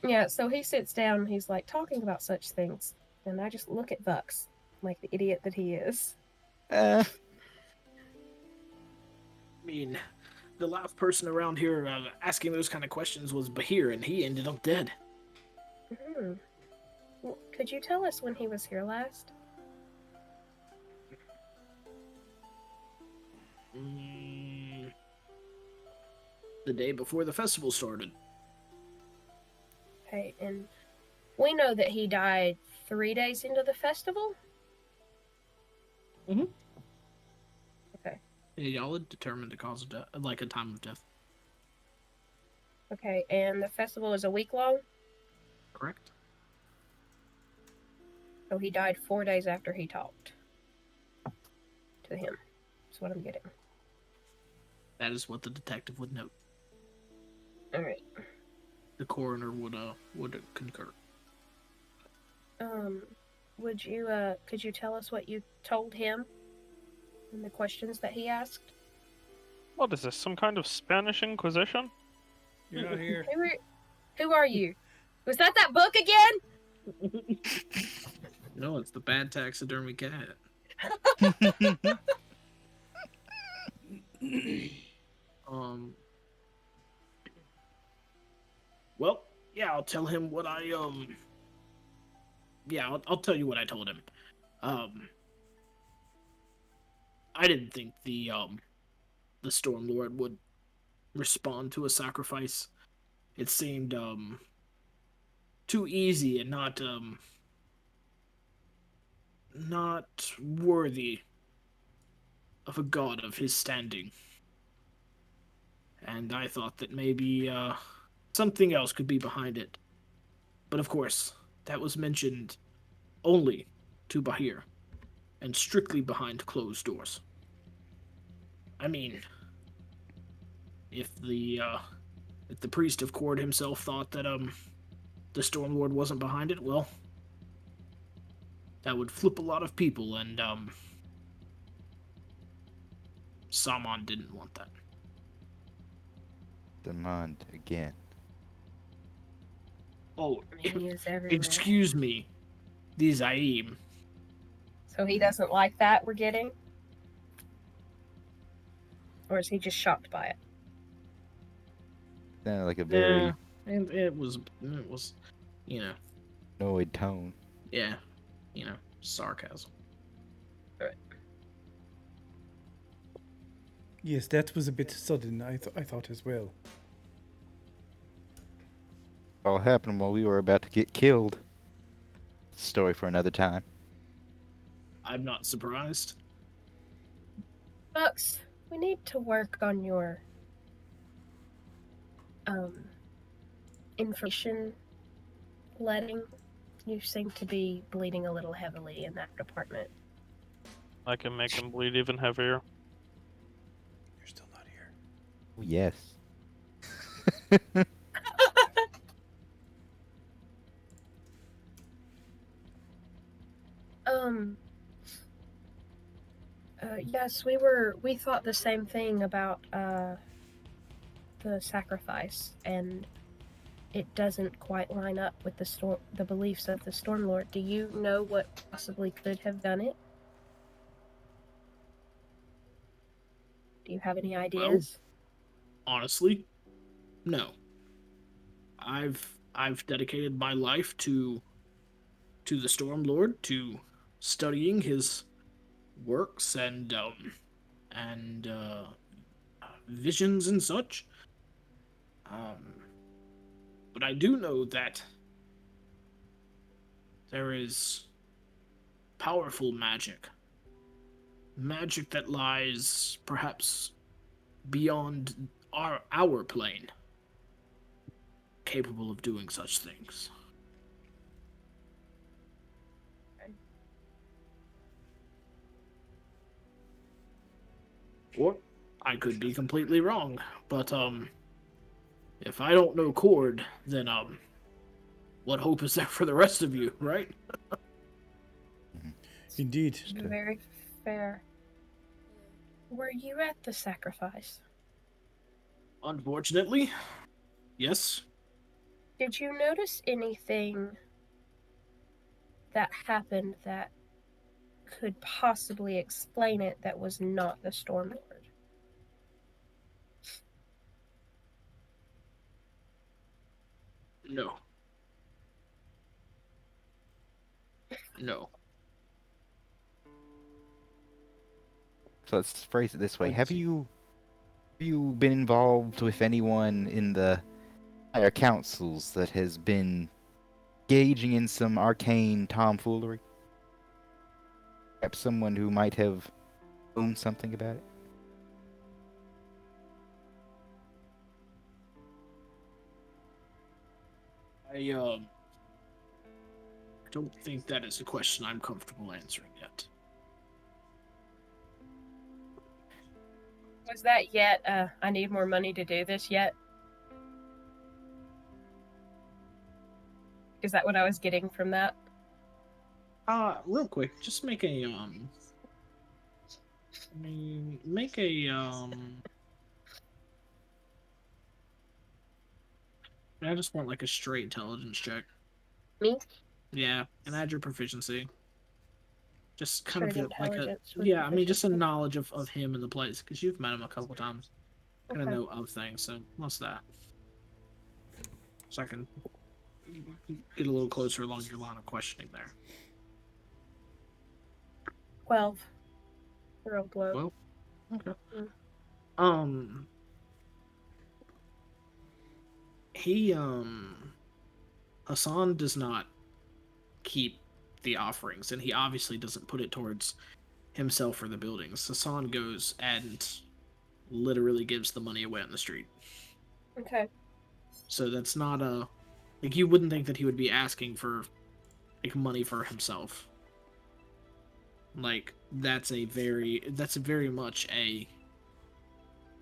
Yeah, so he sits down and he's like talking about such things. And I just look at Vux like the idiot that he is. I mean, the last person around here asking those kind of questions was Bahir, and he ended up dead. Well, could you tell us when he was here last? The day before the festival started. Okay, and we know that he died 3 days into the festival? Mhm. Okay. Yeah, y'all had determined the cause of death, like a time of death. Okay, and the festival is a week long? Correct. So he died 4 days after he talked to him. That's what I'm getting. That is what the detective would note. Alright. The coroner would concur. Could you tell us what you told him and the questions that he asked? What is this, some kind of Spanish Inquisition? You're not here. Who are you? Was that book again? No, it's the bad taxidermy cat. Well, yeah, I'll tell him what I'll tell you what I told him. I didn't think the Stormlord would respond to a sacrifice. It seemed too easy and not worthy of a god of his standing. And I thought that maybe something else could be behind it. But of course, that was mentioned only to Bahir, and strictly behind closed doors. I mean, if the priest of Cord himself thought that the Stormlord wasn't behind it, well, that would flip a lot of people, and Saman didn't want that. Demand again. Oh, He is everywhere. excuse me, the Zaim. So he doesn't like that we're getting? Or is he just shocked by it? Sounded like a very Yeah, and it was, annoyed tone. yeah, sarcasm. Yes, that was a bit sudden, I thought as well. All happened while we were about to get killed. Story for another time. I'm not surprised. Bucks, we need to work on your information letting. You seem to be bleeding a little heavily in that department. I can make him bleed even heavier. You're still not here. Oh, yes. Yes, we thought the same thing about the sacrifice, and it doesn't quite line up with the beliefs of the Stormlord. Do you know what possibly could have done it? Do you have any ideas? Honestly, no. I've dedicated my life to the Stormlord, to studying his works and visions and such. But I do know that there is powerful magic that lies perhaps beyond our plane, capable of doing such things. Or I could be completely wrong, but if I don't know Cord, then what hope is there for the rest of you, right? Indeed. Very fair. Were you at the sacrifice? Unfortunately, yes. Did you notice anything that happened that could possibly explain it that was not the Storm Lord? No. No. So let's phrase it this way: Let's Have see. you been involved with anyone in the higher councils that has been engaging in some arcane tomfoolery? Perhaps someone who might have known something about it? I don't think that is a question I'm comfortable answering yet. Was that yet, I need more money to do this yet? Is that what I was getting from that? Real quick, just make a I just want like a straight intelligence check. Me? Yeah, and add your proficiency. Just kind Straight of like a intelligence with yeah. I mean, just a proficiency. knowledge of him and the place because you've met him a couple times. Kind of Okay. know of things. So what's that? So I can get a little closer along your line of questioning there. 12. Real low. Well, okay. Mm. He Hassan does not keep the offerings, and he obviously doesn't put it towards himself or the buildings. Hassan goes and literally gives the money away on the street. Okay. So that's not a like you wouldn't think that he would be asking for like money for himself. Like that's very much a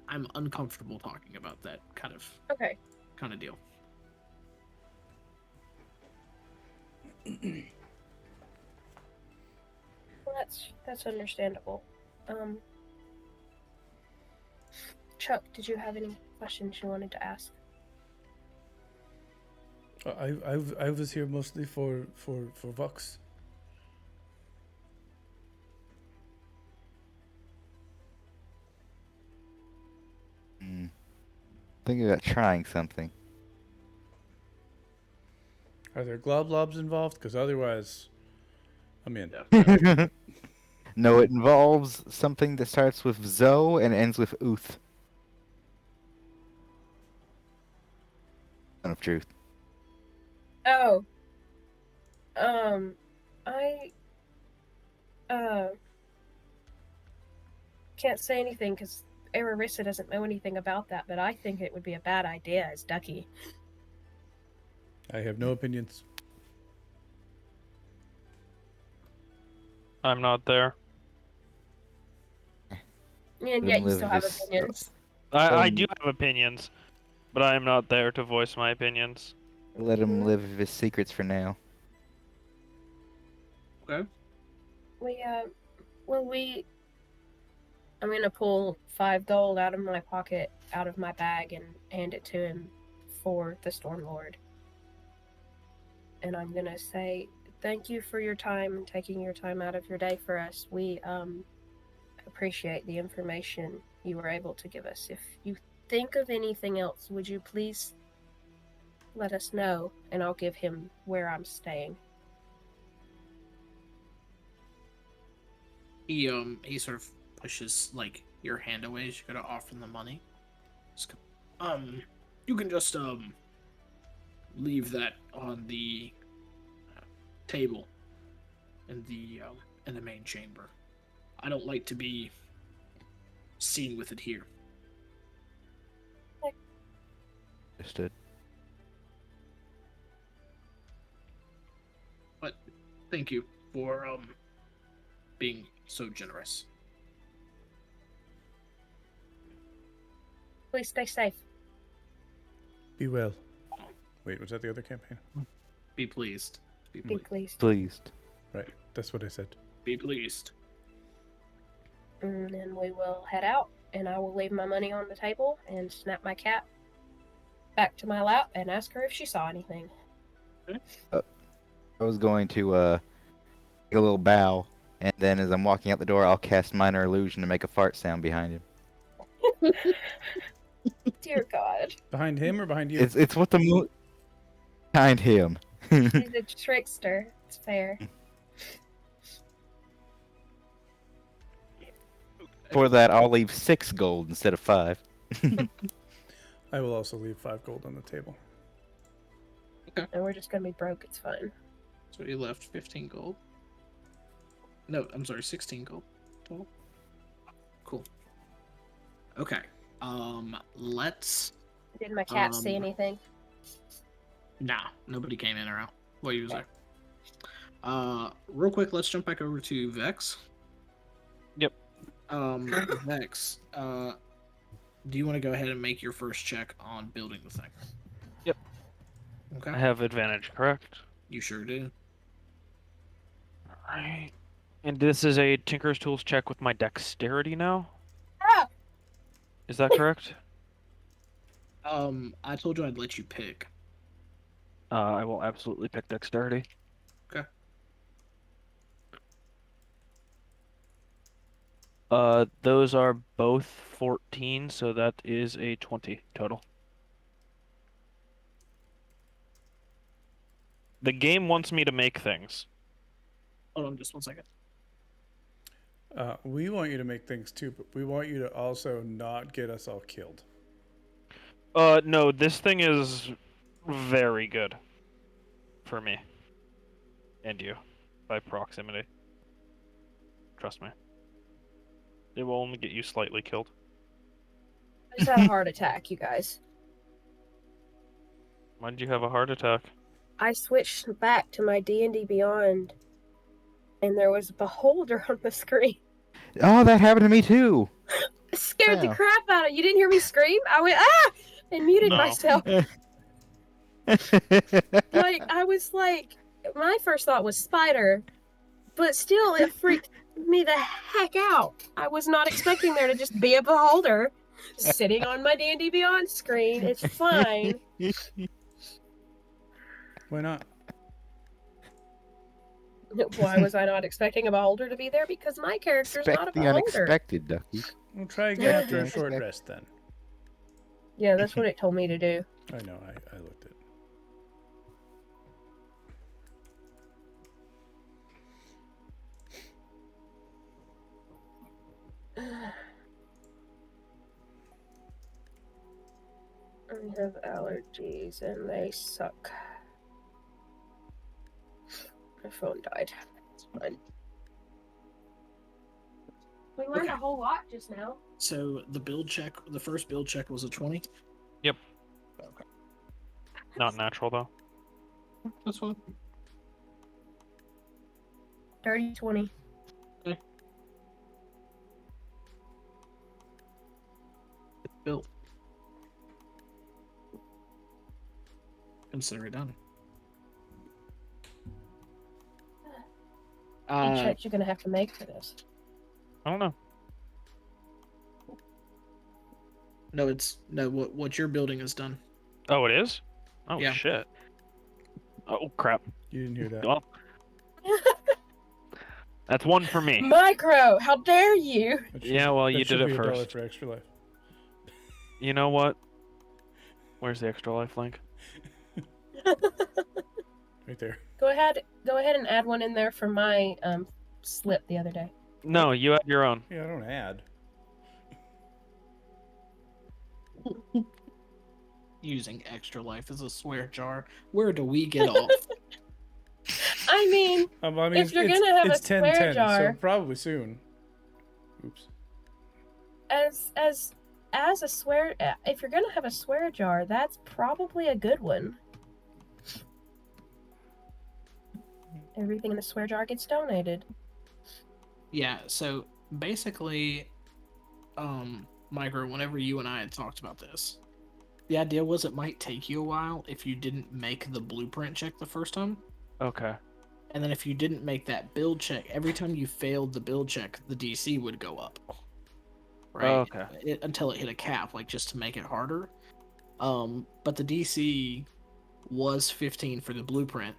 I'm uncomfortable talking about that kind of Okay. deal. Well, that's understandable. Chuck, did you have any questions you wanted to ask? I was here mostly for Vox. Thinking about trying something. Are there globlobs involved? Because otherwise, I'm in. No, it involves something that starts with Zo and ends with Uth. Son of truth. Oh. Can't say anything because Ararissa doesn't know anything about that, but I think it would be a bad idea as Ducky. I have no opinions. I'm not there. And yet you still have opinions. I do have opinions, but I am not there to voice my opinions. Let him live with his secrets for now. Okay. I'm gonna pull 5 gold out of my pocket, out of my bag, and hand it to him for the Stormlord. And I'm gonna say, thank you for your time and taking your time out of your day for us. We, appreciate the information you were able to give us. If you think of anything else, would you please let us know, and I'll give him where I'm staying. He sort of pushes like your hand away as you go to offer him the money. You can just leave that on the table in the main chamber. I don't like to be seen with it here. Understood. But thank you for being so generous. Please stay safe. Be well. Wait, was that the other campaign? Be pleased. Be pleased. Pleased. Right, that's what I said. Be pleased. And then we will head out, and I will leave my money on the table and snap my cat back to my lap and ask her if she saw anything. I was going to take a little bow, and then as I'm walking out the door, I'll cast Minor Illusion to make a fart sound behind him. Dear God. Behind him or behind you? It's what the behind him. He's a trickster. It's fair. For that, I'll leave 6 gold instead of 5. I will also leave 5 gold on the table. And we're just gonna be broke. It's fine. So you left 15 gold. No, I'm sorry, 16 gold total. Cool. Okay. Let's. Did my cat see anything? Nah, nobody came in or out while you was there. Real quick, let's jump back over to Vex. Yep. Vex, do you want to go ahead and make your first check on building the thing? Yep. Okay. I have advantage, correct? You sure do. Alright. And this is a Tinker's Tools check with my dexterity now? Ah! Is that correct? I told you I'd let you pick. I will absolutely pick dexterity. Okay. Those are both 14, so that is a 20 total. The game wants me to make things. Hold on just 1 second. We want you to make things too, but we want you to also not get us all killed. No, this thing is very good for me. And you, by proximity. Trust me. It will only get you slightly killed. I just had a heart attack, you guys. Why did you have a heart attack? I switched back to my D&D Beyond, and there was a beholder on the screen. Oh, that happened to me too. It scared the Wow. crap out of you. Didn't hear me scream? I went, ah! And muted No. myself. Like, I was like, my first thought was spider, but still, it freaked me the heck out. I was not expecting there to just be a beholder sitting on my D&D Beyond screen. It's fine. Why not? Why was I not expecting a beholder to be there? Because my character's not a Expect the beholder. unexpected, Ducky. We'll try again Yeah. after a short rest then. Yeah, that's what it told me to do. I know, I looked at it. I have allergies and they suck. My phone died. It's fine. We learned a whole lot just now. So the first build check was a 20? Yep. Okay. Not natural, though. That's fine. Dirty 20. Built. Consider it done. What checks you're gonna have to make for this? I don't know. No, what you're building is done. Oh, it is? Oh, Yeah. shit. Oh, crap. You didn't hear that. Well, that's one for me. Micro, how dare you? That Yeah, well, that you should did be it $1 first. for extra life. You know what? Where's the extra life link? Right there. Go ahead and add one in there for my slip the other day. No, you have your own. Yeah, I don't add. Using extra life as a swear jar. Where do we get off? I mean, I mean, if you're gonna have a it's swear 10-10, jar, so probably soon. Oops. as a swear, if you're gonna have a swear jar, that's probably a good one. Everything in the swear jar gets donated. Yeah, so basically, Micro, whenever you and I had talked about this, the idea was it might take you a while if you didn't make the blueprint check the first time. Okay. And then if you didn't make that build check, every time you failed the build check, the DC would go up. Right? Oh, okay. Until it hit a cap, like just to make it harder. But the DC was 15 for the blueprint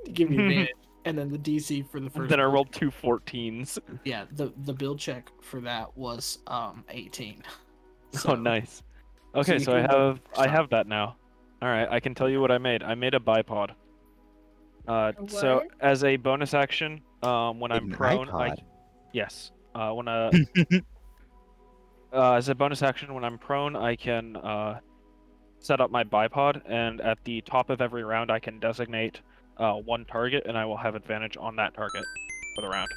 to give you advantage. And then the DC for the first. Then I rolled 2 14s. Yeah, the build check for that was 18. Oh, nice. Okay, so I have that now. All right, I can tell you what I made. I made a bipod. So What? as a bonus action, when I'm An prone, iPod. yes, as a bonus action when I'm prone, I can set up my bipod, and at the top of every round, I can designate one target, and I will have advantage on that target for the round.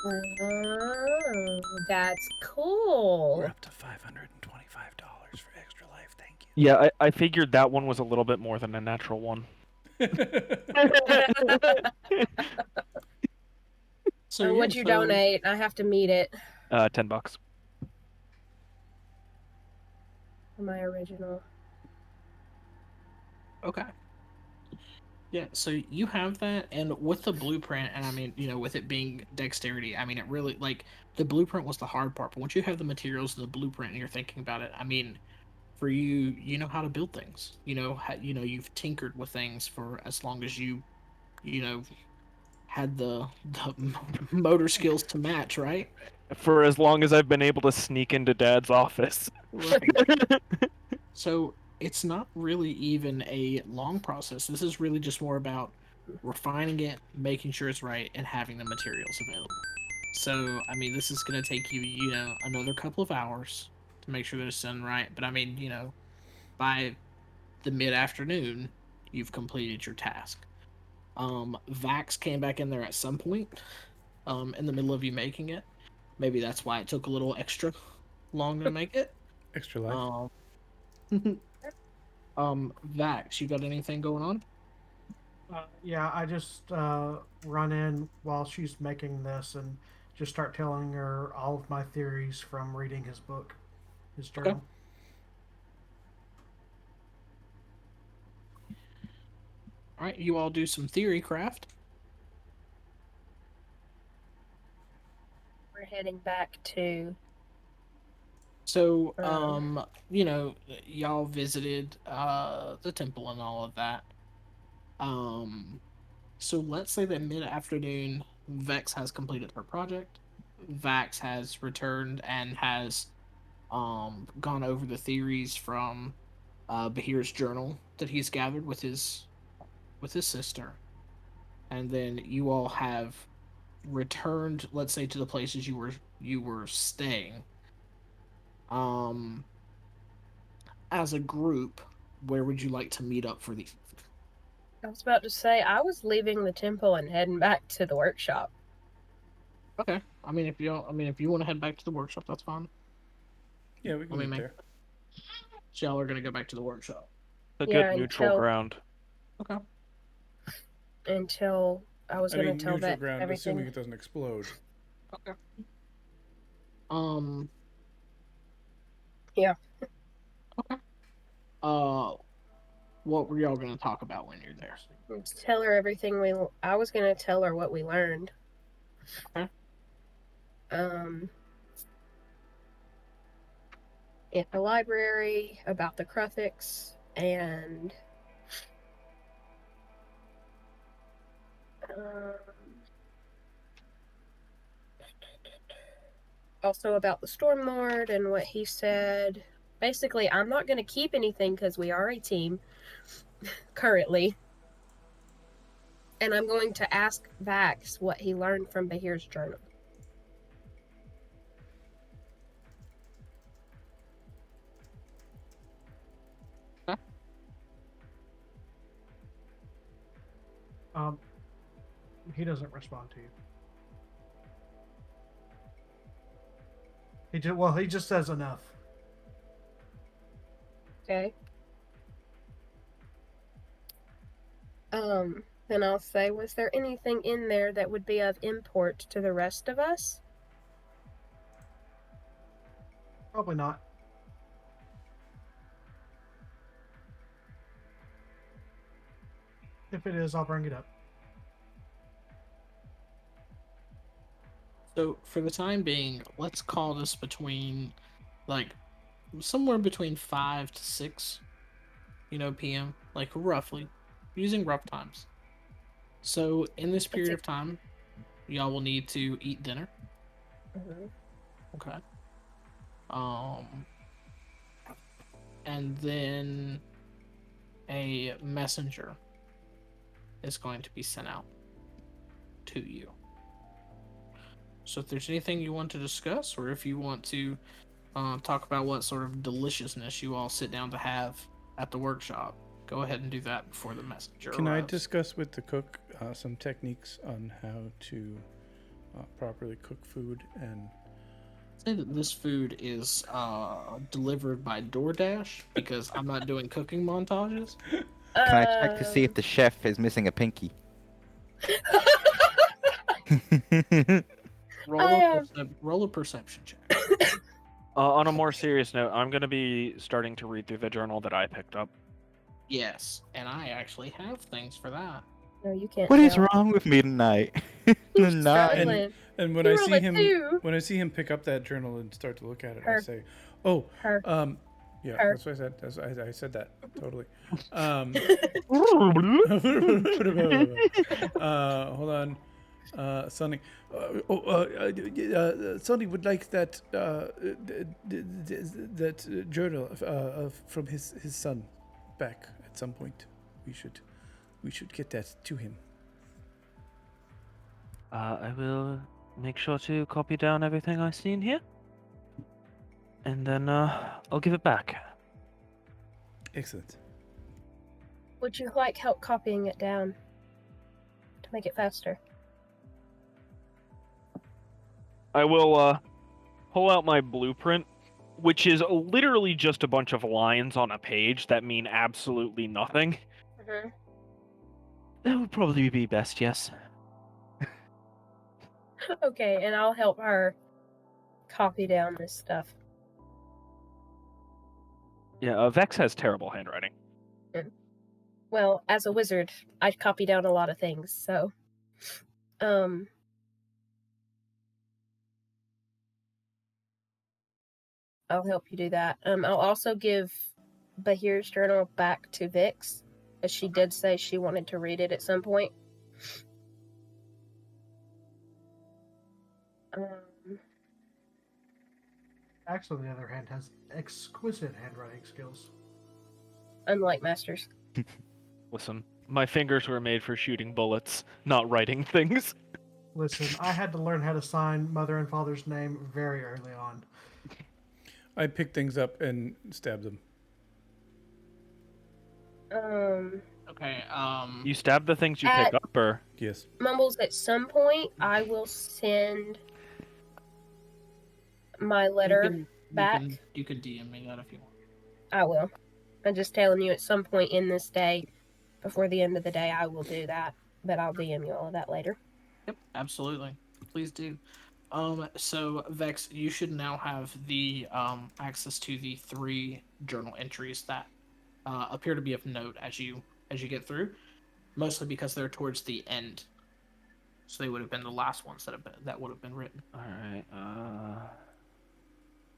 Oh, that's cool. We're up to $525 for extra life. Thank you. Yeah, I figured that one was a little bit more than a natural one. So What'd you donate? I have to meet it. $10. For my original. Okay. Yeah, so you have that, and with the blueprint, and I mean, with it being dexterity, I mean, it really, like, the blueprint was the hard part, but once you have the materials and the blueprint and you're thinking about it, I mean, for you, you know how to build things. You've tinkered with things for as long as you had the motor skills to match, right? For as long as I've been able to sneak into Dad's office. Right. So it's not really even a long process. This is really just more about refining it, making sure it's right, and having the materials available. So, I mean, this is going to take you, another couple of hours to make sure that it's done right. But, I mean, by the mid-afternoon, you've completed your task. Vax came back in there at some point in the middle of you making it. Maybe that's why it took a little extra long to make it. Extra life. Vax, you got anything going on? Yeah, I just run in while she's making this and just start telling her all of my theories from reading his book, his journal. Okay. All right, you all do some theory craft. We're heading back to. So, y'all visited the temple and all of that. So let's say that mid-afternoon, Vex has completed her project. Vax has returned and has gone over the theories from Bahir's journal that he's gathered with his sister. And then you all have returned, let's say, to the places you were staying. As a group, where would you like to meet up for the? I was about to say I was leaving the temple and heading back to the workshop. Okay. I mean, if you want to head back to the workshop, that's fine. Yeah, we can meet there. So y'all are gonna go back to the workshop. A good neutral ground. Okay. Until I was going to tell neutral that ground, everything. assuming it doesn't explode. Okay. Yeah. Okay. What were y'all gonna talk about when you're there? Just tell her everything I was going to tell her what we learned. Okay. At the library about the Kruthiks and also about the Storm Lord and what he said. Basically, I'm not going to keep anything because we are a team currently. And I'm going to ask Vax what he learned from Bahir's journal. He doesn't respond to you. He just says enough. Okay. Then I'll say, was there anything in there that would be of import to the rest of us? Probably not. If it is, I'll bring it up. So for the time being, let's call this between, like, somewhere between 5 to 6, p.m. Like roughly, using rough times. So in this period of time, y'all will need to eat dinner. Okay. And then a messenger is going to be sent out to you. So if there's anything you want to discuss, or if you want to talk about what sort of deliciousness you all sit down to have at the workshop, go ahead and do that before the messenger Can I arrives. discuss with the cook some techniques on how to properly cook food? And Say that this food is delivered by DoorDash because I'm not doing cooking montages. Can I check to see if the chef is missing a pinky? Roll a perception check. On a more serious note, I'm going to be starting to read through the journal that I picked up. Yes, and I actually have things for that. No, you can't. What is tell. wrong with me tonight? You're Not. struggling. and when You I rolled see a him 2. when I see him pick up that journal and start to look at it, I Her. say, "Oh, Her. yeah, Her. that's what I said. I said that totally." Hold on. Sonny. Sonny would like that that journal from his son back at some point. We should get that to him. I will make sure to copy down everything I see in here. And then I'll give it back. Excellent. Would you like help copying it down to make it faster? I will pull out my blueprint, which is literally just a bunch of lines on a page that mean absolutely nothing. Mm-hmm. That would probably be best, yes. Okay, and I'll help her copy down this stuff. Yeah, Vex has terrible handwriting. Well, as a wizard, I copy down a lot of things, so I'll help you do that. I'll also give Bahir's journal back to Vix, as she did say she wanted to read it at some point. Axel, on the other hand, has exquisite handwriting skills. Unlike Masters. Listen, my fingers were made for shooting bullets, not writing things. Listen, I had to learn how to sign mother and father's name very early on. I pick things up and stab them. Okay, You stab the things you pick up, or? Yes. Mumbles, at some point, I will send my letter back. You can DM me that if you want. I will. I'm just telling you, at some point in this day, before the end of the day, I will do that. But I'll DM you all of that later. Yep, absolutely. Please do. So Vex, you should now have the access to the 3 journal entries that appear to be of note as you get through, mostly because they're towards the end. So they would have been the last ones that would have been written. All right.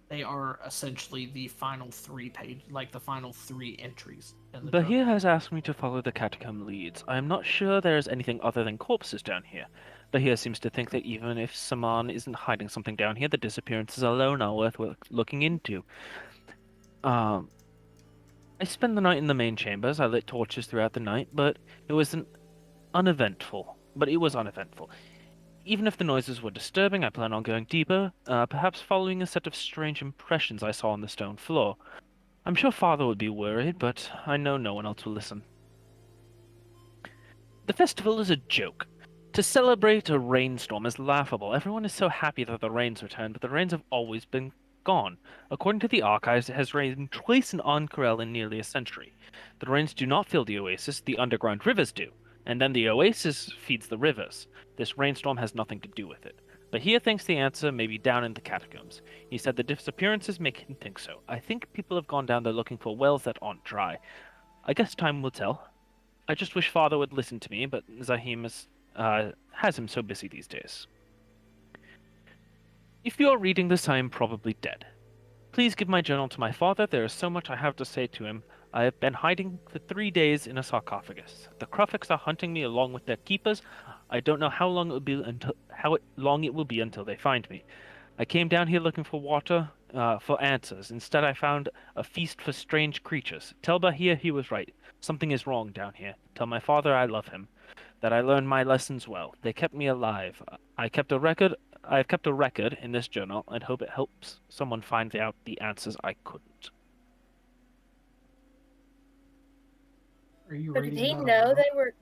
They are essentially the final 3 the final 3 entries. Bahir has asked me to follow the catacomb leads. I am not sure there is anything other than corpses down here. Bahir seems to think that even if Saman isn't hiding something down here, the disappearances alone are worth looking into. I spent the night in the main chambers. I lit torches throughout the night, but it was uneventful. Even if the noises were disturbing, I plan on going deeper, perhaps following a set of strange impressions I saw on the stone floor. I'm sure Father would be worried, but I know no one else will listen. The festival is a joke. To celebrate a rainstorm is laughable. Everyone is so happy that the rains returned, but the rains have always been gone. According to the archives, it has rained twice in Ankarel in nearly a century. The rains do not fill the oasis, the underground rivers do. And then the oasis feeds the rivers. This rainstorm has nothing to do with it. But he thinks the answer may be down in the catacombs. He said the disappearances make him think so. I think people have gone down there looking for wells that aren't dry. I guess time will tell. I just wish Father would listen to me, but Zahim has him so busy these days. If you are reading this, I am probably dead. Please give my journal to my father. There is so much I have to say to him. I have been hiding for 3 days in a sarcophagus. The Kruffiks are hunting me along with their keepers. I don't know how long it will be until they find me. I came down here looking for water, for answers. Instead, I found a feast for strange creatures. Tell Bahia he was right. Something is wrong down here. Tell my father I love him. That I learned my lessons well. They kept me alive. I have kept a record in this journal and hope it helps someone find out the answers I couldn't. Are you But did reading he that know aloud? they were?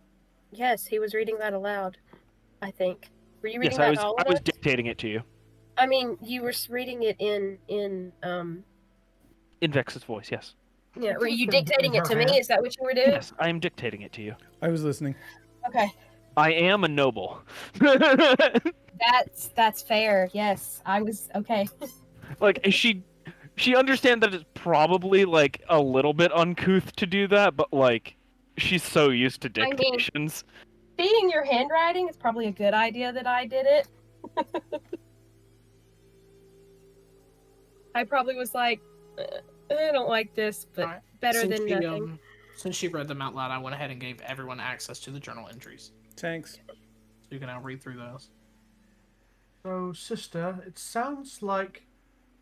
Yes, he was reading that aloud. I think. Were you reading Yes, that all I of was us? dictating it to you I mean, you were reading it in in Vex's voice. Yes. Yeah, were you In dictating it her to me? hand. Is that what you were doing? Yes, I am dictating it to you. I was listening. Okay, I am a noble. that's fair. Yes, I was okay. Like she understands that it's probably like a little bit uncouth to do that, but like she's so used to I mean- dictations. Seeing your handwriting is probably a good idea that I did it. I probably was like, I don't like this, but Alright, better since than she, nothing. Since she read them out loud, I went ahead and gave everyone access to the journal entries. Thanks. So you can now read through those. So, sister, it sounds like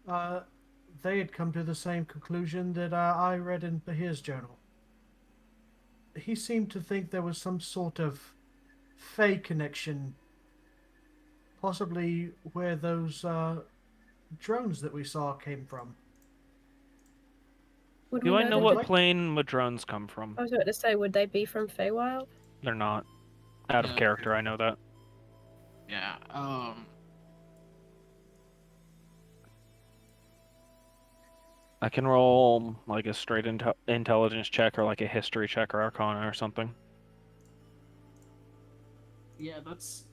they had come to the same conclusion that I read in his journal. He seemed to think there was some sort of Fey connection, possibly where those drones that we saw came from. Would Do we I know that what they- plane Madrones come from? I was about to say, would they be from Feywild? They're not. Out of Yeah. character, I know that. Yeah. I can roll like a straight intelligence check or like a history check or arcana or something. Yeah, that's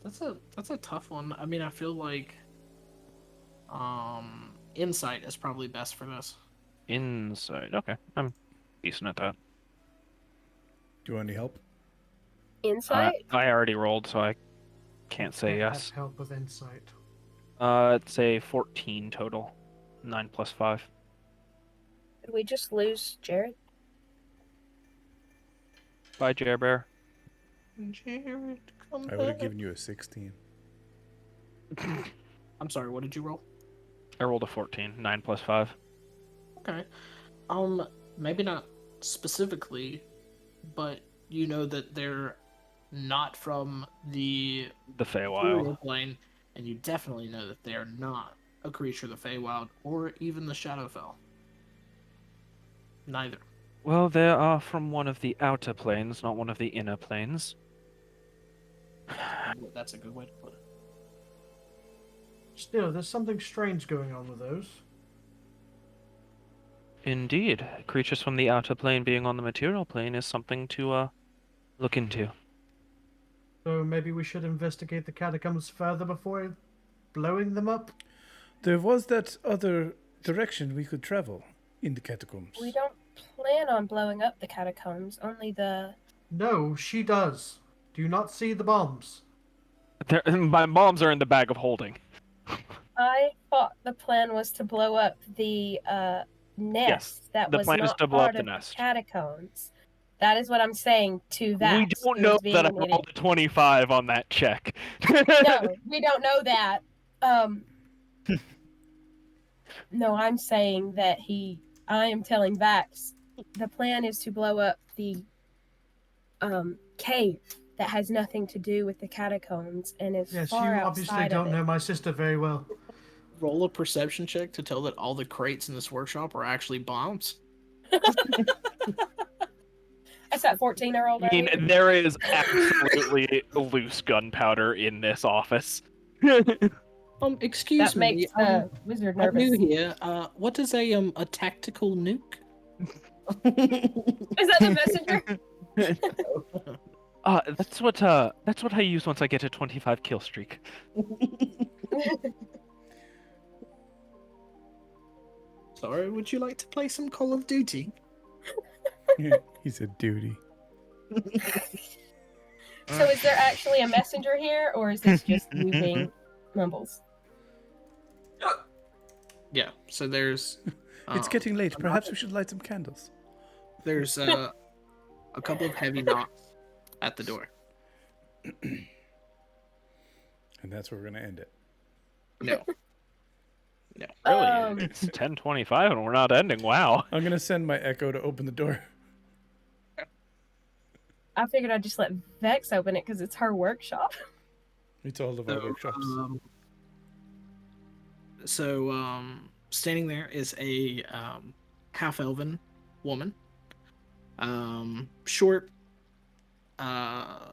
a tough one. I mean, I feel like insight is probably best for this. Insight. Okay, I'm decent at that. Do you want any help? Insight? I already rolled, so I can't say Can't yes. have help with insight. It's a 14 total. 9 plus 5. Did we just lose Jared? Bye, Jerbear. Jared, come I would have back. given you a 16. I'm sorry, what did you roll? I rolled a 14. 9 plus 5. Okay. Maybe not specifically, but you know that they're not from the The Feywild. Ethereal plane, and you definitely know that they're not a creature of the Feywild or even the Shadowfell. Neither. Well, they are from one of the outer planes, not one of the inner planes. That's a good way to put it. Still, there's something strange going on with those. Indeed. Creatures from the outer plane being on the material plane is something to look into. So maybe we should investigate the catacombs further before blowing them up? There was that other direction we could travel in the catacombs. We don't plan on blowing up the catacombs, only the... No, she does. Do you not see the bombs? My bombs are in the bag of holding. I thought the plan was to blow up the nest that the was plan not is to blow up part the of nest. catacombs. That is what I'm saying to that. We don't know that I rolled a 25 on that check. No, we don't know that. No, I'm saying that I am telling Vax the plan is to blow up the cave that has nothing to do with the catacombs and is Yes, you far obviously outside don't of it. know my sister very well. Roll a perception check to tell that all the crates in this workshop are actually bombs. That's that 14-year-old. I mean, there is absolutely loose gunpowder in this office. Excuse That me. makes the wizard I'm nervous. new here. What is a tactical nuke? Is that the messenger? That's what I use once I get a 25 kill streak. Sorry, would you like to play some Call of Duty? He said duty. So is there actually a messenger here, or is this just you being Mumbles? Yeah. So there's. It's getting late. Perhaps we should light some candles. There's a couple of heavy knocks at the door. And that's where we're going to end it. No. Really? It's 10:25 and we're not ending. Wow. I'm going to send my Echo to open the door. I figured I'd just let Vex open it because it's her workshop. It's all of our workshops. Standing there is a half-elven woman. Short,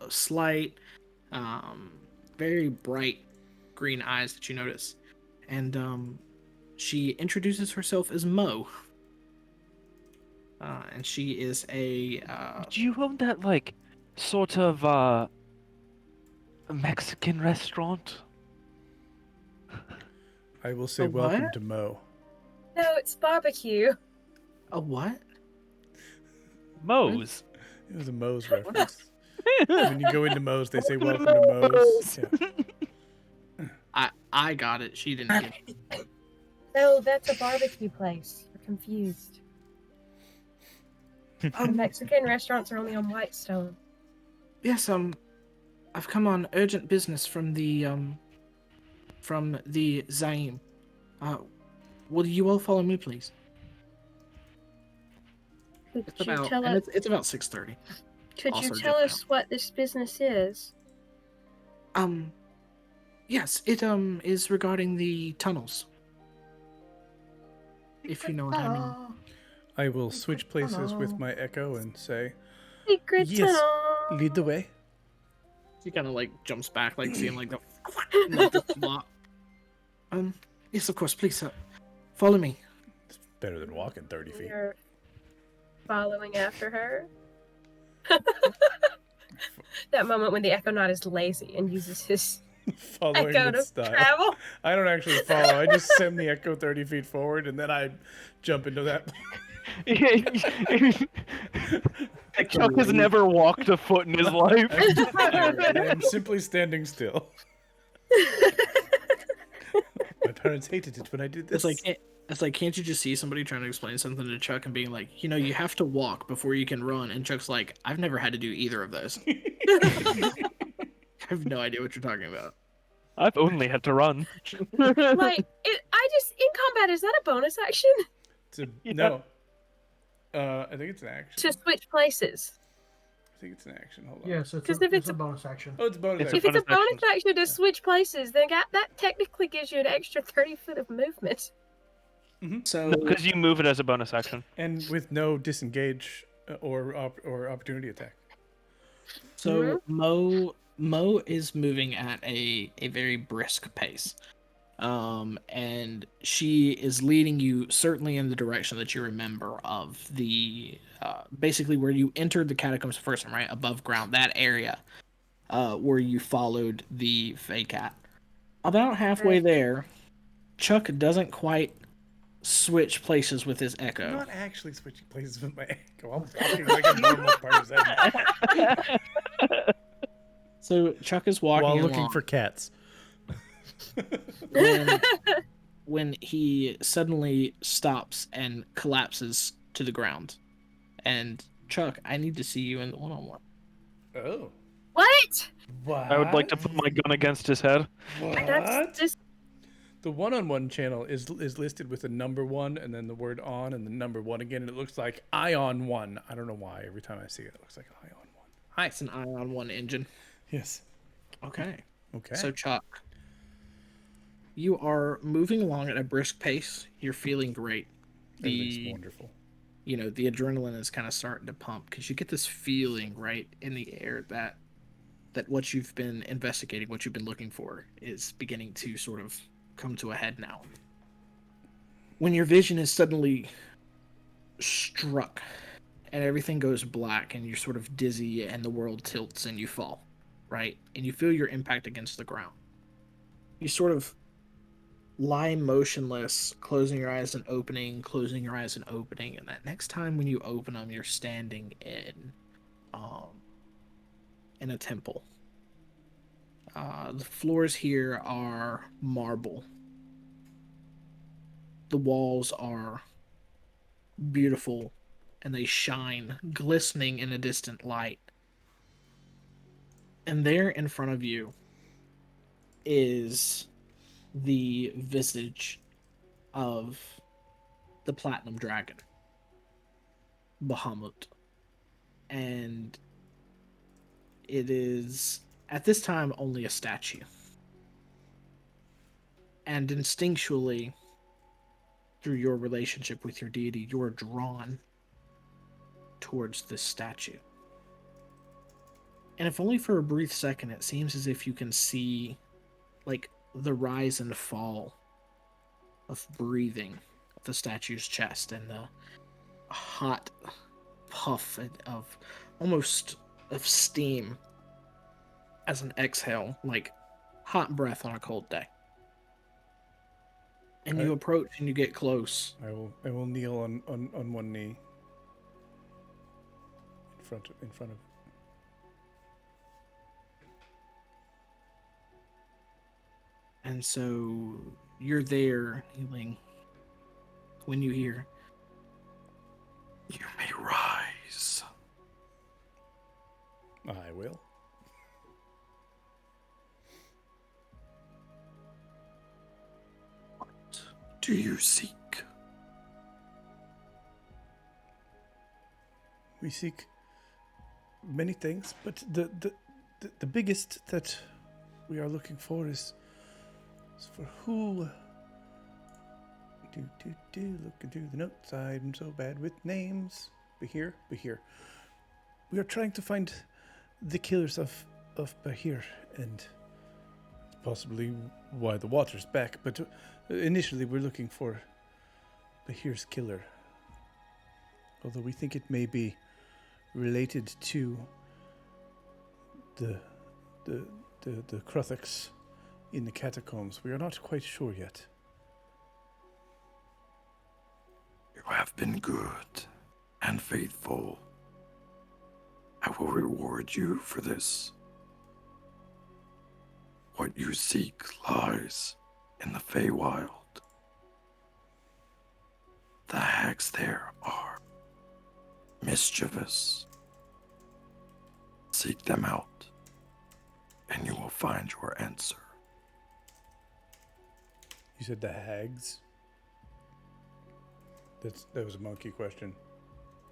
slight, very bright green eyes that you notice. And she introduces herself as Mo. And she is a... Do you own that, like, sort of, Mexican restaurant? I will say A welcome what? to Mo. No, it's barbecue. A what? Moe's. It was a Moe's reference. When you go into Moe's, they say welcome to Moe's. Yeah. I got it. She didn't get it. No, that's a barbecue place. You're confused. Mexican restaurants are only on Whitestone. Yes, I've come on urgent business from the Zaim. Will you all follow me, please? Could It's you about tell and us? it's about 6:30. Could you also tell just us what this business is? Yes, it is regarding the tunnels. If you know what I mean. I will switch places with my Echo and say, Secret Yes. tunnel. lead the way. She kind of like jumps back, like seeing like the flop. Yes, of course. Please, follow me. It's better than walking 30 feet. You're following after her. That moment when the Echonaut is lazy and uses his Following Echo with to style. travel. I don't actually follow. I just send the Echo 30 feet forward, and then I jump into that. Chuck has never walked a foot in his life. I am simply standing still. My parents hated it when I did this. It's like, can't you just see somebody trying to explain something to Chuck and being like, you have to walk before you can run, and Chuck's like, I've never had to do either of those. I have no idea what you're talking about. I've only had to run. In combat, is that a bonus action? No. I think it's an action. To switch places. I think it's an action. Hold on. Yes, Because it's a bonus action. Oh, it's a bonus It's action. If it's a bonus bonus action to switch places, then that technically gives you an extra 30 foot of movement. So Because you move it as a bonus action. And with no disengage or opportunity attack. So Mo is moving at a very brisk pace. And she is leading you certainly in the direction that you remember of the basically where you entered the catacombs first, right? Above ground, that area where you followed the Fey Cat. About halfway there, Chuck doesn't quite switch places with his Echo. I'm not actually switching places with my Echo. I'm walking like a normal person. So Chuck is walking While along. looking for cats. when he suddenly stops and collapses to the ground. And Chuck, I need to see you in the one-on-one. Oh. What? What? I would like to put my gun against his head. What? That's just The one-on-one channel is listed with a number 1 and then the word on and the number 1 again, and it looks like Ion 1. I don't know why. Every time I see it, it looks like Ion 1. Hi. It's an Ion 1 engine. Yes. Okay. Okay. So Chuck, you are moving along at a brisk pace. You're feeling great. Everything's wonderful. The adrenaline is kind of starting to pump because you get this feeling right in the air that what you've been investigating, what you've been looking for, is beginning to sort of come to a head now. When your vision is suddenly struck and everything goes black and you're sort of dizzy and the world tilts and you fall, right? And you feel your impact against the ground. You sort of lie motionless, closing your eyes and opening, closing your eyes and opening, and that next time when you open them, you're standing in a temple. The floors here are marble. the walls are beautiful and they shine, glistening in a distant light. And there in front of you is the visage of the Platinum Dragon, Bahamut. And it is, at this time, only a statue. And instinctually, through your relationship with your deity, you are drawn towards this statue. And if only for a brief second, it seems as if you can see, like, the rise and fall of breathing of the statue's chest and the hot puff of almost of steam as an exhale, like hot breath on a cold day. And you approach and you get close. I will kneel on one knee in front of. And so you're there, kneeling, when you hear, "You may rise." I will. What do you seek? We seek many things, but the biggest that we are looking for is for who. Look into the notes. I'm so bad with names. Bahir. We are trying to find the killers of Bahir, and possibly why the water's back. But initially, we're looking for Bahir's killer. Although we think it may be related to the Kruthiks in the catacombs. We are not quite sure yet. You have been good and faithful. I will reward you for this. What you seek lies in the Feywild. The hags there are mischievous. Seek them out, and you will find your answer. You said the hags? That was a monkey question.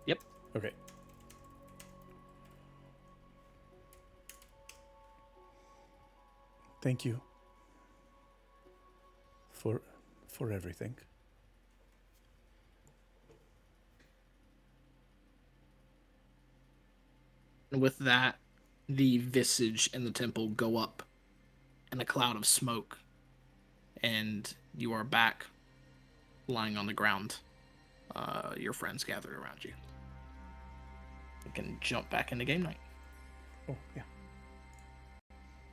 Yep. Okay. Thank you for everything. And with that, the visage in the temple go up in a cloud of smoke, and you are back lying on the ground. Your friends gathered around you. You can jump back into game night. Oh, yeah.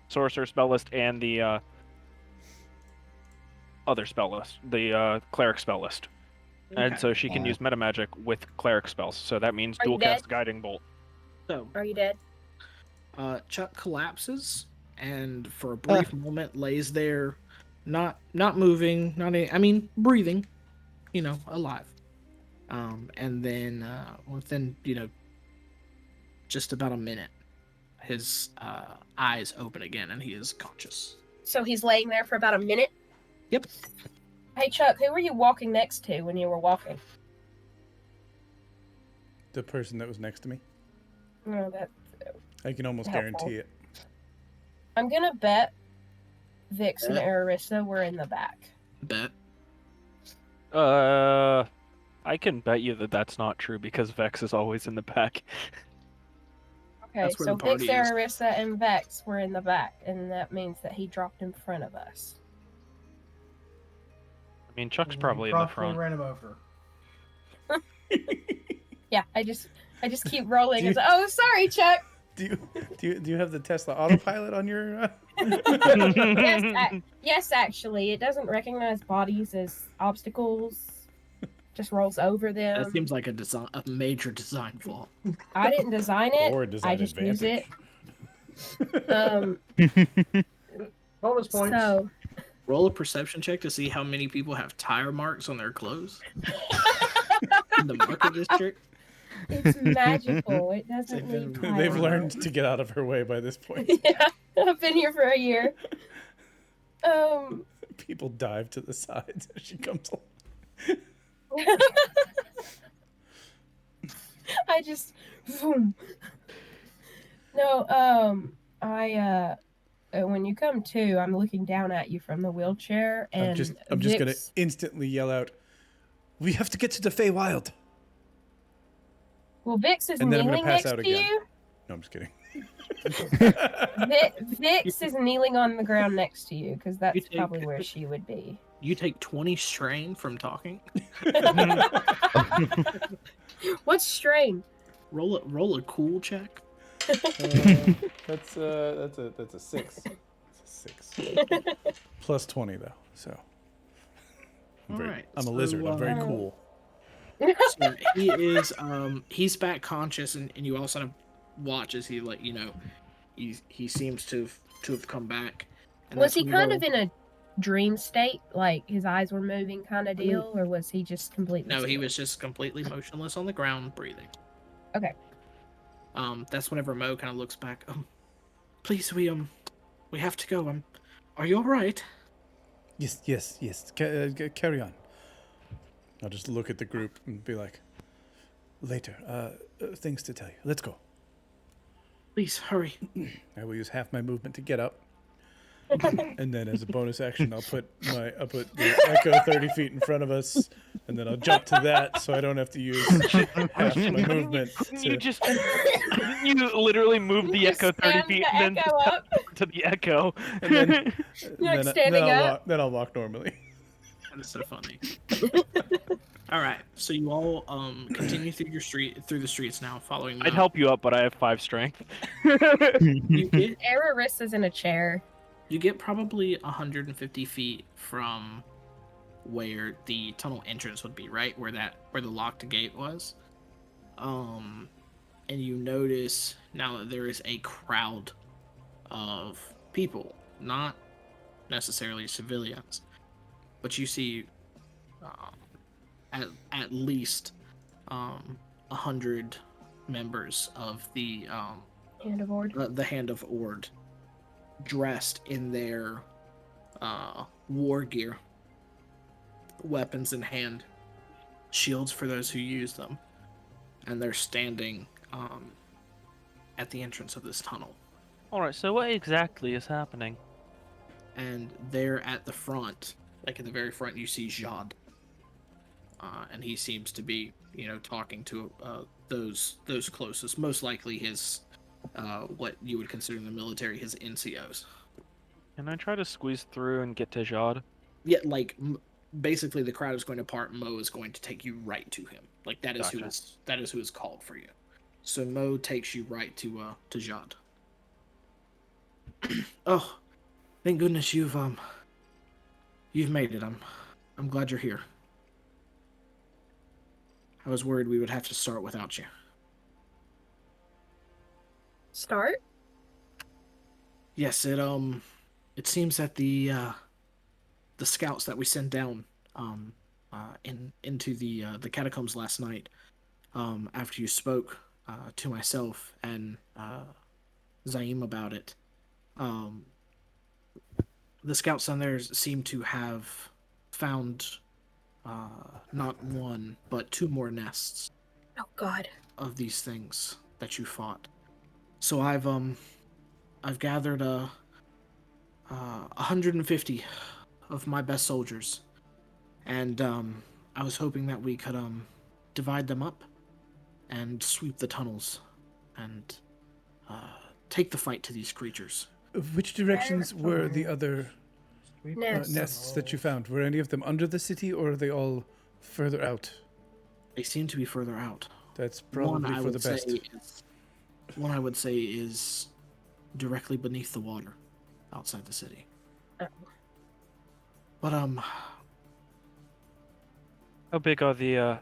Sorcerer spell list and the other spell list, the cleric spell list. And Okay. so she can use meta magic with cleric spells. So that means Are you dual cast dead? guiding bolt. So, Are you dead? Chuk collapses and for a brief moment lays there, not moving, breathing, alive. And then within just about a minute, his eyes open again and he is conscious. So he's laying there for about a minute? Yep. Hey, Chuck, who were you walking next to when you were walking? The person that was next to me. No, that. I can almost Helpful. guarantee it. I'm gonna bet Vix and Ararissa were in the back. Bet. I can bet you that that's not true because Vex is always in the back. Okay, That's where so the party Vix, is. Ararissa, and Vex were in the back, and that means that he dropped in front of us. I mean, Chuck's probably in the front. ran him over. Yeah, I just keep rolling. It's like, oh, sorry, Chuck. Do you have the Tesla autopilot on your? Yes, actually, it doesn't recognize bodies as obstacles. Just rolls over them. That seems like a major design flaw. I didn't design it. Or a design I just use advantage. it. Bonus points. So, Roll a perception check to see how many people have tire marks on their clothes in the Market District. It's magical. It doesn't They've leave been- tire They've Wow. learned to get out of her way by this point. Yeah, I've been here for a year. People dive to the sides as she comes along. I just, boom. No, when you come to, I'm looking down at you from the wheelchair, and I'm just gonna Vix- instantly yell out, "We have to get to the Feywild!" Well, Vix is And then I'm gonna kneeling pass next out to again. you. No, I'm just kidding. Vix is kneeling on the ground next to you because that's You take- probably where she would be. You take 20 strain from talking. What's strain? Roll a cool check. That's a 6. It's a 6. Plus 20 though, so. Alright, I'm a so, lizard. I'm very cool. So he is he's back conscious, and you all sort of watch as he he seems to have come back. And Was that's he when kind you of in a dream state, like his eyes were moving kind of deal, or was he just completely No, he still? was just completely motionless on the ground, breathing. Okay. That's whenever Mo kind of looks back. Please, we have to go. Are you all right? Yes. Carry on. I'll just look at the group and be like, later, things to tell you. Let's go. Please hurry. I will use half my movement to get up. And then as a bonus action, I'll put the echo 30 feet in front of us, and then I'll jump to that so I don't have to use half my movement. You literally move the echo 30 stand feet the and then echo up. to the echo. And then, You're like standing up. Then I'll walk normally. That is so funny. All right, so you all continue through the streets now, following. I'd help you up, but I have 5 strength. You get Ararissa's in a chair. You get probably 150 feet from where the tunnel entrance would be, right? Where the locked gate was. And you notice now that there is a crowd of people, not necessarily civilians, but you see at least 100 members of the Hand of Ord. the Hand of Ord, dressed in their war gear, weapons in hand, shields for those who use them, and they're standing at the entrance of this tunnel. Alright, so what exactly is happening? And there at the front, like at the very front, you see Jade. And he seems to be, talking to those closest, most likely his what you would consider in the military his NCOs. Can I try to squeeze through and get to Jade? Yeah, like basically the crowd is going to part. Mo is going to take you right to him. Like that is Gotcha. who is called for you. So Mo takes you right to Jade. Oh, thank goodness you've made it. I'm glad you're here. I was worried we would have to start without you. Start? Yes, it seems that the scouts that we sent down into the catacombs last night, after you spoke to myself and Zaim about it, the scouts down there seem to have found not one but 2 more nests Oh God. of these things that you fought. So I've gathered 150 of my best soldiers, and I was hoping that we could divide them up and sweep the tunnels and take the fight to these creatures. Which directions were the other Nests. nests that you found? Were any of them under the city, or are they all further out? They seem to be further out. That's probably for the best. One I would say is directly beneath the water, outside the city. Oh. But How big are the Other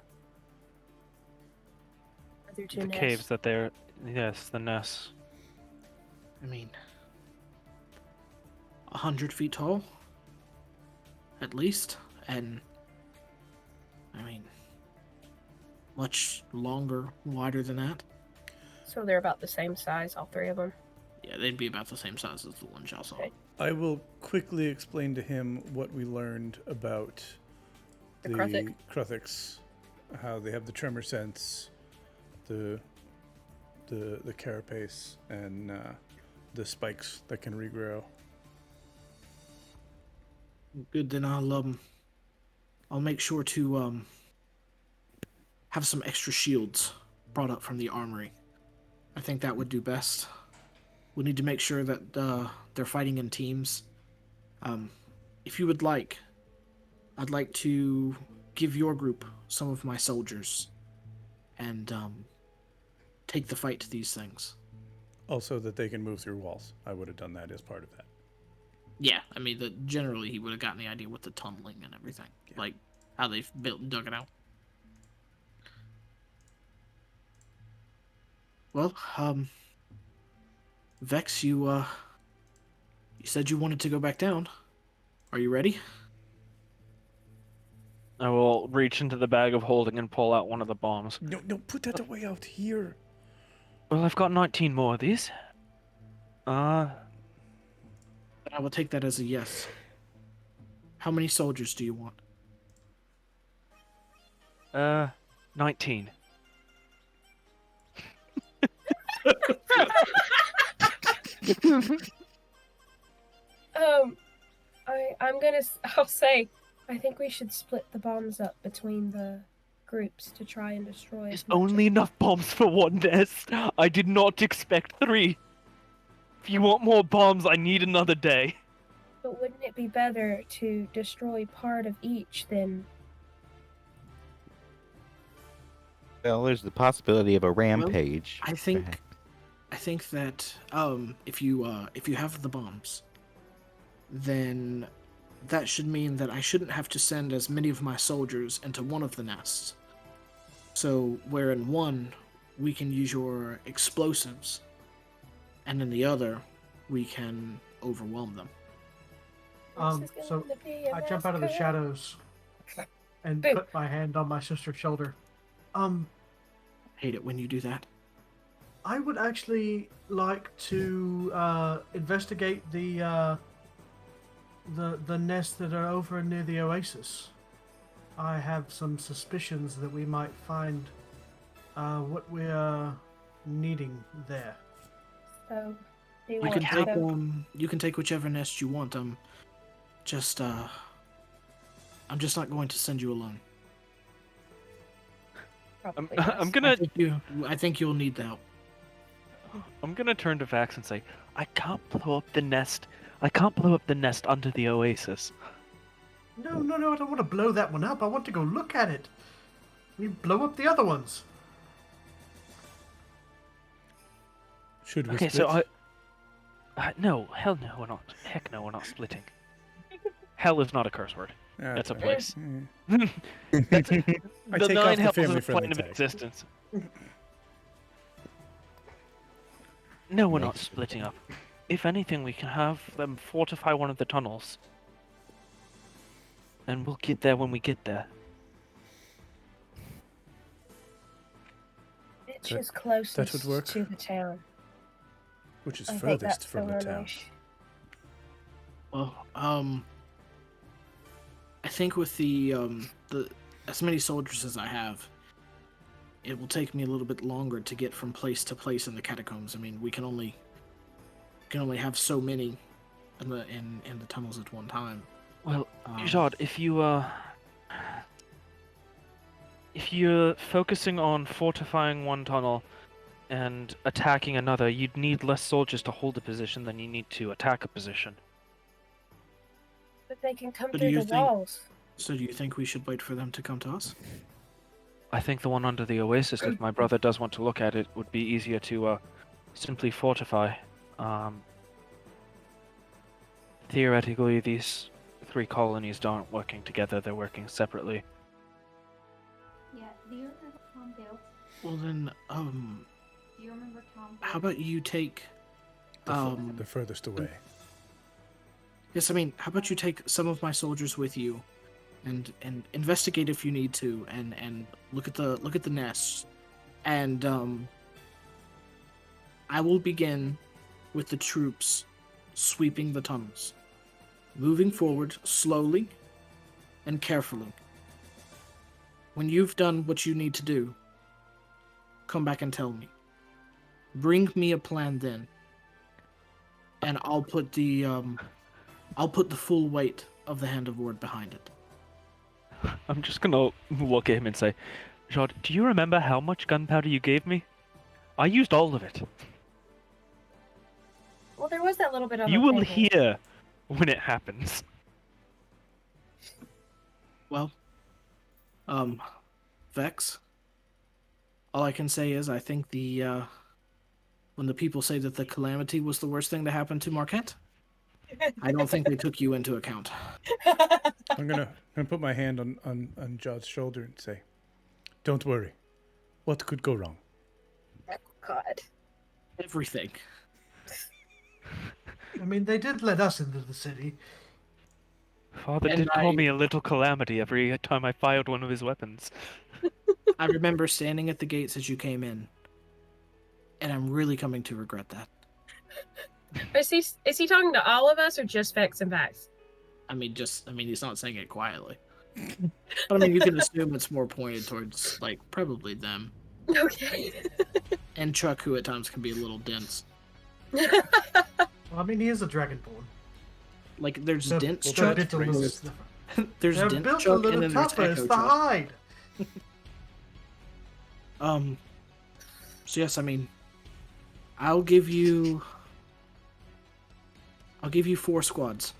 two nests. caves that they're... Yes, the nests. I mean, 100 feet tall. at least, and I mean, much longer, wider than that. So they're about the same size, all three of them. Yeah, they'd be about the same size as the ones y'all saw. Okay. I will quickly explain to him what we learned about The Kruthic. Kruthics, how they have the tremor sense, the carapace, and the spikes that can regrow. Good, then I'll make sure to have some extra shields brought up from the armory. I think that would do best. We need to make sure that they're fighting in teams. If you would like, I'd like to give your group some of my soldiers and take the fight to these things. Also, that they can move through walls. I would have done that as part of that. Yeah, I mean, generally he would have gotten the idea with the tunneling and everything, like how they've dug it out. Well, Vex, you said you wanted to go back down. Are you ready? I will reach into the bag of holding and pull out one of the bombs. No, put that away out here. Well, I've got 19 more of these. I will take that as a yes. How many soldiers do you want? 19. I'll say, I think we should split the bombs up between the groups to try and destroy. There's as much only enough bombs for one nest. I did not expect 3. If you want more bombs, I need another day. But wouldn't it be better to destroy part of each than? Well, there's the possibility of a rampage. I think that if you have the bombs, then that should mean that I shouldn't have to send as many of my soldiers into one of the nests. So where in one we can use your explosives, and in the other we can overwhelm them. So I jump out of the shadows and Boom. put my hand on my sister's shoulder. Hate it when you do that. I would actually like to investigate the nests that are over near the oasis. I have some suspicions that we might find what we are needing there. So, do you You want can take to? you can take whichever nest you want. I'm just not going to send you alone. Probably I'm best. gonna I think you'll need the help. I'm gonna turn to Vax and say, I can't blow up the nest. I can't blow up the nest under the oasis. No, I don't want to blow that one up. I want to go look at it. We blow up the other ones. Should we Okay, split? so no, hell no, we're not. Heck no, we're not splitting. Hell is not a curse word. Ah, That's a okay. place. Yeah. That's, I the take 9 off the hells is a family-friendly plane of tag. existence. No, we're not splitting up. If anything, we can have them fortify one of the tunnels. And we'll get there when we get there. Which That- is closest would work. to the town. Which is I think furthest that's from the one town. issue. Well, I think with the as many soldiers as I have, it will take me a little bit longer to get from place to place in the catacombs. I mean, we can only have so many in the tunnels at one time. Well, Jade, if you're focusing on fortifying one tunnel and attacking another, you'd need less soldiers to hold a position than you need to attack a position. But they can come But do through you the think- walls. So do you think we should wait for them to come to us? I think the one under the oasis, if my brother does want to look at it, would be easier to simply fortify. Theoretically, these 3 colonies aren't working together, they're working separately. Yeah, do you remember Tom built? Well then, Do you remember Tom built? how about you take The furthest away. Yes, I mean, how about you take some of my soldiers with you, and investigate if you need to, and look at the nests, and I will begin with the troops sweeping the tunnels, moving forward slowly and carefully. When you've done what you need to do, come back and tell me. Bring me a plan then, and I'll put the full weight of the Hand of Ward behind it. I'm just gonna look at him and say, Jade, do you remember how much gunpowder you gave me? I used all of it. Well, there was that little bit on You the will table. hear when it happens. Well, Vex, all I can say is I think when the people say that the calamity was the worst thing to happen to Marquet, I don't think they took you into account. I'm gonna put my hand on Jade's shoulder and say, "Don't worry. What could go wrong?" God. Everything. I mean, they did let us into the city. Father And did call me a little calamity every time I fired one of his weapons. I remember standing at the gates as you came in, and I'm really coming to regret that. Is he talking to all of us or just Vex and Vax? I mean, he's not saying it quietly. But I mean, you can assume it's more pointed towards, like, probably them. Okay. And Chuk, who at times can be a little dense. Well, I mean, he is a dragonborn. Like, there's They're- dense they're Chuk. built a little There's, different. there's They're dense built a Chuk, and little then there's tougher. It's Echo the Chuk. hide. So yes, I mean, I'll give you 4 squads.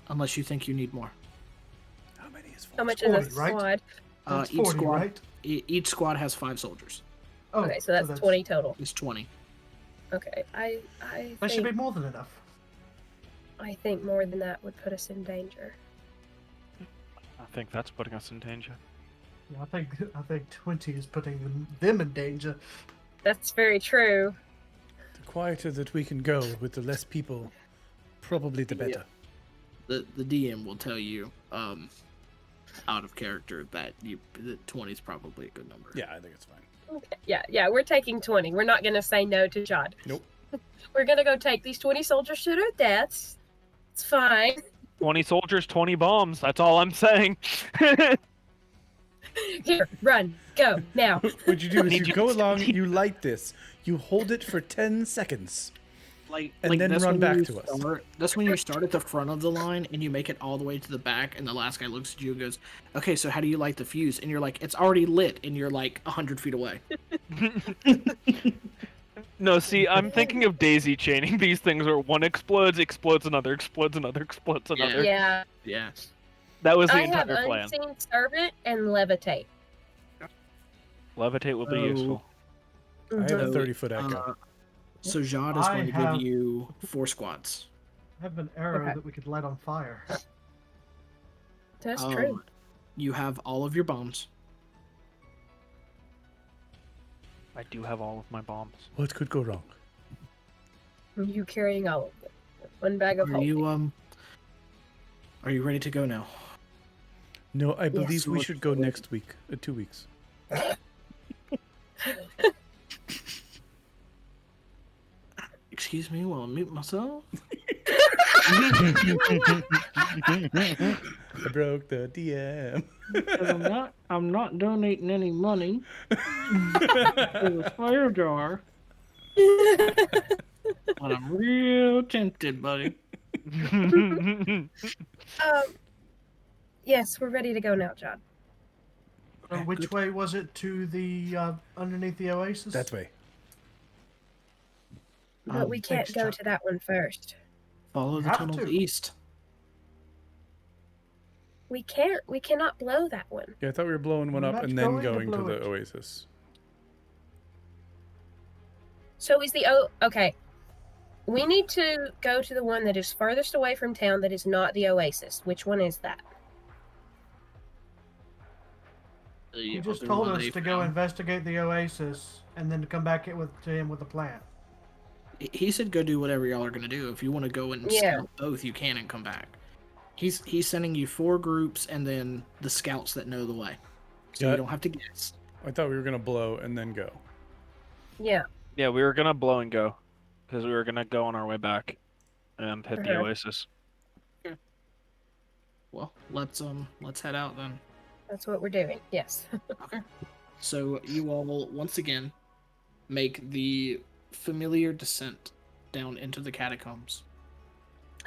Unless you think you need more. How many is How much 40, is a right? squad? That's Each 40, squad, right? each squad has 5 soldiers. Oh, Okay, so that's 20 total. It's 20. Okay, I That should be think, more than enough. I think more than that would put us in danger. I think that's putting us in danger. Yeah, I think 20 is putting them in danger. That's very true. The quieter that we can go with the less people, probably the better. The DM will tell you, out of character, that 20 is probably a good number. Yeah, I think it's fine. Okay. Yeah, we're taking 20. We're not gonna say no to Jade. Nope. We're gonna go take these 20 soldiers to their deaths. It's fine. 20 soldiers, 20 bombs. That's all I'm saying. Here, run, go, now. What you do is Need you you- go along, you light this, you hold it for 10 seconds. And then that's run when back you to us. That's when you start at the front of the line and you make it all the way to the back, and the last guy looks at you and goes, "Okay, so how do you light the fuse?" And you're like, "It's already lit," and you're like 100 feet away. No, see, I'm thinking of daisy chaining these things where one explodes, another, explodes another. Yeah. Yeah. That was the I have entire plan. Unseen Servant and Levitate. Levitate will be Oh. useful. I have a So, 30-foot echo. So Jade is I going to have- give you 4 squads. I have an arrow Okay. that we could light on fire. That's true. You have all of your bombs. I do have all of my bombs. What could go wrong? You carrying all of them. One bag of Are holding. you ready to go now? No, I believe Yes. we should go next week. 2 weeks. Excuse me while I mute myself. I broke the DM. 'Cause I'm not donating any money to the fire jar. But I'm real tempted, buddy. Yes, we're ready to go now, John. Which way was it to the underneath the oasis? That way. But we can't thanks, go Chuck. to that one first. Follow the Have tunnel to. east. We can't. We cannot blow that one. Yeah, I thought we were blowing one We're up not and then going to going to blow the it. oasis. So is the okay. We need to go to the one that is furthest away from town that is not the oasis. Which one is that? You just told us to go investigate the oasis and then to come back to him with a plan. he said go do whatever y'all are gonna do. If you want to go and Yeah. scout both, you can and come back. He's sending you 4 groups and then the scouts that know the way, so Yeah. you don't have to guess. I thought we were gonna blow and then go. Yeah. Yeah, we were gonna blow and go, because we were gonna go on our way back, and hit the Okay. oasis. Well, let's head out then. That's what we're doing. Yes. Okay. So you all will once again make the familiar descent down into the catacombs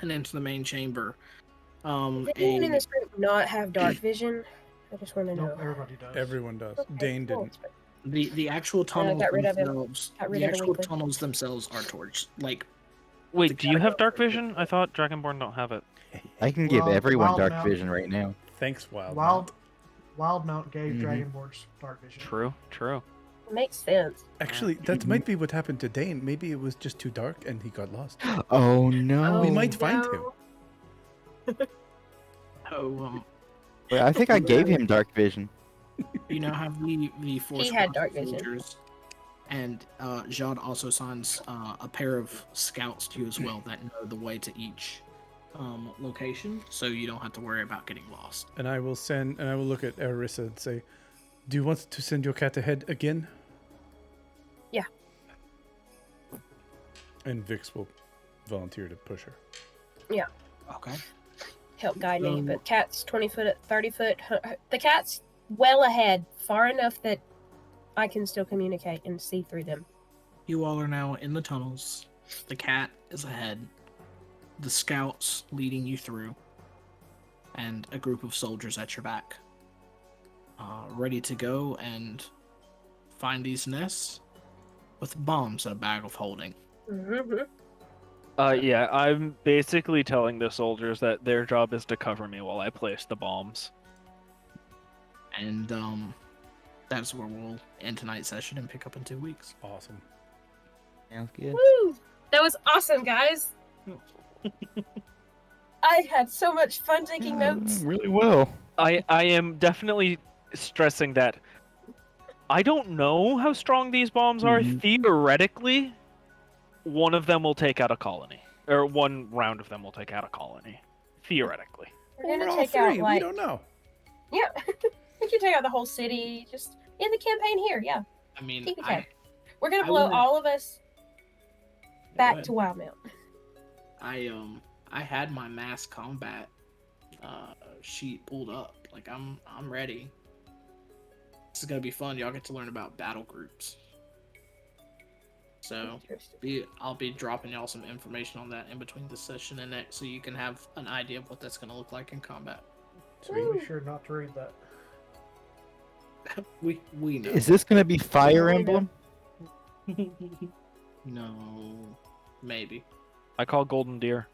and into the main chamber. Does anyone in And this group not have dark vision? I just want to know. Nope, everybody does. Everyone does. Okay, Dane cool. didn't. the actual tunnels got rid of him. themselves, Got rid the of the actual weakling. tunnels themselves are torched. Like Wait, do you have catacombs dark are vision? I thought Dragonborn don't have it. I can give Well, everyone Wild dark Mount- vision right now. Thanks, Wild. Wildmount gave Mhm. Dragonborn's dark vision. True, true. Makes sense. Actually, that might be what happened to Dane. Maybe it was just too dark and he got lost. Oh no! We might find him. oh Well, I think I gave him dark vision. you now have the 4 He had squads dark of vision. soldiers, and Jade also assigns a pair of scouts to you as well that know the way to each location, so you don't have to worry about getting lost. And I will look at Ararissa and say, "Do you want to send your cat ahead again?" Yeah. And Vix will volunteer to push her. Okay. Help guide me. So- But cat's 20 foot, 30 foot. The cat's well ahead, far enough that I can still communicate and see through them. You all are now in the tunnels. The cat is ahead. The scouts leading you through, and a group of soldiers at your back, ready to go and find these nests with bombs and a bag of holding. Mm-hmm. Yeah, I'm basically telling the soldiers that their job is to cover me while I place the bombs. And that's where we'll end tonight's session and pick up in 2 weeks. Awesome. Sounds good. Woo! That was awesome, guys. I had so much fun taking notes. Really well. I am definitely stressing that I don't know how strong these bombs are. Mhm. Theoretically, one of them will take out a colony. Or one round of them will take out a colony. Theoretically. We're We're gonna all take three. out We like don't know. yeah. We can take out the whole city. Just in the campaign here. Yeah. I mean, TPK. We're gonna I blow wanna- all of us back ahead. to Wildmount. I had my mass combat sheet pulled up. Like I'm ready. This is gonna be fun. Y'all get to learn about battle groups. So I'll be dropping y'all some information on that in between this session and next, so you can have an idea of what that's gonna look like in combat. So be sure not to read that. We know. Is this gonna be Fire Yeah, we Emblem? No, maybe. I call Golden Deer.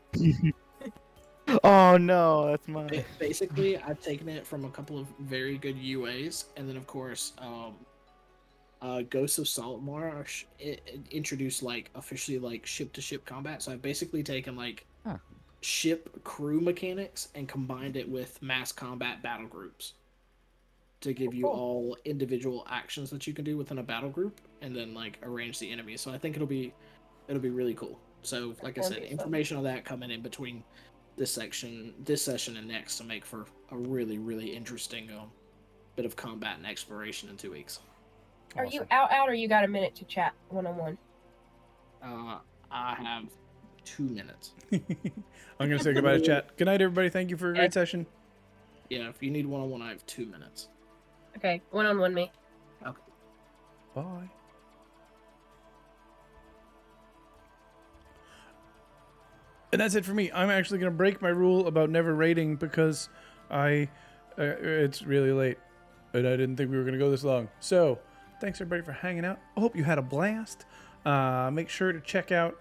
Oh no, that's mine. Basically, I've taken it from a couple of very good UAs, and then of course, Ghosts of Saltmar are introduced like officially like ship-to-ship combat. So I've basically taken like Huh. ship crew mechanics and combined it with mass combat battle groups to give you Cool. all individual actions that you can do within a battle group, and then like arrange the enemies. So I think it'll be really cool. So like I That'd said, be fun. information on that coming in between this session and next to make for a really interesting bit of combat and exploration in 2 weeks. Are you out or you got a minute to chat one-on-one? I have 2 minutes. I'm gonna say goodbye to chat. Good night, everybody. Thank you for a great session. Yeah, if you need one-on-one, I have 2 minutes. Okay, one-on-one me. Bye. And that's it for me. I'm actually gonna break my rule about never raiding because it's really late, and I didn't think we were gonna go this long. So, thanks everybody for hanging out. I hope you had a blast. Make sure to check out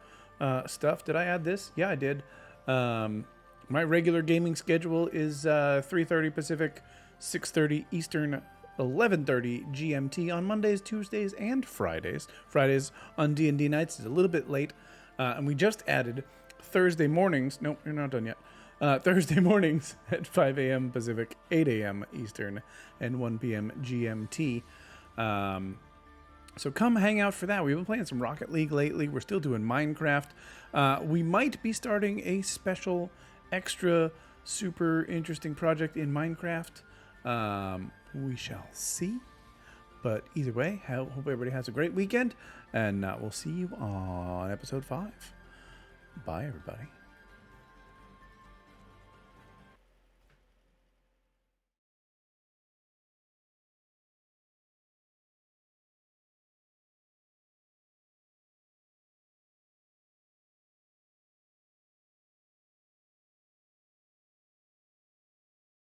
stuff. Did I add this? Yeah, I did. My regular gaming schedule is 3:30 Pacific, 6:30 Eastern, 11:30 GMT on Mondays, Tuesdays, and Fridays. Fridays on D&D nights is a little bit late, and we just added Thursday mornings. Nope, you're not done yet. Thursday mornings at 5 a.m. Pacific, 8 a.m. Eastern, and 1 p.m. GMT. So come hang out for that. We've been playing some Rocket League lately. We're still doing Minecraft. We might be starting a special, extra, super interesting project in Minecraft. We shall see. But either way, hope everybody has a great weekend. And we'll see you on episode 5. Bye, everybody.